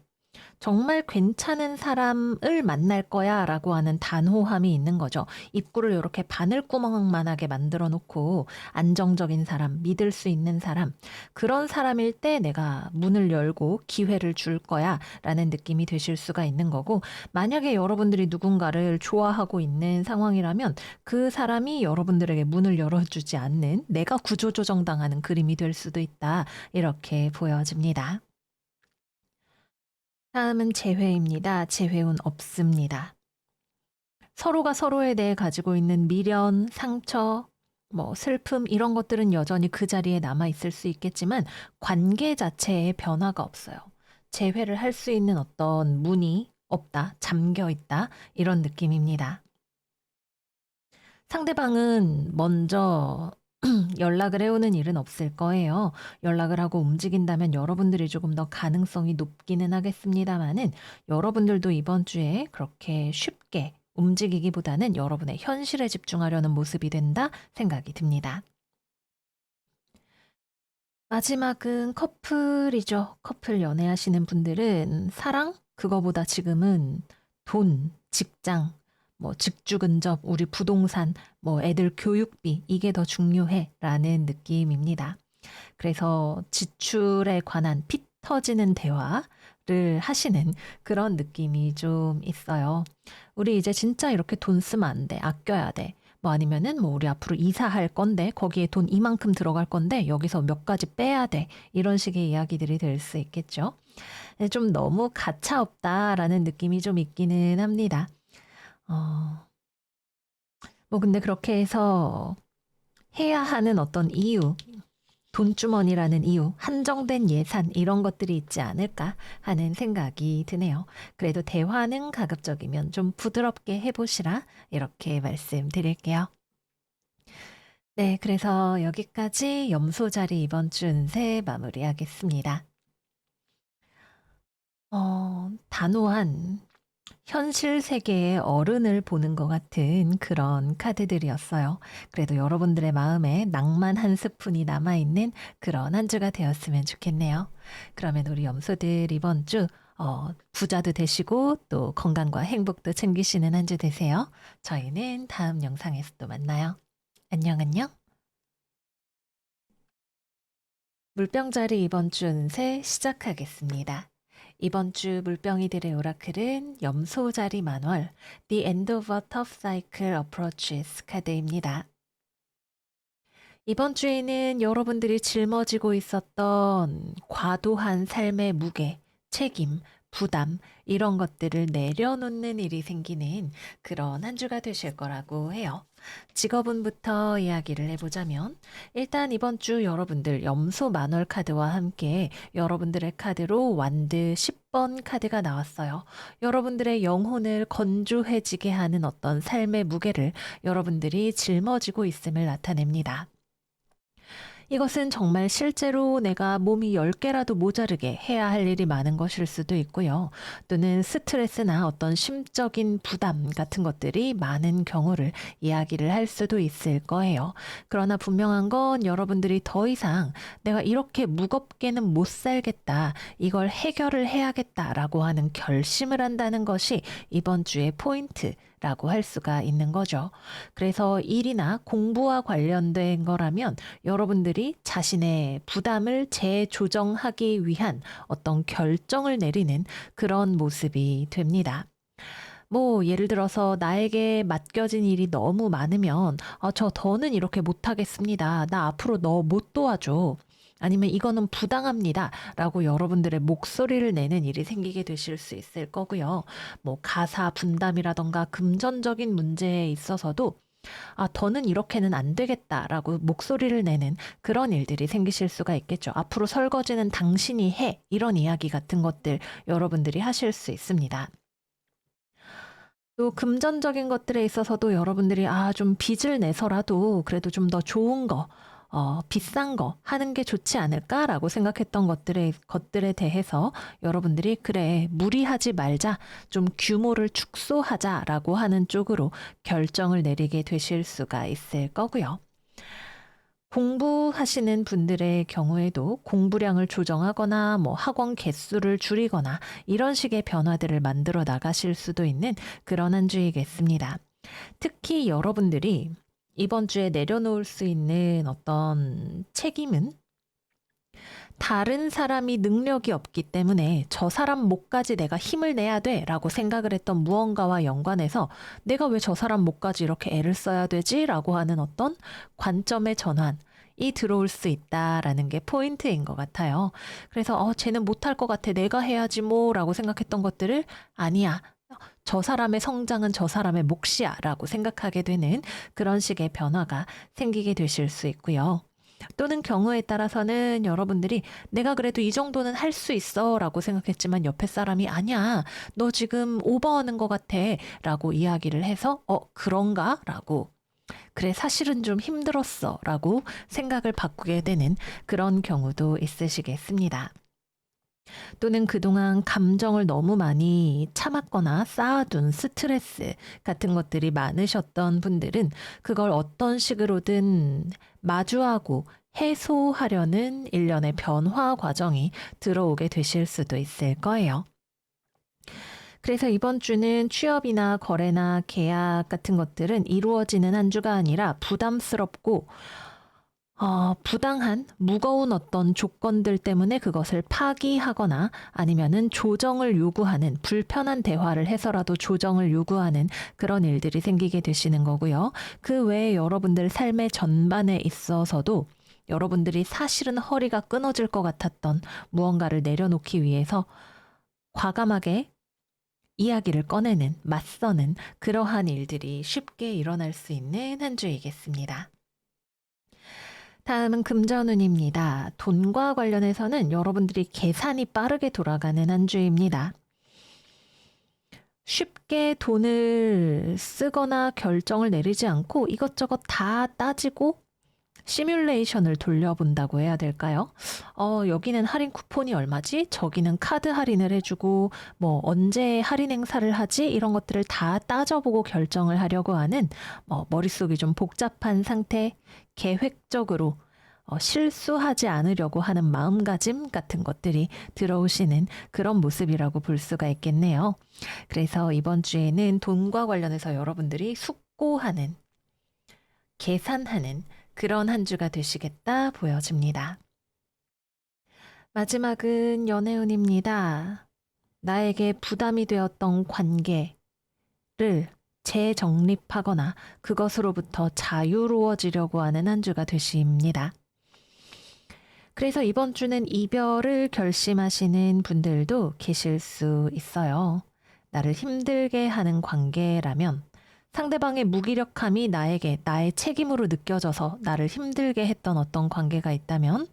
정말 괜찮은 사람을 만날 거야 라고 하는 단호함이 있는 거죠. 입구를 이렇게 바늘구멍만하게 만들어 놓고 안정적인 사람, 믿을 수 있는 사람, 그런 사람일 때 내가 문을 열고 기회를 줄 거야 라는 느낌이 되실 수가 있는 거고, 만약에 여러분들이 누군가를 좋아하고 있는 상황이라면 그 사람이 여러분들에게 문을 열어주지 않는 내가 구조조정당하는 그림이 될 수도 있다. 이렇게 보여집니다. 다음은 재회입니다. 재회운 없습니다. 서로가 서로에 대해 가지고 있는 미련, 상처, 뭐 슬픔 이런 것들은 여전히 그 자리에 남아 있을 수 있겠지만 관계 자체에 변화가 없어요. 재회를 할 수 있는 어떤 문이 없다, 잠겨 있다 이런 느낌입니다. 상대방은 먼저 연락을 해오는 일은 없을 거예요. 연락을 하고 움직인다면 여러분들이 조금 더 가능성이 높기는 하겠습니다만은, 여러분들도 이번 주에 그렇게 쉽게 움직이기보다는 여러분의 현실에 집중하려는 모습이 된다 생각이 듭니다. 마지막은 커플이죠. 커플 연애하시는 분들은 사랑? 그거보다 지금은 돈, 직장, 뭐 직주근접, 우리 부동산, 뭐 애들 교육비, 이게 더 중요해 라는 느낌입니다. 그래서 지출에 관한 피 터지는 대화를 하시는 그런 느낌이 좀 있어요. 우리 이제 진짜 이렇게 돈 쓰면 안 돼. 아껴야 돼. 뭐 아니면은 뭐 우리 앞으로 이사할 건데 거기에 돈 이만큼 들어갈 건데 여기서 몇 가지 빼야 돼. 이런 식의 이야기들이 될 수 있겠죠. 네, 좀 너무 가차없다라는 느낌이 좀 있기는 합니다. 어, 뭐 근데 그렇게 해서 해야 하는 어떤 이유, 돈주머니라는 이유, 한정된 예산 이런 것들이 있지 않을까 하는 생각이 드네요. 그래도 대화는 가급적이면 좀 부드럽게 해보시라 이렇게 말씀드릴게요. 네, 그래서 여기까지 염소자리 이번 주 운세 마무리하겠습니다. 단호한 현실 세계의 어른을 보는 것 같은 그런 카드들이었어요. 그래도 여러분들의 마음에 낭만 한 스푼이 남아있는 그런 한 주가 되었으면 좋겠네요. 그러면 우리 염소들 이번 주 부자도 되시고 또 건강과 행복도 챙기시는 한 주 되세요. 저희는 다음 영상에서 또 만나요. 안녕, 안녕. 물병자리 이번 주 운세 시작하겠습니다. 이번 주 물병이들의 오라클은 염소자리 만월 The End of a Tough Cycle Approaches 카드입니다. 이번 주에는 여러분들이 짊어지고 있었던 과도한 삶의 무게, 책임, 부담, 이런 것들을 내려놓는 일이 생기는 그런 한 주가 되실 거라고 해요. 직업운부터 이야기를 해보자면, 일단 이번 주 여러분들 염소 만월 카드와 함께 여러분들의 카드로 완드 10번 카드가 나왔어요. 여러분들의 영혼을 건조해지게 하는 어떤 삶의 무게를 여러분들이 짊어지고 있음을 나타냅니다. 이것은 정말 실제로 내가 몸이 10개라도 모자르게 해야 할 일이 많은 것일 수도 있고요. 또는 스트레스나 어떤 심적인 부담 같은 것들이 많은 경우를 이야기를 할 수도 있을 거예요. 그러나 분명한 건 여러분들이 더 이상 내가 이렇게 무겁게는 못 살겠다, 이걸 해결을 해야겠다라고 하는 결심을 한다는 것이 이번 주의 포인트라고 할 수가 있는 거죠. 그래서 일이나 공부와 관련된 거라면 여러분들이 자신의 부담을 재조정하기 위한 어떤 결정을 내리는 그런 모습이 됩니다. 뭐 예를 들어서 나에게 맡겨진 일이 너무 많으면 저 더는 이렇게 못하겠습니다. 나 앞으로 너 못 도와줘. 아니면 이거는 부당합니다. 라고 여러분들의 목소리를 내는 일이 생기게 되실 수 있을 거고요. 뭐 가사 분담이라던가 금전적인 문제에 있어서도 더는 이렇게는 안 되겠다라고 목소리를 내는 그런 일들이 생기실 수가 있겠죠. 앞으로 설거지는 당신이 해. 이런 이야기 같은 것들 여러분들이 하실 수 있습니다. 또 금전적인 것들에 있어서도 여러분들이 좀 빚을 내서라도 그래도 좀 더 좋은 거, 비싼 거 하는 게 좋지 않을까라고 생각했던 것들에 대해서 여러분들이 그래, 무리하지 말자, 좀 규모를 축소하자라고 하는 쪽으로 결정을 내리게 되실 수가 있을 거고요. 공부하시는 분들의 경우에도 공부량을 조정하거나 뭐 학원 개수를 줄이거나 이런 식의 변화들을 만들어 나가실 수도 있는 그런 한 주이겠습니다. 특히 여러분들이 이번 주에 내려놓을 수 있는 어떤 책임은 다른 사람이 능력이 없기 때문에 저 사람 목까지 내가 힘을 내야 돼 라고 생각을 했던 무언가와 연관해서 내가 왜 저 사람 목까지 이렇게 애를 써야 되지? 라고 하는 어떤 관점의 전환이 들어올 수 있다라는 게 포인트인 것 같아요. 그래서 쟤는 못할 것 같아, 내가 해야지 뭐 라고 생각했던 것들을 아니야, 저 사람의 성장은 저 사람의 몫이야 라고 생각하게 되는 그런 식의 변화가 생기게 되실 수 있고요. 또는 경우에 따라서는 여러분들이 내가 그래도 이 정도는 할 수 있어 라고 생각했지만 옆에 사람이 아니야, 너 지금 오버하는 것 같아 라고 이야기를 해서 그런가? 라고, 그래 사실은 좀 힘들었어 라고 생각을 바꾸게 되는 그런 경우도 있으시겠습니다. 또는 그동안 감정을 너무 많이 참았거나 쌓아둔 스트레스 같은 것들이 많으셨던 분들은 그걸 어떤 식으로든 마주하고 해소하려는 일련의 변화 과정이 들어오게 되실 수도 있을 거예요. 그래서 이번 주는 취업이나 거래나 계약 같은 것들은 이루어지는 한 주가 아니라 부담스럽고 부당한 무거운 어떤 조건들 때문에 그것을 파기하거나 아니면은 조정을 요구하는, 불편한 대화를 해서라도 조정을 요구하는 그런 일들이 생기게 되시는 거고요. 그 외에 여러분들 삶의 전반에 있어서도 여러분들이 사실은 허리가 끊어질 것 같았던 무언가를 내려놓기 위해서 과감하게 이야기를 꺼내는, 맞서는 그러한 일들이 쉽게 일어날 수 있는 한 주이겠습니다. 다음은 금전운입니다. 돈과 관련해서는 여러분들이 계산이 빠르게 돌아가는 한 주입니다. 쉽게 돈을 쓰거나 결정을 내리지 않고 이것저것 다 따지고 시뮬레이션을 돌려본다고 해야 될까요? 여기는 할인 쿠폰이 얼마지? 저기는 카드 할인을 해주고 뭐 언제 할인 행사를 하지? 이런 것들을 다 따져보고 결정을 하려고 하는 머릿속이 좀 복잡한 상태, 계획적으로 실수하지 않으려고 하는 마음가짐 같은 것들이 들어오시는 그런 모습이라고 볼 수가 있겠네요. 그래서 이번 주에는 돈과 관련해서 여러분들이 숙고하는, 계산하는 그런 한 주가 되시겠다 보여집니다. 마지막은 연애운입니다. 나에게 부담이 되었던 관계를 재정립하거나 그것으로부터 자유로워지려고 하는 한 주가 되십니다. 그래서 이번 주는 이별을 결심하시는 분들도 계실 수 있어요. 나를 힘들게 하는 관계라면 상대방의 무기력함이 나에게 나의 책임으로 느껴져서 나를 힘들게 했던 어떤 관계가 있다면,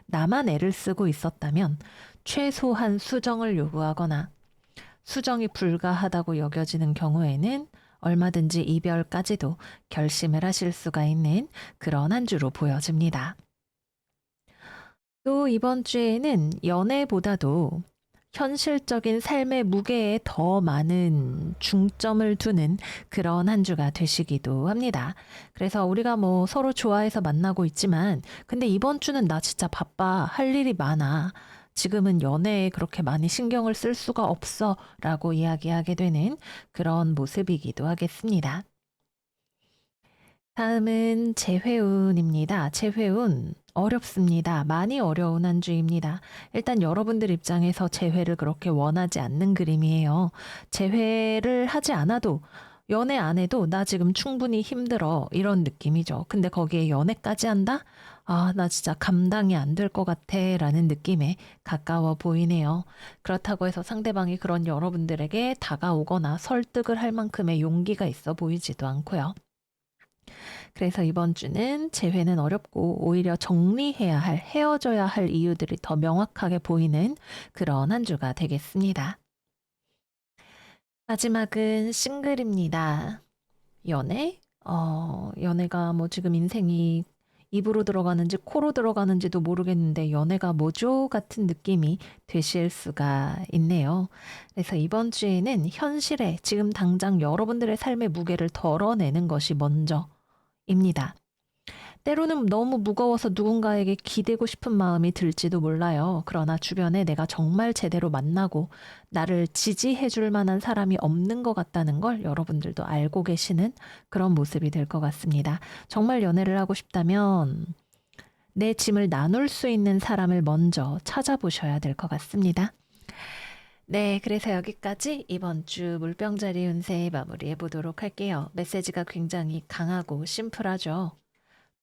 나만 애를 쓰고 있었다면 최소한 수정을 요구하거나 수정이 불가하다고 여겨지는 경우에는 얼마든지 이별까지도 결심을 하실 수가 있는 그런 한 주로 보여집니다. 또 이번 주에는 연애보다도 현실적인 삶의 무게에 더 많은 중점을 두는 그런 한 주가 되시기도 합니다. 그래서 우리가 뭐 서로 좋아해서 만나고 있지만, 근데 이번 주는 나 진짜 바빠, 할 일이 많아, 지금은 연애에 그렇게 많이 신경을 쓸 수가 없어 라고 이야기하게 되는 그런 모습이기도 하겠습니다. 다음은 재회운입니다. 재회운 어렵습니다. 많이 어려운 한 주입니다. 일단 여러분들 입장에서 재회를 그렇게 원하지 않는 그림이에요. 재회를 하지 않아도, 연애 안 해도 나 지금 충분히 힘들어, 이런 느낌이죠. 근데 거기에 연애까지 한다? 아, 나 진짜 감당이 안 될 것 같아 라는 느낌에 가까워 보이네요. 그렇다고 해서 상대방이 그런 여러분들에게 다가오거나 설득을 할 만큼의 용기가 있어 보이지도 않고요. 그래서 이번 주는 재회는 어렵고 오히려 정리해야 할, 헤어져야 할 이유들이 더 명확하게 보이는 그런 한 주가 되겠습니다. 마지막은 싱글입니다. 연애? 연애가 뭐 지금 인생이 입으로 들어가는지 코로 들어가는지도 모르겠는데 연애가 뭐죠? 같은 느낌이 되실 수가 있네요. 그래서 이번 주에는 현실에 지금 당장 여러분들의 삶의 무게를 덜어내는 것이 먼저입니다. 때로는 너무 무거워서 누군가에게 기대고 싶은 마음이 들지도 몰라요. 그러나 주변에 내가 정말 제대로 만나고 나를 지지해 줄 만한 사람이 없는 것 같다는 걸 여러분들도 알고 계시는 그런 모습이 될 것 같습니다. 정말 연애를 하고 싶다면 내 짐을 나눌 수 있는 사람을 먼저 찾아보셔야 될 것 같습니다. 네, 그래서 여기까지 이번 주 물병자리 운세 마무리해 보도록 할게요. 메시지가 굉장히 강하고 심플하죠.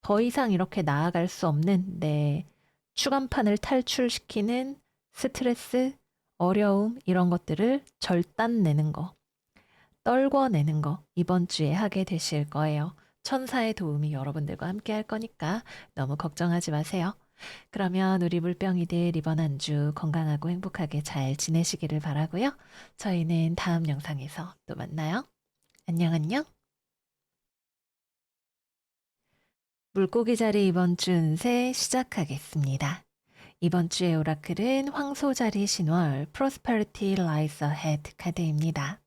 더 이상 이렇게 나아갈 수 없는 내 추간판을 탈출시키는 스트레스, 어려움, 이런 것들을 절단내는 거, 떨궈내는 거 이번 주에 하게 되실 거예요. 천사의 도움이 여러분들과 함께 할 거니까 너무 걱정하지 마세요. 그러면 우리 물병이들 이번 한 주 건강하고 행복하게 잘 지내시기를 바라고요. 저희는 다음 영상에서 또 만나요. 안녕 안녕. 물고기 자리 이번 주 운세 시작하겠습니다. 이번 주의 오라클은 황소자리 신월 Prosperity Lies Ahead 카드입니다.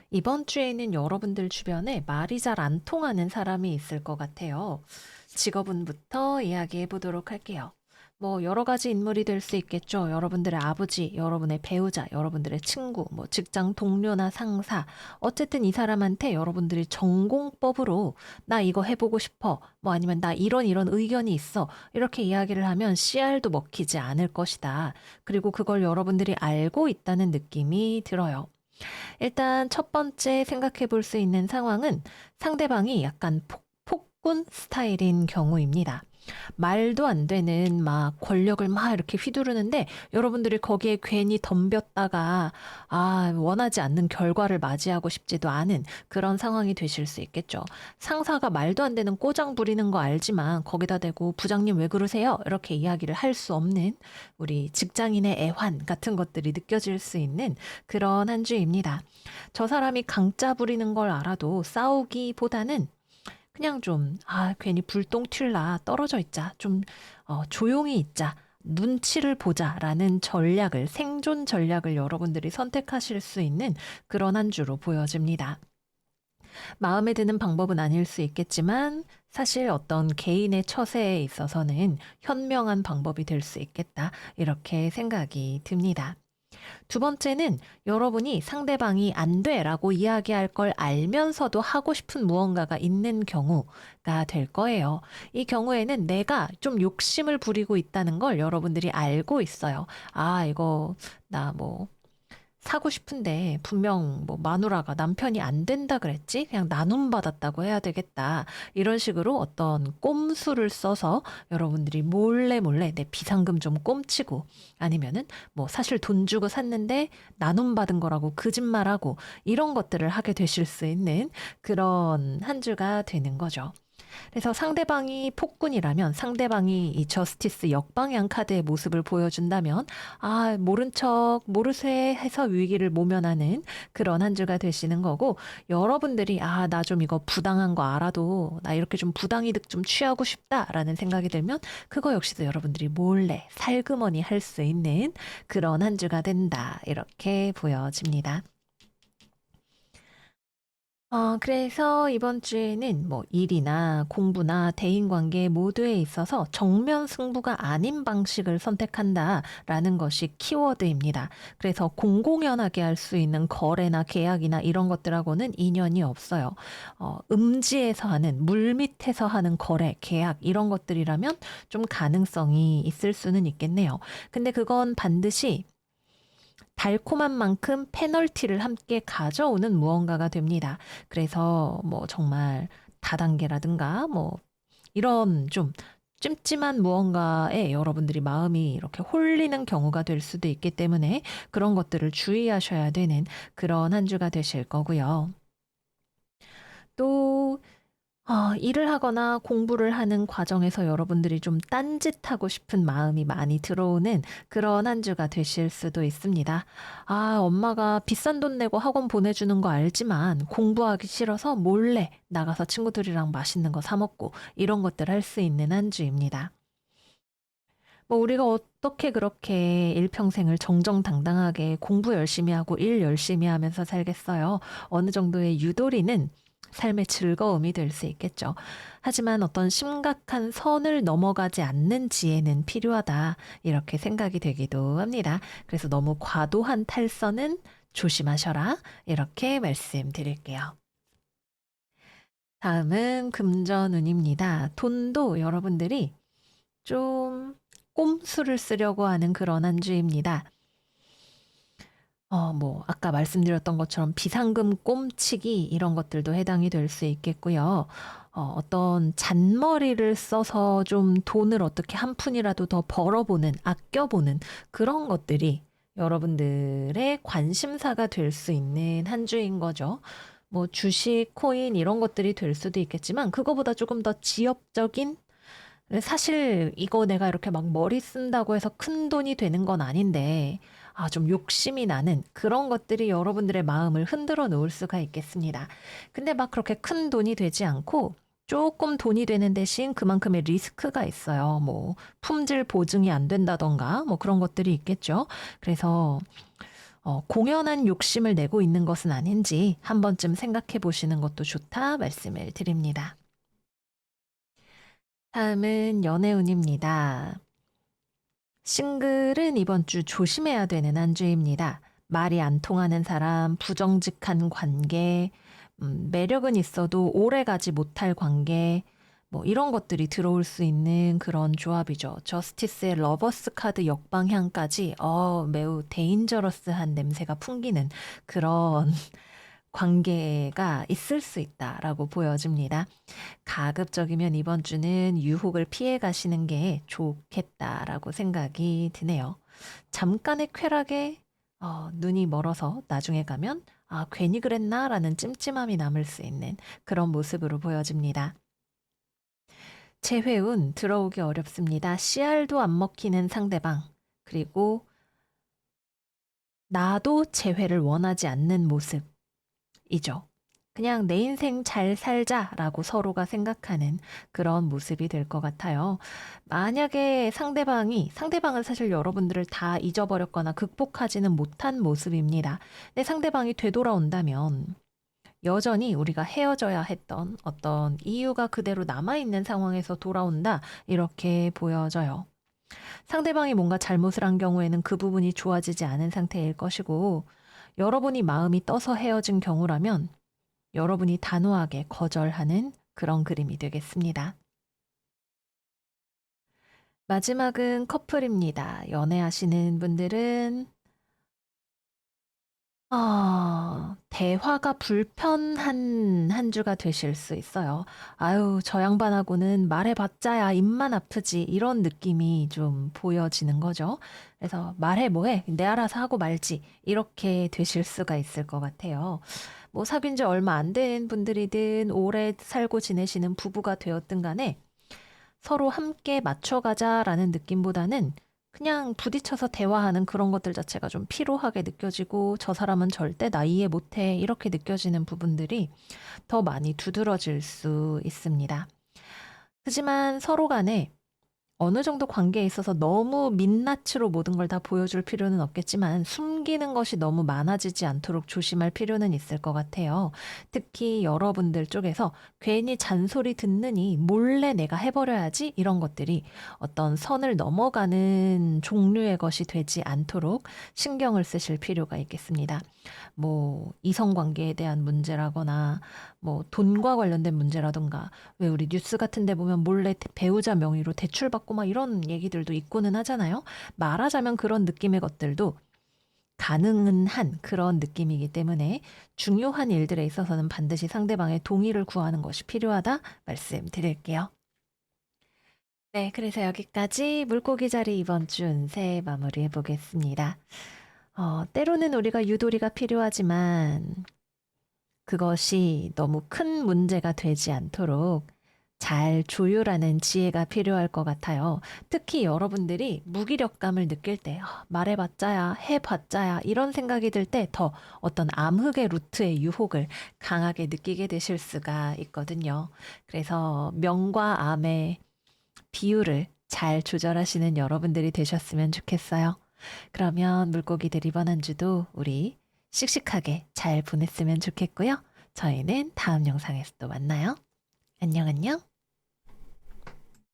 이번 주에는 여러분들 주변에 말이 잘 안 통하는 사람이 있을 것 같아요. 직업운부터 이야기해 보도록 할게요. 뭐 여러 가지 인물이 될 수 있겠죠. 여러분들의 아버지, 여러분의 배우자, 여러분들의 친구, 뭐 직장 동료나 상사. 어쨌든 이 사람한테 여러분들이 전공법으로 나 이거 해보고 싶어. 뭐 아니면 나 이런 의견이 있어. 이렇게 이야기를 하면 씨알도 먹히지 않을 것이다. 그리고 그걸 여러분들이 알고 있다는 느낌이 들어요. 일단 첫 번째 생각해 볼 수 있는 상황은 상대방이 약간 폭군 스타일인 경우입니다. 말도 안 되는 막 권력을 막 이렇게 휘두르는데 여러분들이 거기에 괜히 덤볐다가 원하지 않는 결과를 맞이하고 싶지도 않은 그런 상황이 되실 수 있겠죠. 상사가 말도 안 되는 꼬장 부리는 거 알지만 거기다 대고 부장님 왜 그러세요? 이렇게 이야기를 할 수 없는 우리 직장인의 애환 같은 것들이 느껴질 수 있는 그런 한 주입니다. 저 사람이 강짜 부리는 걸 알아도 싸우기보다는 그냥 좀, 괜히 불똥 튈라, 떨어져 있자, 좀, 조용히 있자, 눈치를 보자라는 전략을, 생존 전략을 여러분들이 선택하실 수 있는 그런 한 주로 보여집니다. 마음에 드는 방법은 아닐 수 있겠지만, 사실 어떤 개인의 처세에 있어서는 현명한 방법이 될 수 있겠다, 이렇게 생각이 듭니다. 두 번째는 여러분이 상대방이 안 돼라고 이야기할 걸 알면서도 하고 싶은 무언가가 있는 경우가 될 거예요. 이 경우에는 내가 좀 욕심을 부리고 있다는 걸 여러분들이 알고 있어요. 이거 나 뭐 사고 싶은데 분명 뭐 마누라가 남편이 안 된다 그랬지? 그냥 나눔 받았다고 해야 되겠다. 이런 식으로 어떤 꼼수를 써서 여러분들이 몰래 몰래 내 비상금 좀 꼼치고 아니면은 뭐 사실 돈 주고 샀는데 나눔 받은 거라고 거짓말하고 이런 것들을 하게 되실 수 있는 그런 한 주가 되는 거죠. 그래서 상대방이 폭군이라면 상대방이 이 저스티스 역방향 카드의 모습을 보여준다면 아 모른 척 모르쇠 해서 위기를 모면하는 그런 한 주가 되시는 거고 여러분들이 아 나 좀 이거 부당한 거 알아도 나 이렇게 좀 부당이득 좀 취하고 싶다라는 생각이 들면 그거 역시도 여러분들이 몰래 살그머니 할 수 있는 그런 한 주가 된다 이렇게 보여집니다. 그래서 이번 주에는 뭐 일이나 공부나 대인관계 모두에 있어서 정면 승부가 아닌 방식을 선택한다라는 것이 키워드입니다. 그래서 공공연하게 할 수 있는 거래나 계약이나 이런 것들하고는 인연이 없어요. 음지에서 하는, 물 밑에서 하는 거래, 계약 이런 것들이라면 좀 가능성이 있을 수는 있겠네요. 근데 그건 반드시 달콤한 만큼 페널티를 함께 가져오는 무언가가 됩니다. 그래서 뭐 정말 다단계라든가 뭐 이런 좀 찜찜한 무언가에 여러분들이 마음이 이렇게 홀리는 경우가 될 수도 있기 때문에 그런 것들을 주의하셔야 되는 그런 한 주가 되실 거고요. 또 일을 하거나 공부를 하는 과정에서 여러분들이 좀 딴짓하고 싶은 마음이 많이 들어오는 그런 한 주가 되실 수도 있습니다. 아, 엄마가 비싼 돈 내고 학원 보내주는 거 알지만 공부하기 싫어서 몰래 나가서 친구들이랑 맛있는 거 사 먹고 이런 것들 할 수 있는 한 주입니다. 뭐 우리가 어떻게 그렇게 일평생을 정정당당하게 공부 열심히 하고 일 열심히 하면서 살겠어요. 어느 정도의 유도리는 삶의 즐거움이 될 수 있겠죠. 하지만 어떤 심각한 선을 넘어가지 않는 지혜는 필요하다. 이렇게 생각이 되기도 합니다. 그래서 너무 과도한 탈선은 조심하셔라. 이렇게 말씀드릴게요. 다음은 금전운입니다. 돈도 여러분들이 좀 꼼수를 쓰려고 하는 그런 한 주입니다. 뭐 아까 말씀드렸던 것처럼 비상금 꼼치기 이런 것들도 해당이 될 수 있겠고요. 어떤 잔머리를 써서 좀 돈을 어떻게 한 푼이라도 더 벌어보는, 아껴보는 그런 것들이 여러분들의 관심사가 될 수 있는 한 주인 거죠. 뭐 주식, 코인 이런 것들이 될 수도 있겠지만 그거보다 조금 더 지엽적인 사실 이거 내가 이렇게 막 머리 쓴다고 해서 큰 돈이 되는 건 아닌데, 좀 욕심이 나는 그런 것들이 여러분들의 마음을 흔들어 놓을 수가 있겠습니다. 근데 막 그렇게 큰 돈이 되지 않고 조금 돈이 되는 대신 그만큼의 리스크가 있어요. 뭐, 품질 보증이 안 된다던가, 뭐 그런 것들이 있겠죠. 그래서, 공연한 욕심을 내고 있는 것은 아닌지 한 번쯤 생각해 보시는 것도 좋다 말씀을 드립니다. 다음은 연애운입니다. 싱글은 이번 주 조심해야 되는 한 주입니다. 말이 안 통하는 사람, 부정직한 관계, 매력은 있어도 오래 가지 못할 관계, 뭐 이런 것들이 들어올 수 있는 그런 조합이죠. 저스티스의 러버스 카드 역방향까지 매우 데인저러스한 냄새가 풍기는 그런 관계가 있을 수 있다라고 보여집니다. 가급적이면 이번 주는 유혹을 피해 가시는 게 좋겠다라고 생각이 드네요. 잠깐의 쾌락에 눈이 멀어서 나중에 가면 괜히 그랬나라는 찜찜함이 남을 수 있는 그런 모습으로 보여집니다. 재회운 들어오기 어렵습니다. 씨알도 안 먹히는 상대방, 그리고 나도 재회를 원하지 않는 모습이죠. 그냥 내 인생 잘 살자라고 서로가 생각하는 그런 모습이 될 것 같아요. 만약에 상대방은 사실 여러분들을 다 잊어버렸거나 극복하지는 못한 모습입니다. 내 상대방이 되돌아온다면 여전히 우리가 헤어져야 했던 어떤 이유가 그대로 남아있는 상황에서 돌아온다. 이렇게 보여져요. 상대방이 뭔가 잘못을 한 경우에는 그 부분이 좋아지지 않은 상태일 것이고, 여러분이 마음이 떠서 헤어진 경우라면 여러분이 단호하게 거절하는 그런 그림이 되겠습니다. 마지막은 커플입니다. 연애하시는 분들은 대화가 불편한 한 주가 되실 수 있어요. '아유 저 양반하고는 말해 봤자야 입만 아프지.' 이런 느낌이 좀 보여지는 거죠. 그래서 '말해 뭐해. 내 알아서 하고 말지.' 이렇게 되실 수가 있을 것 같아요. 뭐 사귄 지 얼마 안 된 분들이든 오래 살고 지내시는 부부가 되었든 간에 서로 함께 맞춰가자라는 느낌보다는 그냥 부딪혀서 대화하는 그런 것들 자체가 좀 피로하게 느껴지고 '저 사람은 절대 나 이해 못해.' 이렇게 느껴지는 부분들이 더 많이 두드러질 수 있습니다. 하지만 서로 간에 어느 정도 관계에 있어서 너무 민낯으로 모든 걸 다 보여줄 필요는 없겠지만 숨기는 것이 너무 많아지지 않도록 조심할 필요는 있을 것 같아요. 특히 여러분들 쪽에서 괜히 잔소리 듣느니 몰래 내가 해버려야지 이런 것들이 어떤 선을 넘어가는 종류의 것이 되지 않도록 신경을 쓰실 필요가 있겠습니다. 뭐 이성관계에 대한 문제라거나 뭐 돈과 관련된 문제라든가 왜 우리 뉴스 같은 데 보면 몰래 배우자 명의로 대출받고 막 이런 얘기들도 있고는 하잖아요. 말하자면 그런 느낌의 것들도 가능은 한 그런 느낌이기 때문에 중요한 일들에 있어서는 반드시 상대방의 동의를 구하는 것이 필요하다 말씀드릴게요. 네, 그래서 여기까지 물고기 자리 이번 주 운세 마무리해 보겠습니다. 때로는 우리가 유도리가 필요하지만 그것이 너무 큰 문제가 되지 않도록 잘 조율하는 지혜가 필요할 것 같아요. 특히 여러분들이 무기력감을 느낄 때 말해봤자야, 해봤자야 이런 생각이 들 때 더 어떤 암흑의 루트의 유혹을 강하게 느끼게 되실 수가 있거든요. 그래서 명과 암의 비율을 잘 조절하시는 여러분들이 되셨으면 좋겠어요. 그러면 물고기들 이번 한 주도 우리 씩씩하게 잘 보냈으면 좋겠고요. 저희는 다음 영상에서 또 만나요. 안녕, 안녕.